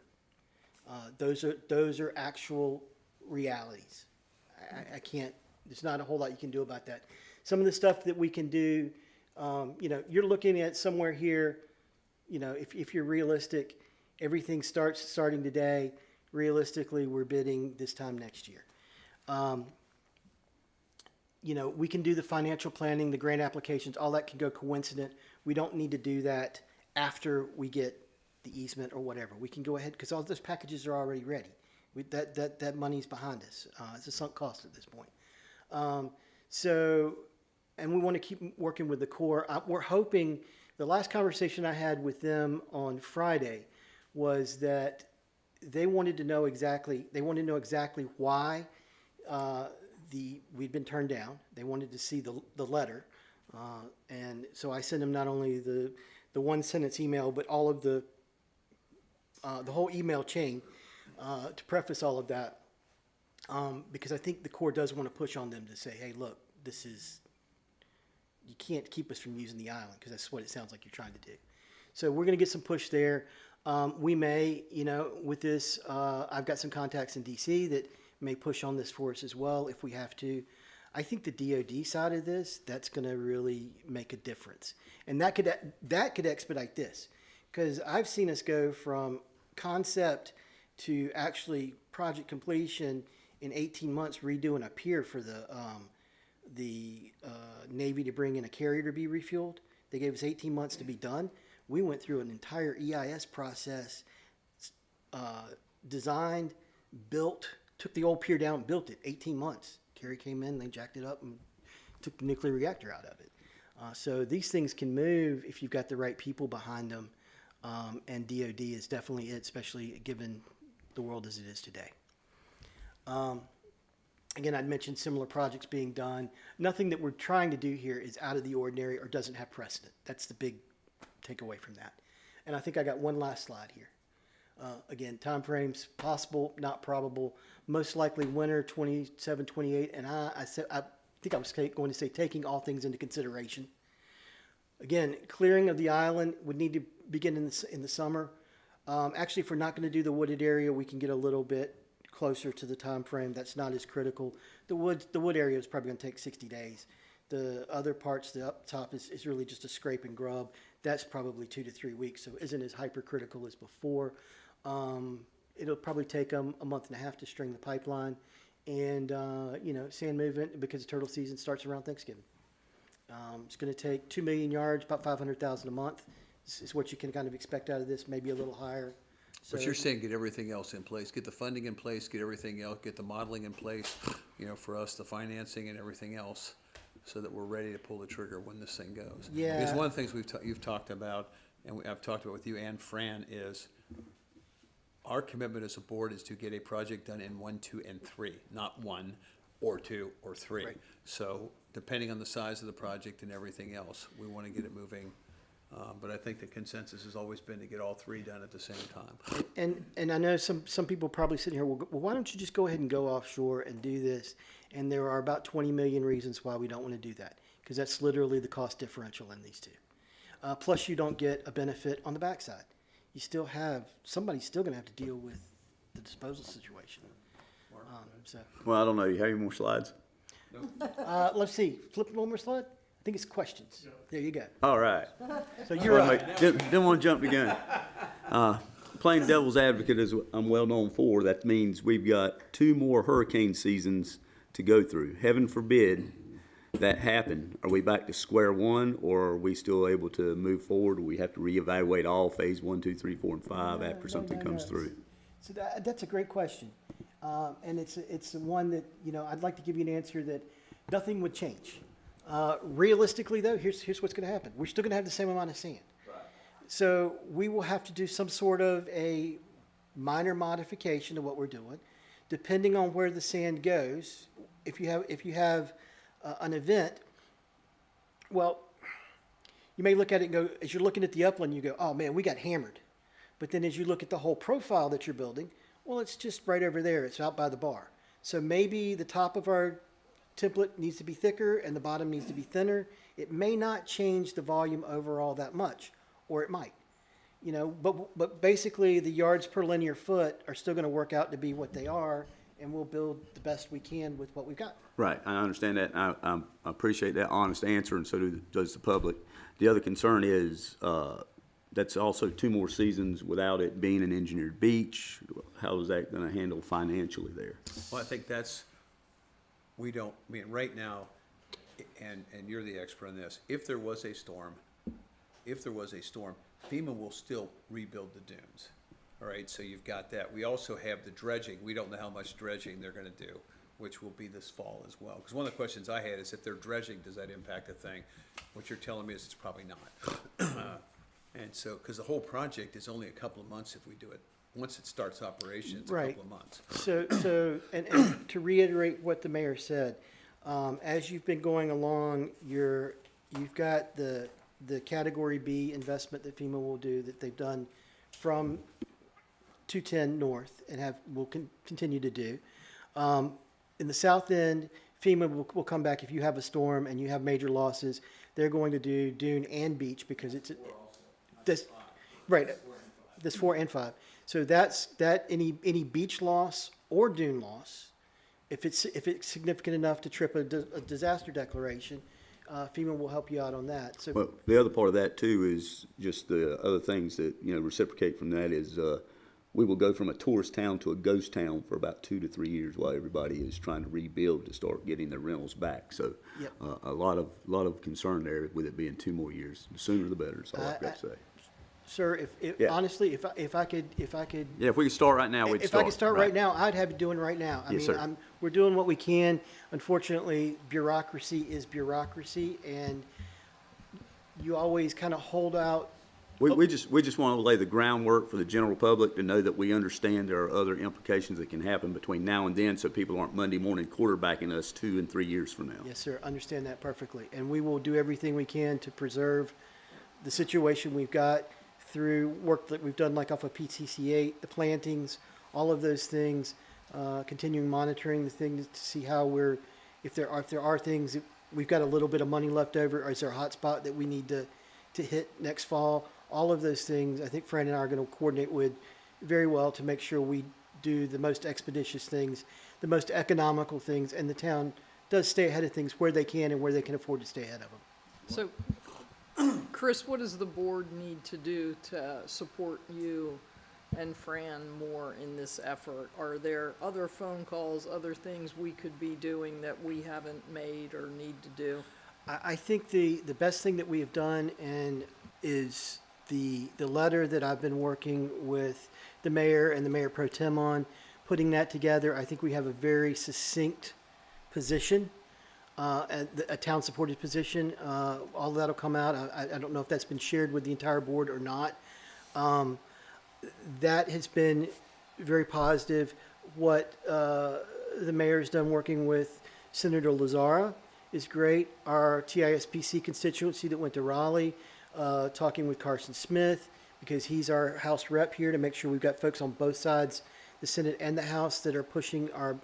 Those are actual realities. I can't, there's not a whole lot you can do about that. Some of the stuff that we can do, you're looking at somewhere here, if you're realistic, everything starting today. Realistically, we're bidding this time next year. We can do the financial planning, the grant applications, all that can go coincident. We don't need to do that after we get the easement or whatever. We can go ahead, because all those packages are already ready. That money's behind us. It's a sunk cost at this point. And we want to keep working with the Corps. We're hoping, the last conversation I had with them on Friday was that they wanted to know exactly why we'd been turned down. They wanted to see the letter. And so I sent them not only the one sentence email, but all of the whole email chain to preface all of that. Because I think the Corps does want to push on them to say, hey, look, you can't keep us from using the island, because that's what it sounds like you're trying to do. So we're going to get some push there. We may, with this, I've got some contacts in DC that may push on this for us as well if we have to. I think the DoD side of this, that's going to really make a difference. And that could expedite this, because I've seen us go from concept to actually project completion in 18 months, redoing a pier for the Navy to bring in a carrier to be refueled. They gave us 18 months to be done. We went through an entire EIS process, designed, built, took the old pier down and built it, 18 months. Carrier came in, they jacked it up and took the nuclear reactor out of it. So these things can move if you've got the right people behind them, and DoD is definitely it, especially given the world as it is today. Again, I'd mentioned similar projects being done. Nothing that we're trying to do here is out of the ordinary or doesn't have precedent. That's the big takeaway from that. And I think I got one last slide here. Again, timeframes, possible, not probable, most likely winter 27, 28, and I think I was going to say taking all things into consideration. Again, clearing of the island would need to begin in the summer. Actually, if we're not going to do the wooded area, we can get a little bit closer to the time frame. That's not as critical. The wood area is probably going to take 60 days. The other parts, the up top is really just a scrape and grub. That's probably 2 to 3 weeks, so it isn't as hypercritical as before. It'll probably take them a month and a half to string the pipeline, and sand movement, because turtle season starts around Thanksgiving. It's going to take 2 million yards, about 500,000 a month. This is what you can kind of expect out of this, maybe a little higher. But you're saying get everything else in place, get the funding in place, get everything else, get the modeling in place, for us, the financing and everything else, so that we're ready to pull the trigger when this thing goes. Yeah. Because one of the things you've talked about, and I've talked about with you and Fran, is our commitment as a board is to get a project done in 1, 2, and 3, not 1 or 2 or 3. Right. So depending on the size of the project and everything else, we want to get it moving. But I think the consensus has always been to get all 3 done at the same time. And I know some people probably sitting here, well, why don't you just go ahead and go offshore and do this? And there are about 20 million reasons why we don't want to do that, because that's literally the cost differential in these two. Plus, you don't get a benefit on the backside. Somebody's still going to have to deal with the disposal situation. Well, I don't know. You have any more slides? Let's see. Flip one more slide. I think it's questions. There you go. All right. So you're up. Didn't want to jump the gun. Playing devil's advocate, as I'm well known for, that means we've got 2 more hurricane seasons to go through. Heaven forbid that happen. Are we back to square one, or are we still able to move forward? We have to reevaluate all phase 1, 2, 3, 4, and 5 after something comes through. So that's a great question. And it's the one that, you know, I'd like to give you an answer that nothing would change. Realistically, though, here's what's going to happen. We're still going to have the same amount of sand. So we will have to do some sort of a minor modification to what we're doing, depending on where the sand goes. If you have an event, well, you may look at it and go, as you're looking at the upland, you go, oh man, we got hammered. But then as you look at the whole profile that you're building, well, it's just right over there. It's out by the bar. So maybe the top of our template needs to be thicker and the bottom needs to be thinner. It may not change the volume overall that much, or it might. You know, but basically the yards per linear foot are still going to work out to be what they are, and we'll build the best we can with what we've got. Right, I understand that. I appreciate that honest answer, and so does the public. The other concern is that's also 2 more seasons without it being an engineered beach. How is that going to handle financially there? Well, I think that's, right now, and you're the expert on this, if there was a storm, FEMA will still rebuild the dunes. All right, so you've got that. We also have the dredging. We don't know how much dredging they're gonna do, which will be this fall as well. Because one of the questions I had is if they're dredging, does that impact a thing? What you're telling me is it's probably not. And so, because the whole project is only a couple of months if we do it. Once it starts operation, it's a Right. couple of months. So and to reiterate what the mayor said, as you've been going along, you've got the Category B investment that FEMA will do, that they've done from 210 north and will continue to do. In the south end, FEMA will come back if you have a storm and you have major losses. They're going to do dune and beach because it's this, right, this 4 and 5. So that's any beach loss or dune loss, if it's significant enough to trip a disaster declaration, FEMA will help you out on that. So Well, the other part of that too is just the other things that, reciprocate from that is, we will go from a tourist town to a ghost town for about 2 to 3 years while everybody is trying to rebuild to start getting their rentals back. So, Yep. a lot of concern there with it being 2 more years. The sooner the better, is all I've got to say. sir, Yeah. honestly, if I could, Yeah, if we could start right now, we'd if start. I could start right now, I'd have it doing right now. Yes, sir. We're doing what we can. Unfortunately, bureaucracy is bureaucracy, and you always kind of hold out. We just want to lay the groundwork for the general public to know that we understand there are other implications that can happen between now and then, so people aren't Monday morning quarterbacking us 2 and 3 years from now. Yes, sir, understand that perfectly. And we will do everything we can to preserve the situation we've got through work that we've done, like off of PTC8, the plantings, all of those things, continuing monitoring the things to see how if there are things, that we've got a little bit of money left over, or is there a hot spot that we need to hit next fall? All of those things, I think Fran and I are going to coordinate with very well to make sure we do the most expeditious things, the most economical things, and the town does stay ahead of things where they can and where they can afford to stay ahead of them. So, Chris, what does the board need to do to support you and Fran more in this effort? Are there other phone calls, other things we could be doing that we haven't made or need to do? I think the best thing that we have done is the letter that I've been working with the mayor and the mayor pro tem on, putting that together. I think we have a very succinct position, a town-supported position. All of that'll come out. I don't know if that's been shared with the entire board or not. That has been very positive. What the mayor's done working with Senator Lazara is great. Our TISPC constituency that went to Raleigh, talking with Carson Smith, because he's our House rep here, to make sure we've got folks on both sides, the Senate and the House, that are pushing our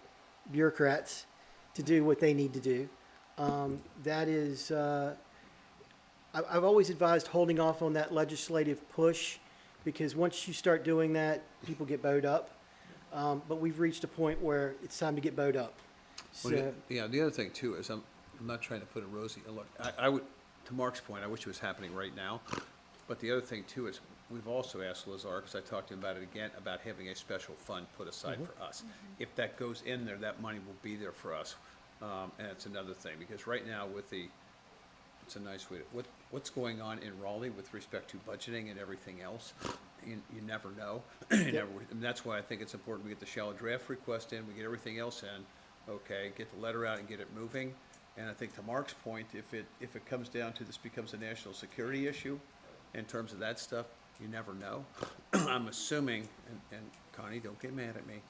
bureaucrats to do what they need to do. That is, I've always advised holding off on that legislative push, because once you start doing that, people get bowed up. But we've reached a point where it's time to get bowed up. So, Yeah, the other thing too is, I'm not trying to put a rosy look. I would, to Mark's point, I wish it was happening right now. But the other thing too is, we've also asked Lazar, because I talked to him about it again, about having a special fund put aside for us. If that goes in there, that money will be there for us. And it's another thing, because right now with it's a nice way to, what's going on in Raleigh with respect to budgeting and everything else. You never know. And that's why I think it's important we get the shallow draft request in, we get everything else in, okay, get the letter out and get it moving. And I think to Mark's point, if it comes down to this becomes a national security issue in terms of that stuff, you never know. I'm assuming, and Connie, don't get mad at me,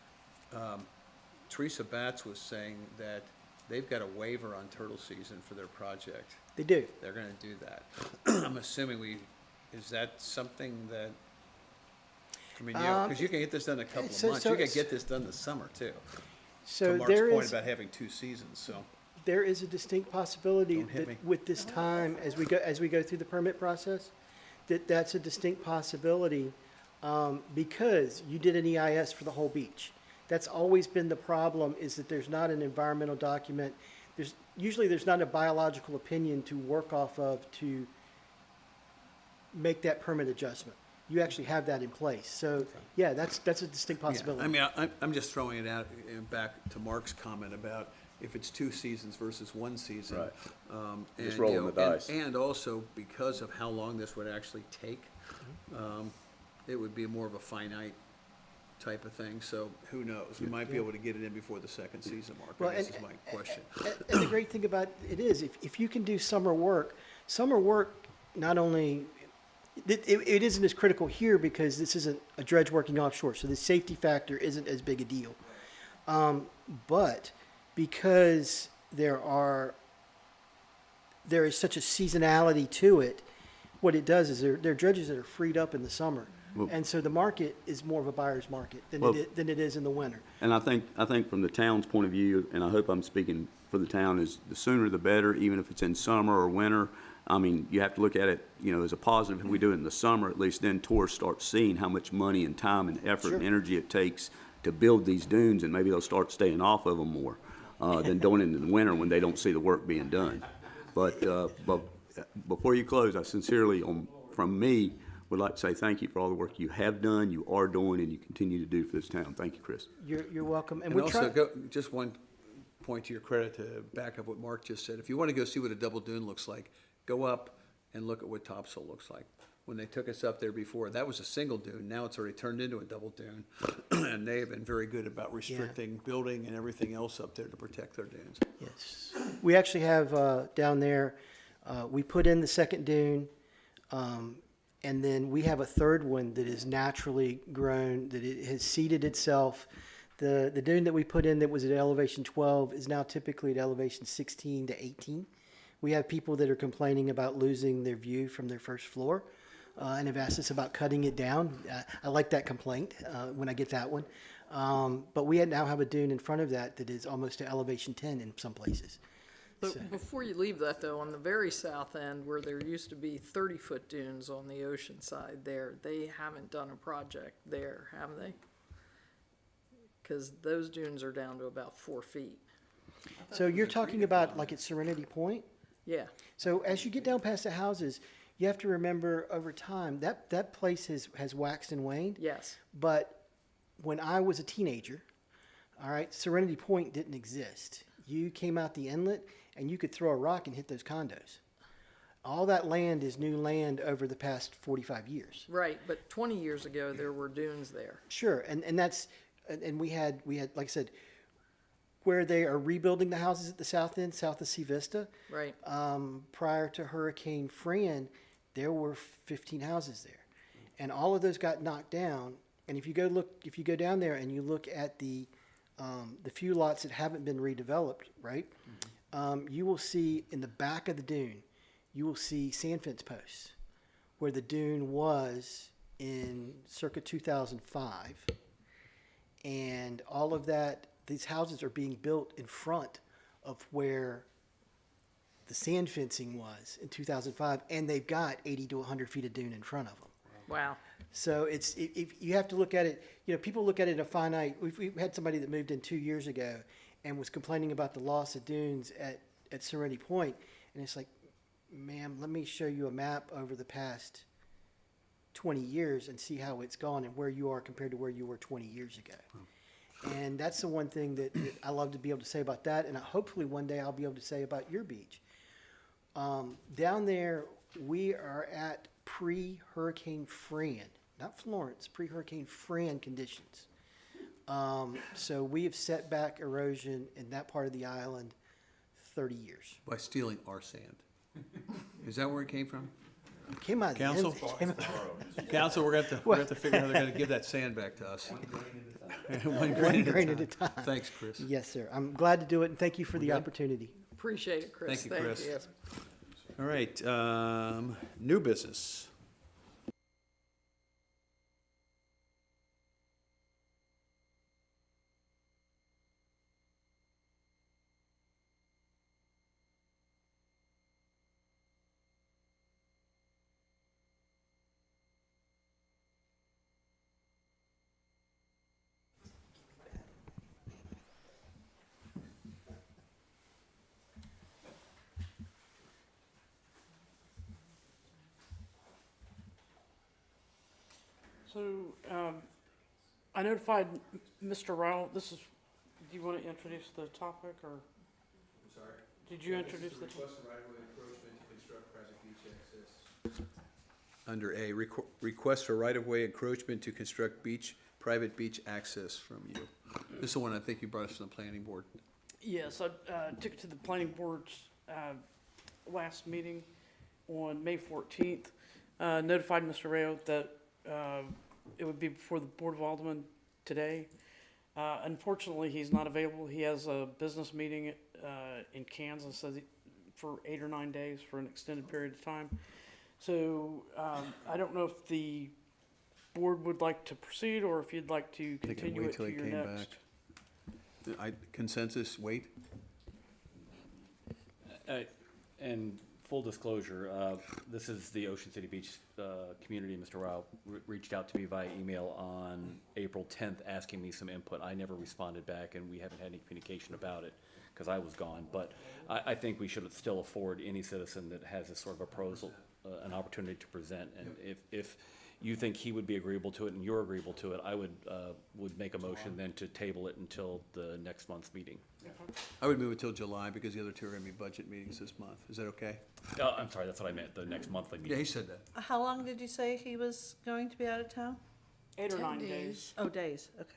Teresa Batts was saying that they've got a waiver on turtle season for their project. They do. They're gonna do that. I'm assuming is that something that, I mean, because you can get this done in a couple of months. You can get this done this summer too. So To Mark's there point is, about having 2 seasons, so. there is a distinct possibility Don't hit that me. with this time, as we go through the permit process, that's a distinct possibility, because you did an EIS for the whole beach. That's always been the problem, is that there's not an environmental document. Usually there's not a biological opinion to work off of to make that permit adjustment. You actually have that in place. So, yeah, that's a distinct possibility. Yeah, I mean, I'm just throwing it out, back to Mark's comment about if it's 2 seasons versus 1 season. Right. And, Just rolling you know, the dice. And also, because of how long this would actually take, it would be more of a finite type of thing, so who knows? We might be able to get it in before the second season, Mark, Well, I guess and- is my question. And the great thing about it is, if you can do summer work not only, it isn't as critical here because this isn't a dredge working offshore, so the safety factor isn't as big a deal. But because there is such a seasonality to it, what it does is there are dredges that are freed up in the summer. Well- And so the market is more of a buyer's market than Well- than it is in the winter. And I think from the town's point of view, and I hope I'm speaking for the town, is the sooner the better, even if it's in summer or winter. I mean, you have to look at it, as a positive. If we do it in the summer, at least then tourists start seeing how much money and time and effort and Sure. energy it takes to build these dunes, and maybe they'll start staying off of them more than doing it in the winter when they don't see the work being done. But before you close, I sincerely, from me, would like to say thank you for all the work you have done, you are doing, and you continue to do for this town. Thank you, Chris. You're welcome. And And we also, try. just one point to your credit to back up what Mark just said. If you want to go see what a double dune looks like, go up and look at what topsoil looks like. When they took us up there before, that was a single dune. Now it's already turned into a double dune. And they have been very good about restricting building and everything else up there to protect their dunes. Yes. We actually have down there, we put in the second dune, and then we have a third one that is naturally grown, that it has seeded itself. The dune that we put in that was at elevation 12 is now typically at elevation 16 to 18. We have people that are complaining about losing their view from their first floor, and have asked us about cutting it down. I like that complaint when I get that one. But we now have a dune in front of that is almost to elevation 10 in some places. But before you leave that though, on the very south end where there used to be 30-foot dunes on the ocean side there, they haven't done a project there, have they? Because those dunes are down to about 4 feet. So you're talking about like at Serenity Point? Yeah, So as you get down past the houses, you have to remember over time, that place has waxed and waned. yes, But when I was a teenager, all right, Serenity Point didn't exist. You came out the inlet and you could throw a rock and hit those condos. All that land is new land over the past 45 years. right, but 20 years ago, there were dunes there. Sure, and that's, and we had, like I said, where they are rebuilding the houses at the south end, south of Sea Vista. Right, Prior to Hurricane Fran, there were 15 houses there, and all of those got knocked down. And if you go down there and you look at the few lots that haven't been redeveloped, right, you will see in the back of the dune, you will see sand fence posts where the dune was in circa 2005, and all of that. These houses are being built in front of where the sand fencing was in 2005, and they've got 80 to 100 feet of dune in front of them. wow, So if you have to look at it, people look at it in a finite. We've had somebody that moved in 2 years ago and was complaining about the loss of dunes at Serenity Point, and it's like, ma'am, let me show you a map over the past 20 years and see how it's gone and where you are compared to where you were 20 years ago. And that's the one thing that I love to be able to say about that, and hopefully one day I'll be able to say about your beach. Down there, we are at pre-Hurricane Fran, not Florence, pre-Hurricane Fran conditions. So we have set back erosion in that part of the island 30 years. By stealing our sand. Is that where it came from? Came out of the end- Council? came out- Council, we're gonna have to figure out how they're gonna give that sand back to us. One One grain at a time. Thanks, Chris. Yes, sir. I'm glad to do it, and thank you for the opportunity. Appreciate it, Chris. Thank you, Chris. you. All right, new business. So, I notified Mr. Rowell, do you want to introduce the topic, or? I'm sorry? Did you introduce the? Request for right-of-way encroachment to construct private beach access. Under A, request for right-of-way encroachment to construct private beach access from you. This is the one I think you brought us from the planning board. Yes, I took it to the planning board's last meeting on May 14th. Notified Mr. Rayo that it would be before the Board of Aldermen today. Unfortunately, he's not available. He has a business meeting in Kansas for 8 or 9 days for an extended period of time. So I don't know if the board would like to proceed or if you'd like to They can continue wait it till to he your came next. back. Consensus, wait? And full disclosure, this is the Ocean City Beach community. Mr. Rao reached out to me via email on April 10th asking me some input. I never responded back, and we haven't had any communication about it because I was gone. But I think we should still afford any citizen that has this sort of a proposal an opportunity to present. And if you think he would be agreeable to it and you're agreeable to it, I would make a motion then to table it until the next month's meeting. I would move it till July because the other two are gonna be budget meetings this month. Is that okay? I'm sorry, that's what I meant, the next monthly Yeah, meeting. he said that. How long did you say he was going to be out of town? 8 or 9 days. Oh, days, okay.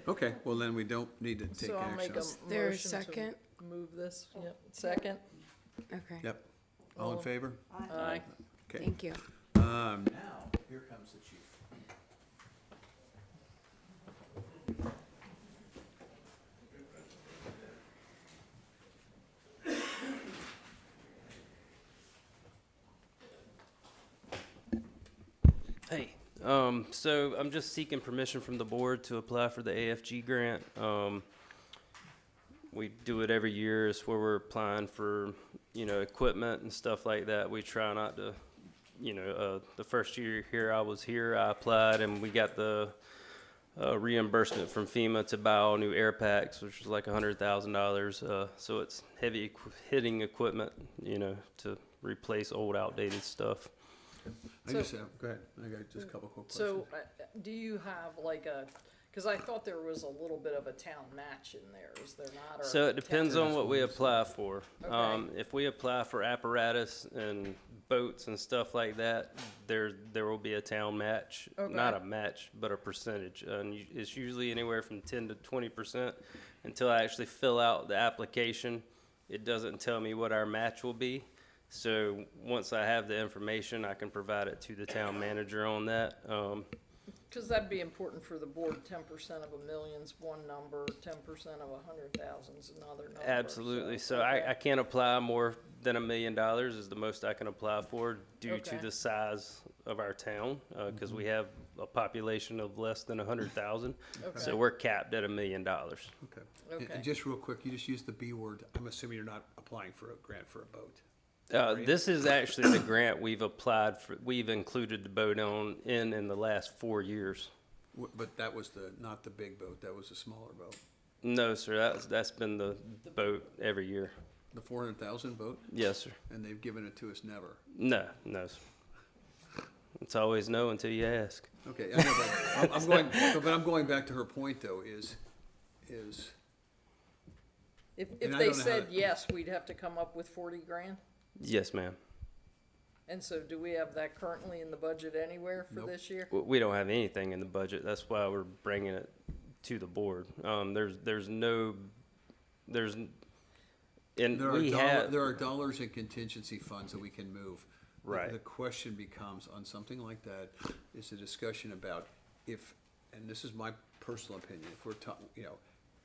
Okay, well then we don't need to take So I'll make action. a there a motion to second? move this. Yep, second. Okay, Yep. All in favor? Aye. Okay. thank you. Now, here comes the chief. Hey, so I'm just seeking permission from the board to apply for the AFG grant. We do it every year. It's where we're applying for, equipment and stuff like that. We try not to, the first year here I was here, I applied and we got the reimbursement from FEMA to buy all new air packs, which was like $100,000. So it's heavy hitting equipment, to replace old outdated stuff. I just have, go ahead, I got just a couple quick questions. So, do you have like because I thought there was a little bit of a town match in there, is there not? Or So it depends town- on what we apply for. Okay. If we apply for apparatus and boats and stuff like that, there will be a town match. Okay. Not a match, but a percentage. And it's usually anywhere from 10 to 20% until I actually fill out the application. It doesn't tell me what our match will be. So once I have the information, I can provide it to the town manager on that. Because that'd be important for the board, 10% of $1 million's one number, 10% of 100,000's another number. Absolutely. So okay. I can't apply more than $1 million is the most I can apply for due to Okay. the size of our town, because we have a population of less than 100,000. So Okay. we're capped at $1 million. Okay. Okay. And just real quick, you just used the B word. I'm assuming you're not applying for a grant for a boat. This is actually the grant we've applied for. We've included the boat in the last 4 years. But that was not the big boat, that was a smaller boat. No, sir. That's been the boat every year. The 400,000 boat? Yes, sir. And they've given it to us never. No, sir. It's always no until you ask. Okay, I know, but I'm going back to her point though, is If And I they don't know how said to- yes, we'd have to come up with 40 grand? Yes, ma'am. And so do we have that currently in the budget anywhere for this year? We don't have anything in the budget. That's why we're bringing it to the board. There's no, there's, and we have, There are dollars in contingency funds that we can move. Right. The question becomes, on something like that, is a discussion about if, and this is my personal opinion, if we're talking,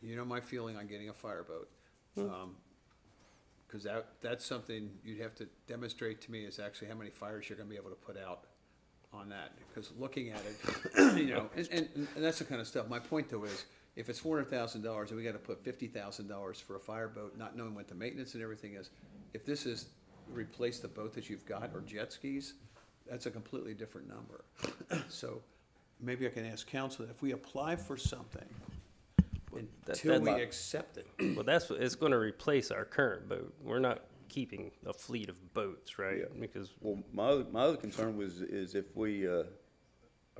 you know my feeling on getting a fireboat. Because that's something you'd have to demonstrate to me is actually how many fires you're gonna be able to put out on that. Because looking at it, and that's the kind of stuff. My point though is, if it's $400,000 and we gotta put $50,000 for a fireboat, not knowing what the maintenance and everything is, if this is replace the boat that you've got or jet skis, that's a completely different number. So maybe I can ask council, if we apply for something, until we accept it. well, it's gonna replace our current boat. We're not keeping a fleet of boats, right? Because, Well, my other concern is if we, are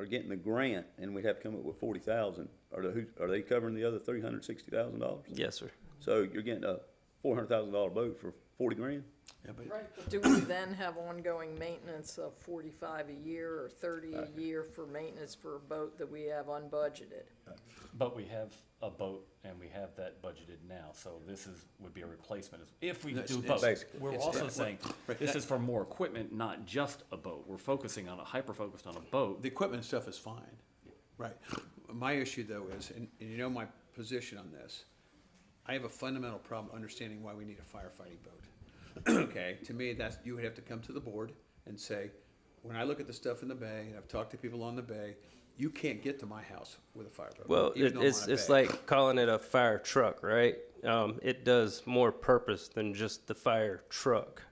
getting the grant and we have to come up with 40,000, are they covering the other $360,000? yes, sir. So you're getting a $400,000 boat for 40 grand? Yeah, but Right, but do we then have ongoing maintenance of 45 a year or 30 a year for maintenance for a boat that we have unbudgeted? But we have a boat and we have that budgeted now, so this would be a replacement if we It's- do it's both. basically- We're it's- also right, saying, right, this that- is for more equipment, not just a boat. We're focusing on hyper-focused on a boat. the equipment stuff is fine, right? My issue though is, and you know my position on this, I have a fundamental problem understanding why we need a firefighting boat. Okay, to me, you would have to come to the board and say, when I look at the stuff in the bay, and I've talked to people on the bay, you can't get to my house with a fireboat. Well, even though I'm it's on a bay. like calling it a fire truck, right? It does more purpose than just the fire truck.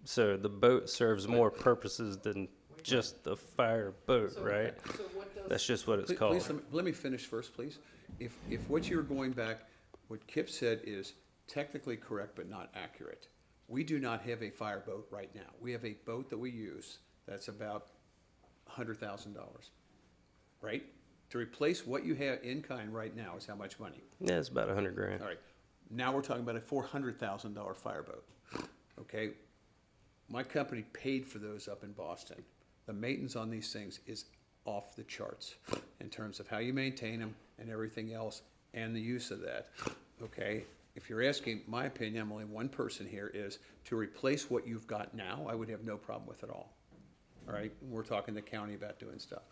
So the boat serves more purposes than just the fire boat, right? So what does That's just what it's Please, called. let me finish first, please. If what you're going back, what Kip said is technically correct but not accurate. We do not have a fireboat right now. We have a boat that we use that's about $100,000, right? To replace what you have in kind right now is how much money? Yeah, it's about 100 grand. All right, now we're talking about a $400,000 fireboat, okay? My company paid for those up in Boston. The maintenance on these things is off the charts in terms of how you maintain them and everything else and the use of that, okay? If you're asking my opinion, I'm only one person here, is to replace what you've got now, I would have no problem with at all. All right, we're talking the county about doing stuff.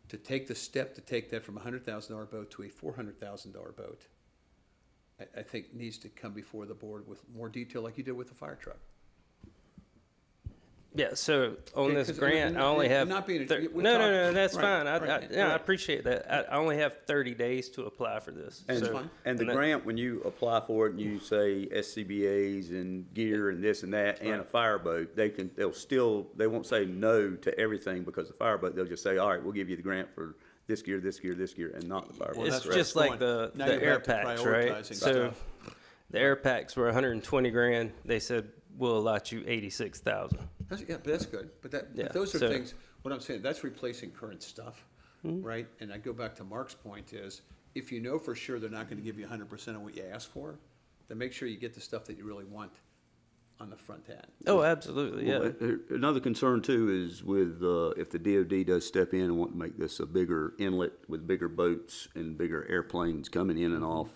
To take the step to take that from a $100,000 boat to a $400,000 boat, I think needs to come before the board with more detail like you did with the fire truck. Yeah, so on Okay, this 'cause grant, I I'm only have. not being- thir- we're No, talking- no, that's right, fine. right, I right. appreciate that. I only have 30 days to apply for this. And, So- fine. and the that- grant, when you apply for it and you say SCBA's and gear and this and that and a fireboat, they won't say no to everything because the fireboat, they'll just say, all right, we'll give you the grant for this gear, this gear, this gear, and not the fireboat. It's that's where just it's like going. the Now you're air back to packs, right? prioritizing So stuff. the air packs were 120 grand. They said, we'll allot you 86,000. Yeah, but that's good, but Yeah, those are so- things, what I'm saying, that's replacing current stuff, right? And I go back to Mark's point is, if you know for sure they're not gonna give you 100% of what you ask for, then make sure you get the stuff that you really want on the front end. Oh, absolutely, yeah. Well, another concern too is with, if the DOD does step in and want to make this a bigger inlet with bigger boats and bigger airplanes coming in and off,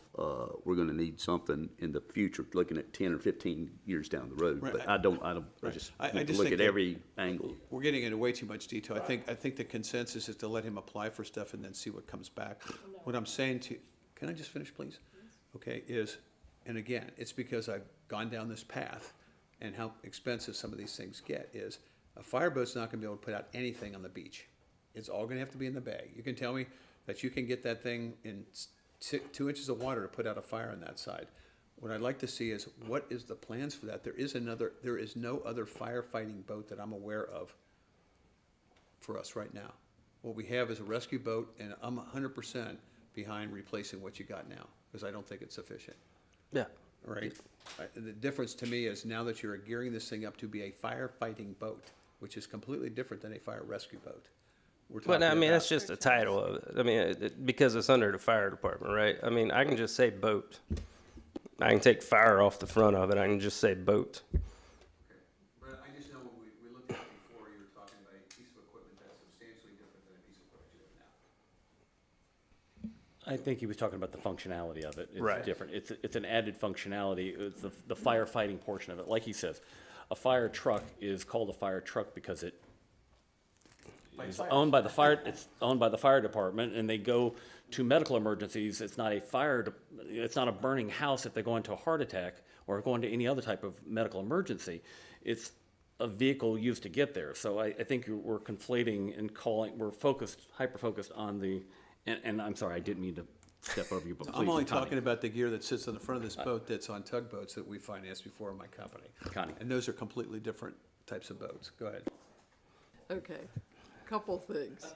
we're gonna need something in the future, looking at 10 or 15 years down the road. Right, But I- I right. just I want to just look think at that- every angle. We're getting into way too much detail. I think the consensus is to let him apply for stuff and then see what comes back. What I'm saying to, can I just finish, please? Okay, and again, it's because I've gone down this path and how expensive some of these things get, is a fireboat's not gonna be able to put out anything on the beach. It's all gonna have to be in the bay. You can tell me that you can get that thing in 2 inches of water to put out a fire on that side. What I'd like to see is, what is the plans for that? There is no other firefighting boat that I'm aware of for us right now. What we have is a rescue boat, and I'm 100% behind replacing what you got now, because I don't think it's sufficient. Yeah. All right? The difference to me is now that you're gearing this thing up to be a firefighting boat, which is completely different than a fire rescue boat. We're But I talking mean, about- that's just the title of it. I mean, because it's under the fire department, right? I mean, I can just say boat. I can take fire off the front of it. I can just say boat. But I just know when we looked at it before, you were talking about a piece of equipment that's substantially different than a piece of equipment you have now. I think he was talking about the functionality of it. It's Right. different. It's an added functionality. It's the firefighting portion of it. Like he says, a fire truck is called a fire truck because it is owned by the fire. It's owned by the fire department, and they go to medical emergencies. It's not a it's not a burning house if they go into a heart attack or go into any other type of medical emergency. It's a vehicle used to get there. So I think we're conflating and we're hyper-focused on the, and I'm sorry, I didn't mean to step over you, but please. I'm only Connie. talking about the gear that sits on the front of this boat that's on tugboats that we financed before in my company. Connie. And those are completely different types of boats. Go ahead. Okay, couple things.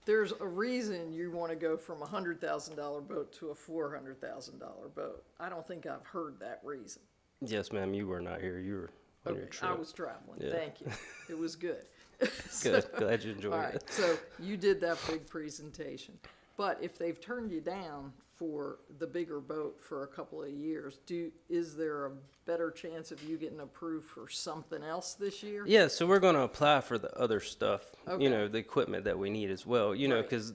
There's a reason you want to go from a $100,000 boat to a $400,000 boat. I don't think I've heard that reason. Yes, ma'am, you were not here. You were on your Okay, trip. I was traveling, Yeah. thank you. It was good. Good. Glad you enjoyed All right, it. so you did that big presentation. But if they've turned you down for the bigger boat for a couple of years, is there a better chance of you getting approved for something else this year? Yeah, so we're going to apply for the other stuff, Okay. you know, the equipment that we need as well, you know, Right. because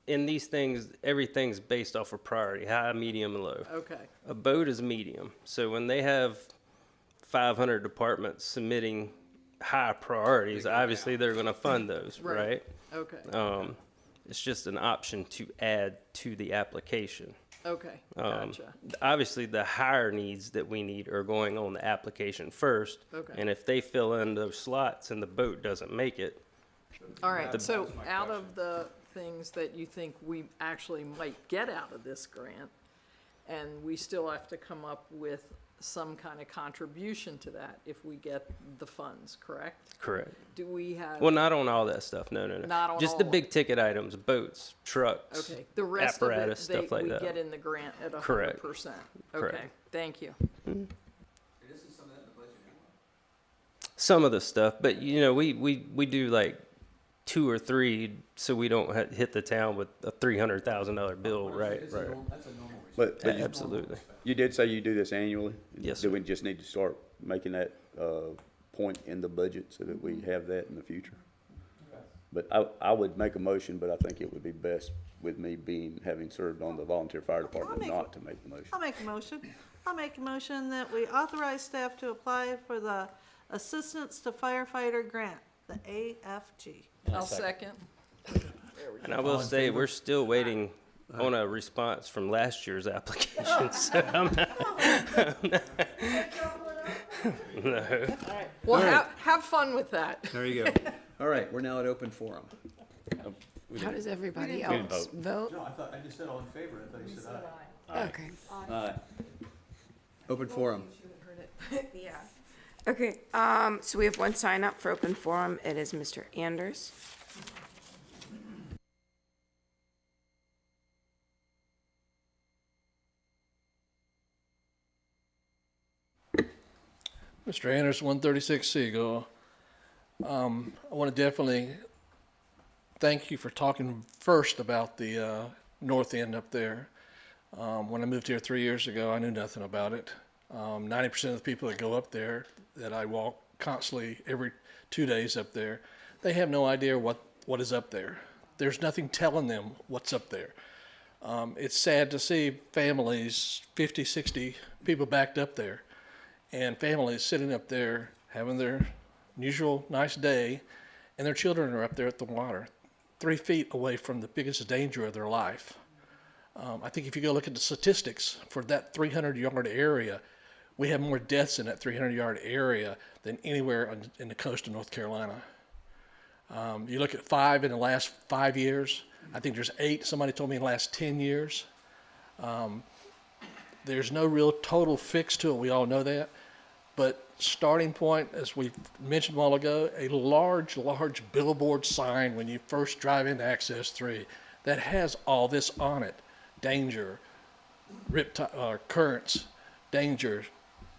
in these things, everything's based off of priority, high, medium, and low. Okay, A boat is medium. So when they have 500 departments submitting high priorities, obviously they're going to fund those, Right. right? okay, It's just an option to add to the application. okay, Um, gotcha. Obviously, the higher needs that we need are going on the application first. Okay. And if they fill in those slots and the boat doesn't make it, All right, so out of the things that you think we actually might get out of this grant, and we still have to come up with some kind of contribution to that if we get the funds, correct? correct. Do we have? Well, not on all that stuff. No. Not on Just all the of big ticket items, boats, trucks, Okay, the rest of it, apparatus, stuff like we that. get in the grant at 100%. Correct. Okay, Correct. thank you. There isn't some of that in the budget anyway. Some of the stuff, but you know, we do like 2 or 3 so we don't hit the town with a $300,000 bill, right? That's Right. a normal But you, Absolutely. you did say you do this annually? Yes, Do sir. we just need to start making that, point in the budget so that we have that in the future? But I would make a motion, but I think it would be best with me having served on the volunteer fire department make not to make the motion. I'll make a motion. I'll make a motion that we authorize staff to apply for the Assistance to Firefighter Grant, the AFG. I'll second. And I will say, we're still waiting on a response from last year's application. So I'm not, no. Well, have fun with that. There you go. All right, we're now at open forum. How does everybody didn't else vote? No, I just said all in favor. I thought you said aye. Okay. Open forum. Yeah. Okay, so we have one sign up for open forum. It is Mr. Anders. Mr. Anders, 136 Seagull. I want to definitely thank you for talking first about the north end up there. When I moved here 3 years ago, I knew nothing about it. 90% of the people that go up there, that I walk constantly every 2 days up there, they have no idea what is up there. There's nothing telling them what's up there. It's sad to see families, 50, 60 people backed up there, and families sitting up there having their usual nice day, and their children are up there at the water, 3 feet away from the biggest danger of their life. I think if you go look at the statistics for that 300-yard area, we have more deaths in that 300-yard area than anywhere in the coast of North Carolina. You look at 5 in the last 5 years. I think there's 8, somebody told me, in the last 10 years. There's no real total fix to it. We all know that. But starting point, as we mentioned a while ago, a large billboard sign when you first drive into Access 3 that has all this on it. Danger, currents, danger,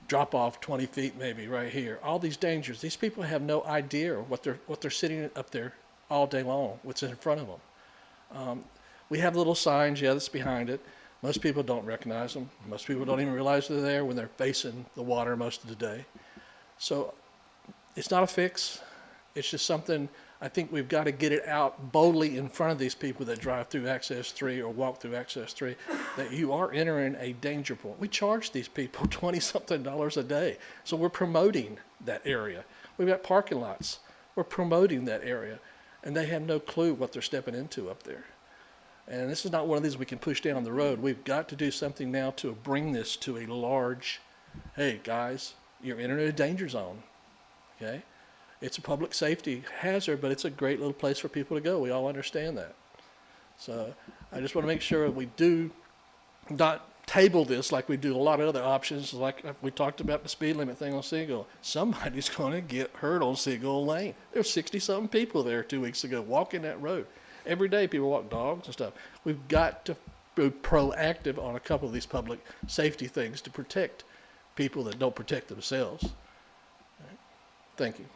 drop off 20 feet maybe right here. All these dangers. These people have no idea what they're sitting up there all day long, what's in front of them. We have little signs, yeah, that's behind it, Most people don't recognize them. Most people don't even realize they're there when they're facing the water most of the day. So it's not a fix. It's just something I think we've got to get it out boldly in front of these people that drive through Access 3 or walk through Access 3 that you are entering a danger point. We charge these people $20-something a day. So we're promoting that area. We've got parking lots. We're promoting that area. And they have no clue what they're stepping into up there. And this is not one of these we can push down the road. We've got to do something now to bring this to a large, hey, guys, you're entering a danger zone, okay? It's a public safety hazard, but it's a great little place for people to go. We all understand that. So I just want to make sure we do not table this like we do a lot of other options, like we talked about the speed limit thing on Seagull. Somebody's going to get hurt on Seagull Lane. There's 60-something people there 2 weeks ago walking that road. Every day people walk dogs and stuff. We've got to be proactive on a couple of these public safety things to protect people that don't protect themselves. All right. Thank you.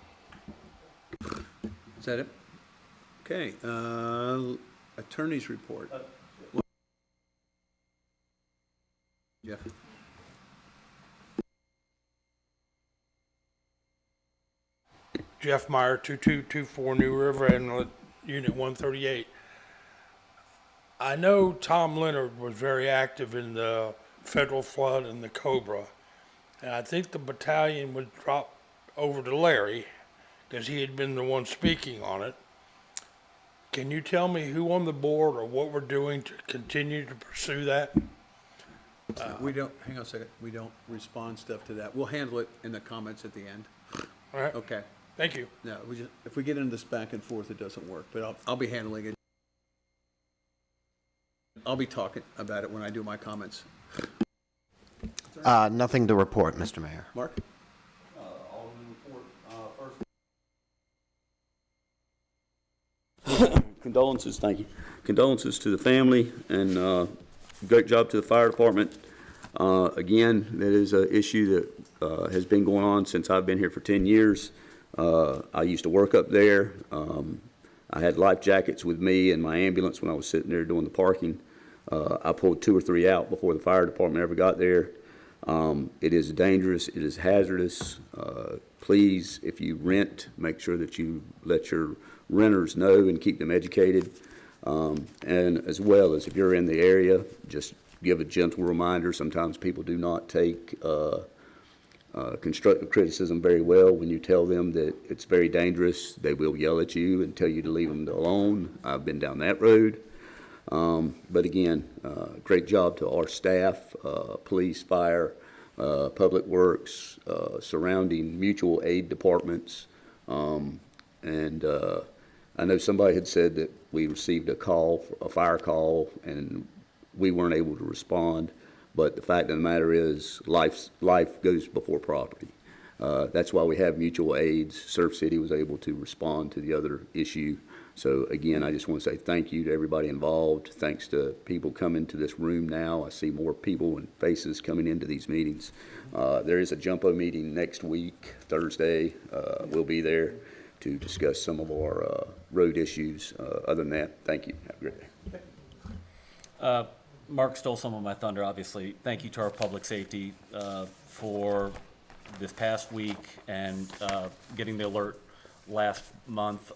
Is that it? Okay, attorney's report. Jeff? Jeff Meyer, 2224 New River Inlet, Unit 138. I know Tom Leonard was very active in the federal flood and the Cobra, and I think the battalion would drop over to Larry because he had been the one speaking on it. Can you tell me who on the board or what we're doing to continue to pursue that? We don't, hang on a second, we don't respond stuff to that. We'll handle it in the comments at the end. All right. Okay. Thank you. No, we just, if we get into this back and forth, it doesn't work, but I'll be handling it. I'll be talking about it when I do my comments. Nothing to report, Mr. Mayor. Mark? Condolences, thank you. Condolences to the family, and great job to the fire department. Again, that is an issue that has been going on since I've been here for 10 years. I used to work up there. I had life jackets with me in my ambulance when I was sitting there doing the parking. I pulled 2 or 3 out before the fire department ever got there. It is dangerous. It is hazardous. Please, if you rent, make sure that you let your renters know and keep them educated. And as well as if you're in the area, just give a gentle reminder. Sometimes people do not take constructive criticism very well. When you tell them that it's very dangerous, they will yell at you and tell you to leave them alone. I've been down that road. But again, great job to our staff, police, fire, public works, surrounding mutual aid departments. And I know somebody had said that we received a call, a fire call, and we weren't able to respond. But the fact of the matter is, life goes before property. That's why we have mutual aids. Surf City was able to respond to the other issue. So again, I just want to say thank you to everybody involved. Thanks to people coming to this room now. I see more people and faces coming into these meetings. There is a Jumpo meeting next week, Thursday. We'll be there to discuss some of our road issues. Other than that, thank you. Have a great day. Mark stole some of my thunder, obviously. Thank you to our public safety for this past week and getting the alert last month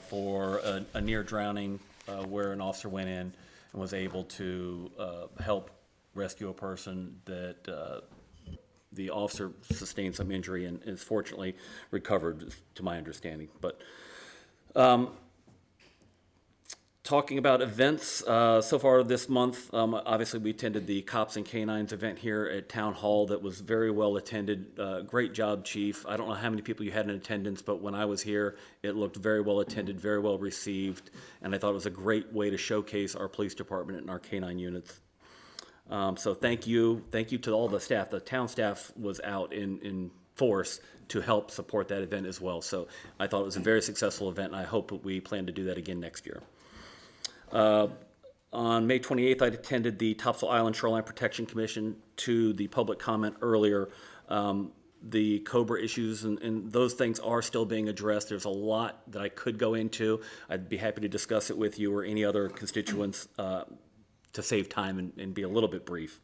for a near drowning where an officer went in and was able to help rescue a person that the officer sustained some injury and is fortunately recovered, to my understanding. But talking about events, so far this month, obviously we attended the Cops and Canines event here at Town Hall that was very well attended. Great job, Chief. I don't know how many people you had in attendance, but when I was here, it looked very well attended, very well received, and I thought it was a great way to showcase our police department and our canine units. So thank you to all the staff. The town staff was out in force to help support that event as well. So I thought it was a very successful event, and I hope that we plan to do that again next year. On May 28th, I attended the Topsail Island Shoreline Protection Commission. To the public comment earlier, the Cobra issues and those things are still being addressed. There's a lot that I could go into. I'd be happy to discuss it with you or any other constituents to save time and be a little bit brief.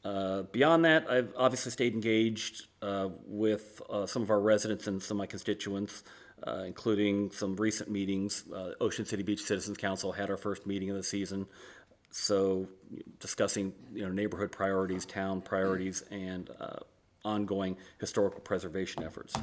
Beyond that, I've obviously stayed engaged with some of our residents and some of my constituents, including some recent meetings. Ocean City Beach Citizens Council had our first meeting of the season, so discussing neighborhood priorities, town priorities, and ongoing historical preservation efforts.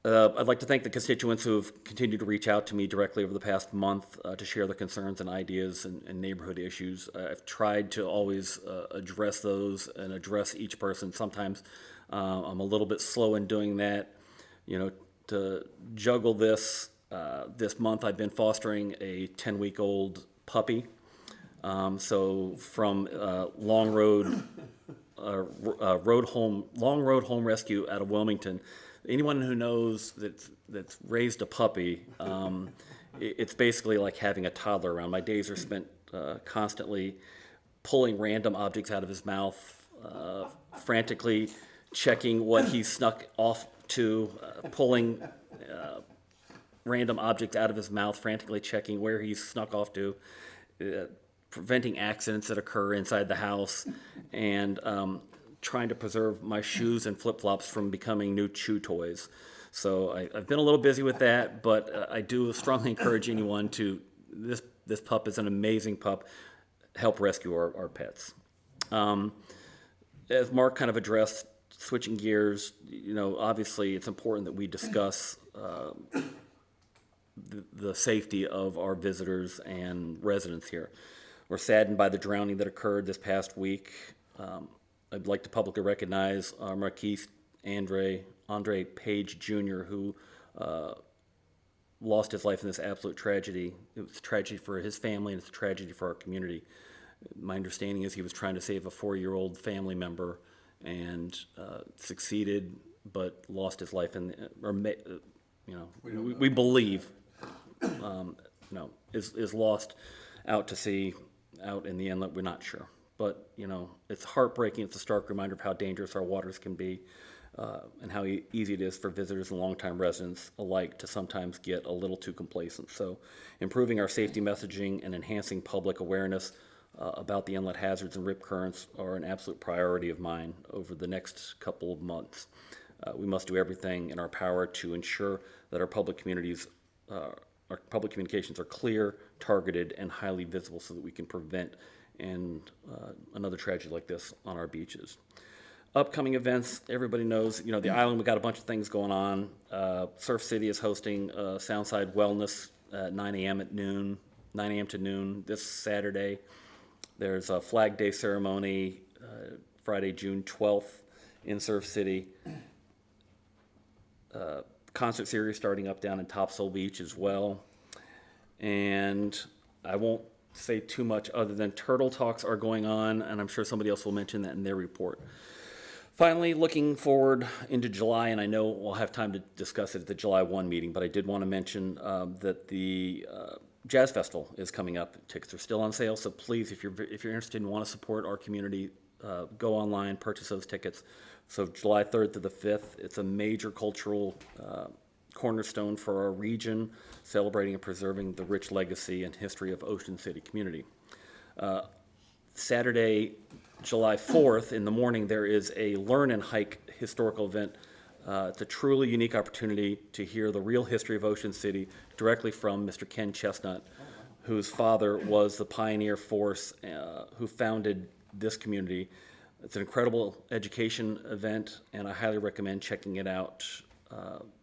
I'd like to thank the constituents who have continued to reach out to me directly over the past month to share their concerns and ideas and neighborhood issues. I've tried to always address those and address each person. Sometimes I'm a little bit slow in doing that. To juggle this, this month I've been fostering a 10-week-old puppy. So from Long Road Home Rescue out of Wilmington. Anyone who knows that's raised a puppy, it's basically like having a toddler around. My days are spent constantly pulling random objects out of his mouth, frantically checking what he snuck off to, pulling random objects out of his mouth, frantically checking where he's snuck off to, preventing accidents that occur inside the house, and trying to preserve my shoes and flip-flops from becoming new chew toys. So I've been a little busy with that, but I do strongly encourage anyone to, this pup is an amazing pup, help rescue our pets. As Mark kind of addressed, switching gears, obviously it's important that we discuss the safety of our visitors and residents here. We're saddened by the drowning that occurred this past week. I'd like to publicly recognize Marquise Andre Page Jr., who lost his life in this absolute tragedy. It was a tragedy for his family, and it's a tragedy for our community. My understanding is he was trying to save a 4-year-old family member and succeeded, but lost his life we believe is lost out to sea, out in the inlet. We're not sure. But, it's heartbreaking. It's a stark reminder of how dangerous our waters can be and how easy it is for visitors and longtime residents alike to sometimes get a little too complacent. So improving our safety messaging and enhancing public awareness about the inlet hazards and rip currents are an absolute priority of mine over the next couple of months. We must do everything in our power to ensure that our public communications are clear, targeted, and highly visible so that we can prevent another tragedy like this on our beaches. Upcoming events, everybody knows, the island, we got a bunch of things going on. Surf City is hosting Soundside Wellness at 9 a.m. to noon this Saturday. There's a Flag Day ceremony Friday, June 12th in Surf City. Concert series starting up down in Topsail Beach as well. And I won't say too much other than turtle talks are going on, and I'm sure somebody else will mention that in their report. Finally, looking forward into July, and I know we'll have time to discuss it at the July 1 meeting, but I did want to mention that the Jazz Festival is coming up. Tickets are still on sale, so please, if you're interested and want to support our community, go online, purchase those tickets. So July 3rd to the 5th, it's a major cultural cornerstone for our region, celebrating and preserving the rich legacy and history of Ocean City community. Saturday, July 4th, in the morning, there is a Learn and Hike historical event. It's a truly unique opportunity to hear the real history of Ocean City directly from Mr. Ken Chestnut, whose father was the pioneer force who founded this community. It's an incredible education event, and I highly recommend checking it out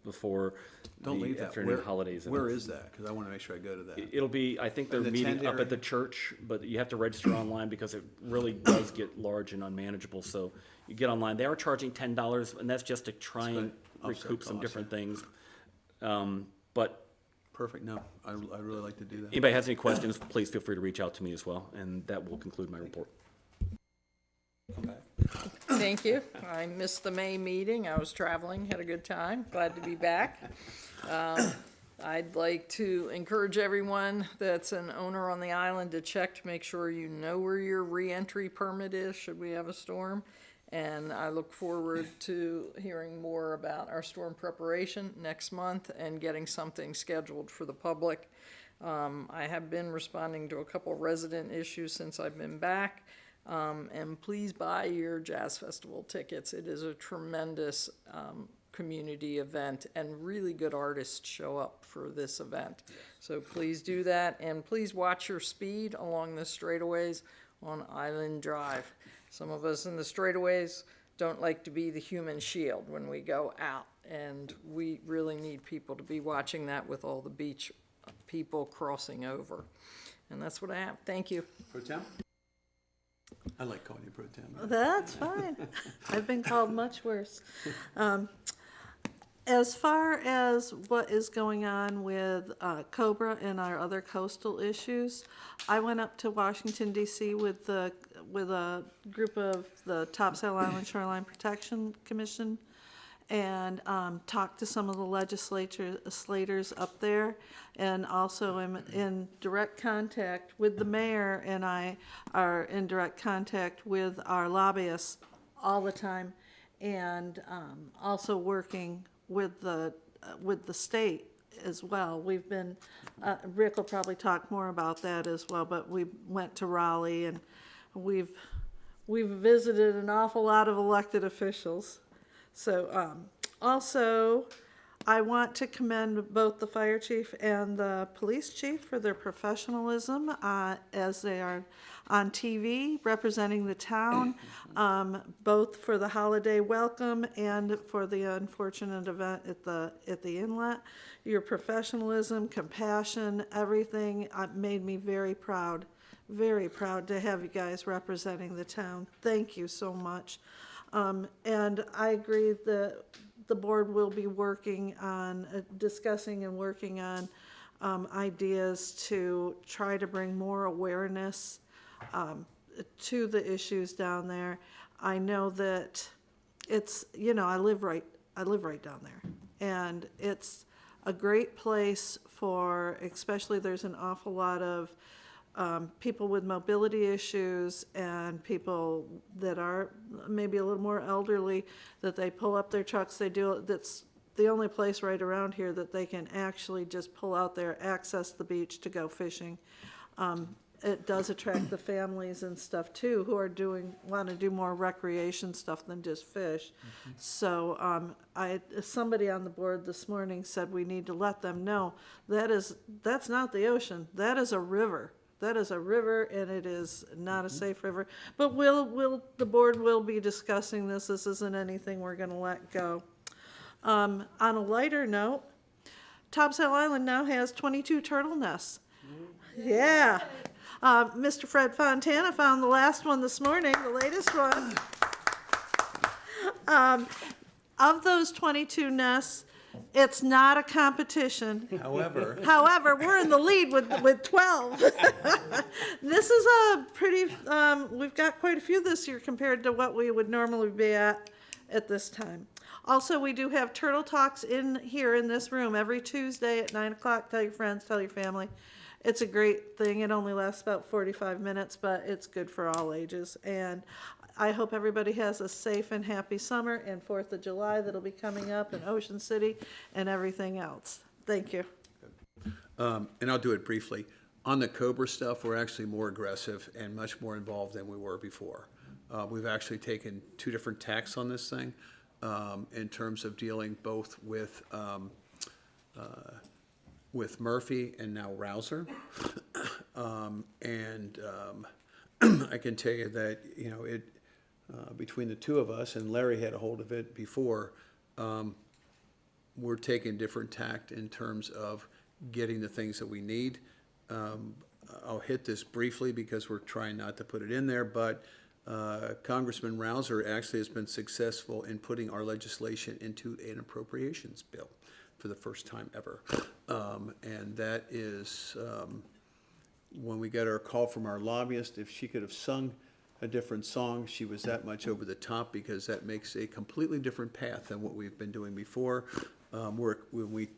before the afternoon holidays. Where is that? Because I want to make sure I go to that. It'll be, I think they're meeting up at the church, but you have to register online because it really does get large and unmanageable. So you get online. They are charging $10, and that's just to try and recoup some different things. But perfect. No, I really like to do that. Anybody has any questions, please feel free to reach out to me as well, and that will conclude my report. Thank you. I missed the May meeting. I was traveling, had a good time. Glad to be back. I'd like to encourage everyone that's an owner on the island to check to make sure you know where your reentry permit is should we have a storm. And I look forward to hearing more about our storm preparation next month and getting something scheduled for the public. I have been responding to a couple resident issues since I've been back. And please buy your Jazz Festival tickets. It is a tremendous community event, and really good artists show up for this event. So please do that, and please watch your speed along the straightaways on Island Drive. Some of us in the straightaways don't like to be the human shield when we go out, and we really need people to be watching that with all the beach people crossing over. And that's what I have. Thank you. Pro Tem? I like calling you Pro Tem. That's fine. I've been called much worse. As far as what is going on with Cobra and our other coastal issues, I went up to Washington D.C. with a group of the Topsail Island Shoreline Protection Commission and talked to some of the legislators up there, and also am in direct contact with the mayor, and I are in direct contact with our lobbyists all the time, and also working with the state as well. We've been, Rick will probably talk more about that as well, but we went to Raleigh, and we've visited an awful lot of elected officials. So also, I want to commend both the fire chief and the police chief for their professionalism as they are on TV representing the town, both for the holiday welcome and for the unfortunate event at the inlet. Your professionalism, compassion, everything made me very proud to have you guys representing the town. Thank you so much. And I agree that the board will be working on, discussing and working on ideas to try to bring more awareness to the issues down there. I know that it's, I live right down there, and it's a great place for, especially there's an awful lot of people with mobility issues and people that are maybe a little more elderly, that they pull up their trucks, that's the only place right around here that they can actually just pull out there, access the beach to go fishing. It does attract the families and stuff too, who are want to do more recreation stuff than just fish. So somebody on the board this morning said we need to let them know that's not the ocean, that is a river. That is a river, and it is not a safe river. But the board will be discussing this. This isn't anything we're going to let go. On a lighter note, Topsail Island now has 22 turtle nests. Yeah. Mr. Fred Fontana found the last one this morning, the latest one. Of those 22 nests, it's not a competition. However, we're in the lead with 12. This is a pretty, we've got quite a few this year compared to what we would normally be at this time. Also, we do have Turtle Talks here in this room every Tuesday at 9 o'clock. Tell your friends, tell your family. It's a great thing. It only lasts about 45 minutes, but it's good for all ages. And I hope everybody has a safe and happy summer and 4th of July that'll be coming up in Ocean City and everything else. Thank you. And I'll do it briefly. On the Cobra stuff, we're actually more aggressive and much more involved than we were before. We've actually taken 2 different tacks on this thing in terms of dealing both with Murphy and now Rouser. I can tell you that, between the 2 of us, and Larry had a hold of it before, we're taking different tact in terms of getting the things that we need. I'll hit this briefly because we're trying not to put it in there, but Congressman Rouser actually has been successful in putting our legislation into an appropriations bill for the first time ever. And that is, when we got our call from our lobbyist, if she could have sung a different song, she was that much over the top, because that makes a completely different path than what we've been doing before. When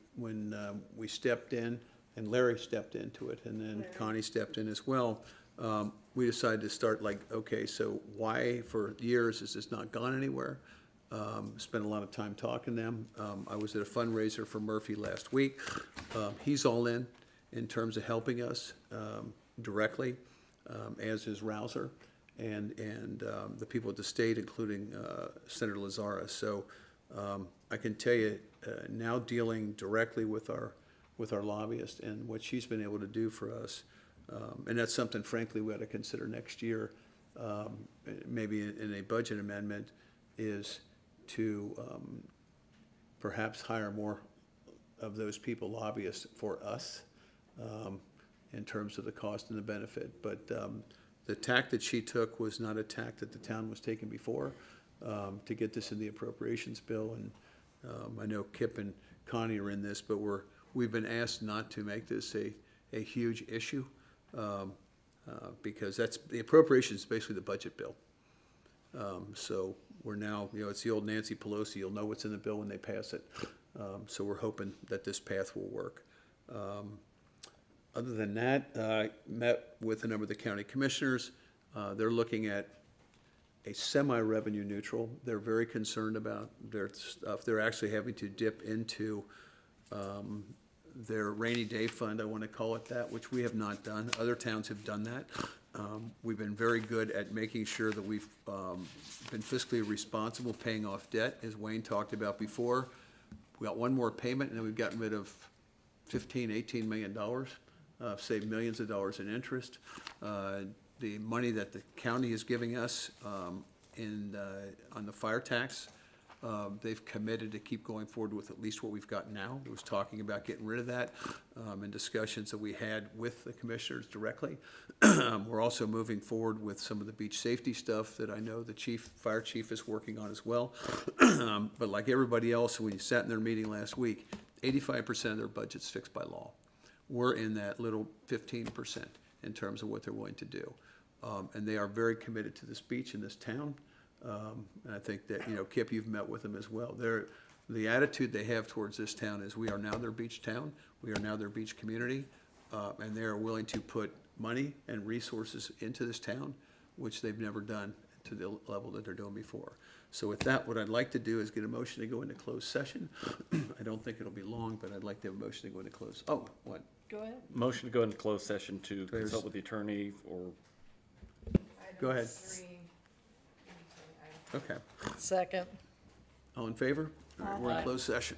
we stepped in, and Larry stepped into it, and then Connie stepped in as well, we decided to start okay, so why for years has this not gone anywhere? Spent a lot of time talking to them. I was at a fundraiser for Murphy last week. He's all in, in terms of helping us directly, as is Rouser and the people at the state, including Senator Lazara. So I can tell you, now dealing directly with our lobbyist and what she's been able to do for us, and that's something, frankly, we ought to consider next year, maybe in a budget amendment, is to perhaps hire more of those people, lobbyists, for us, in terms of the cost and the benefit. But the tack that she took was not a tack that the town was taking before, to get this in the appropriations bill. And I know Kip and Connie are in this, but we've been asked not to make this a huge issue, because the appropriations is basically the budget bill. So we're now, it's the old Nancy Pelosi, you'll know what's in the bill when they pass it. So we're hoping that this path will work. Other than that, I met with a number of the county commissioners. They're looking at a semi-revenue neutral. They're very concerned about their stuff. They're actually having to dip into their rainy day fund, I want to call it that, which we have not done. Other towns have done that. We've been very good at making sure that we've been fiscally responsible, paying off debt, as Wayne talked about before. We got one more payment, and then we've gotten rid of $18 million, saved millions of dollars in interest. The money that the county is giving us on the fire tax, they've committed to keep going forward with at least what we've got now. It was talking about getting rid of that in discussions that we had with the commissioners directly. We're also moving forward with some of the beach safety stuff that I know the fire chief is working on as well. But like everybody else, when you sat in their meeting last week, 85% of their budget's fixed by law. We're in that little 15% in terms of what they're willing to do. And they are very committed to this beach in this town. And I think that, Kip, you've met with them as well. The attitude they have towards this town is we are now their beach town, we are now their beach community, and they are willing to put money and resources into this town, which they've never done to the level that they're doing before. So with that, what I'd like to do is get a motion to go into closed session. I don't think it'll be long, but I'd like to have a motion to go into closed. Oh, what? Go ahead. Motion to go into closed session to consult with the attorney or. Go ahead. Okay. Second. All in favor? All right, we're in closed session.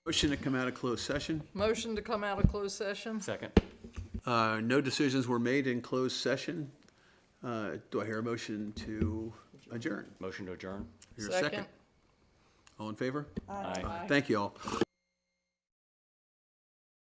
Motion to come out of closed session. Motion to come out of closed session? Second. No decisions were made in closed session. Do I hear a motion to adjourn? Motion to adjourn. Hear a second? Second. All in favor? Aye. Thank you all.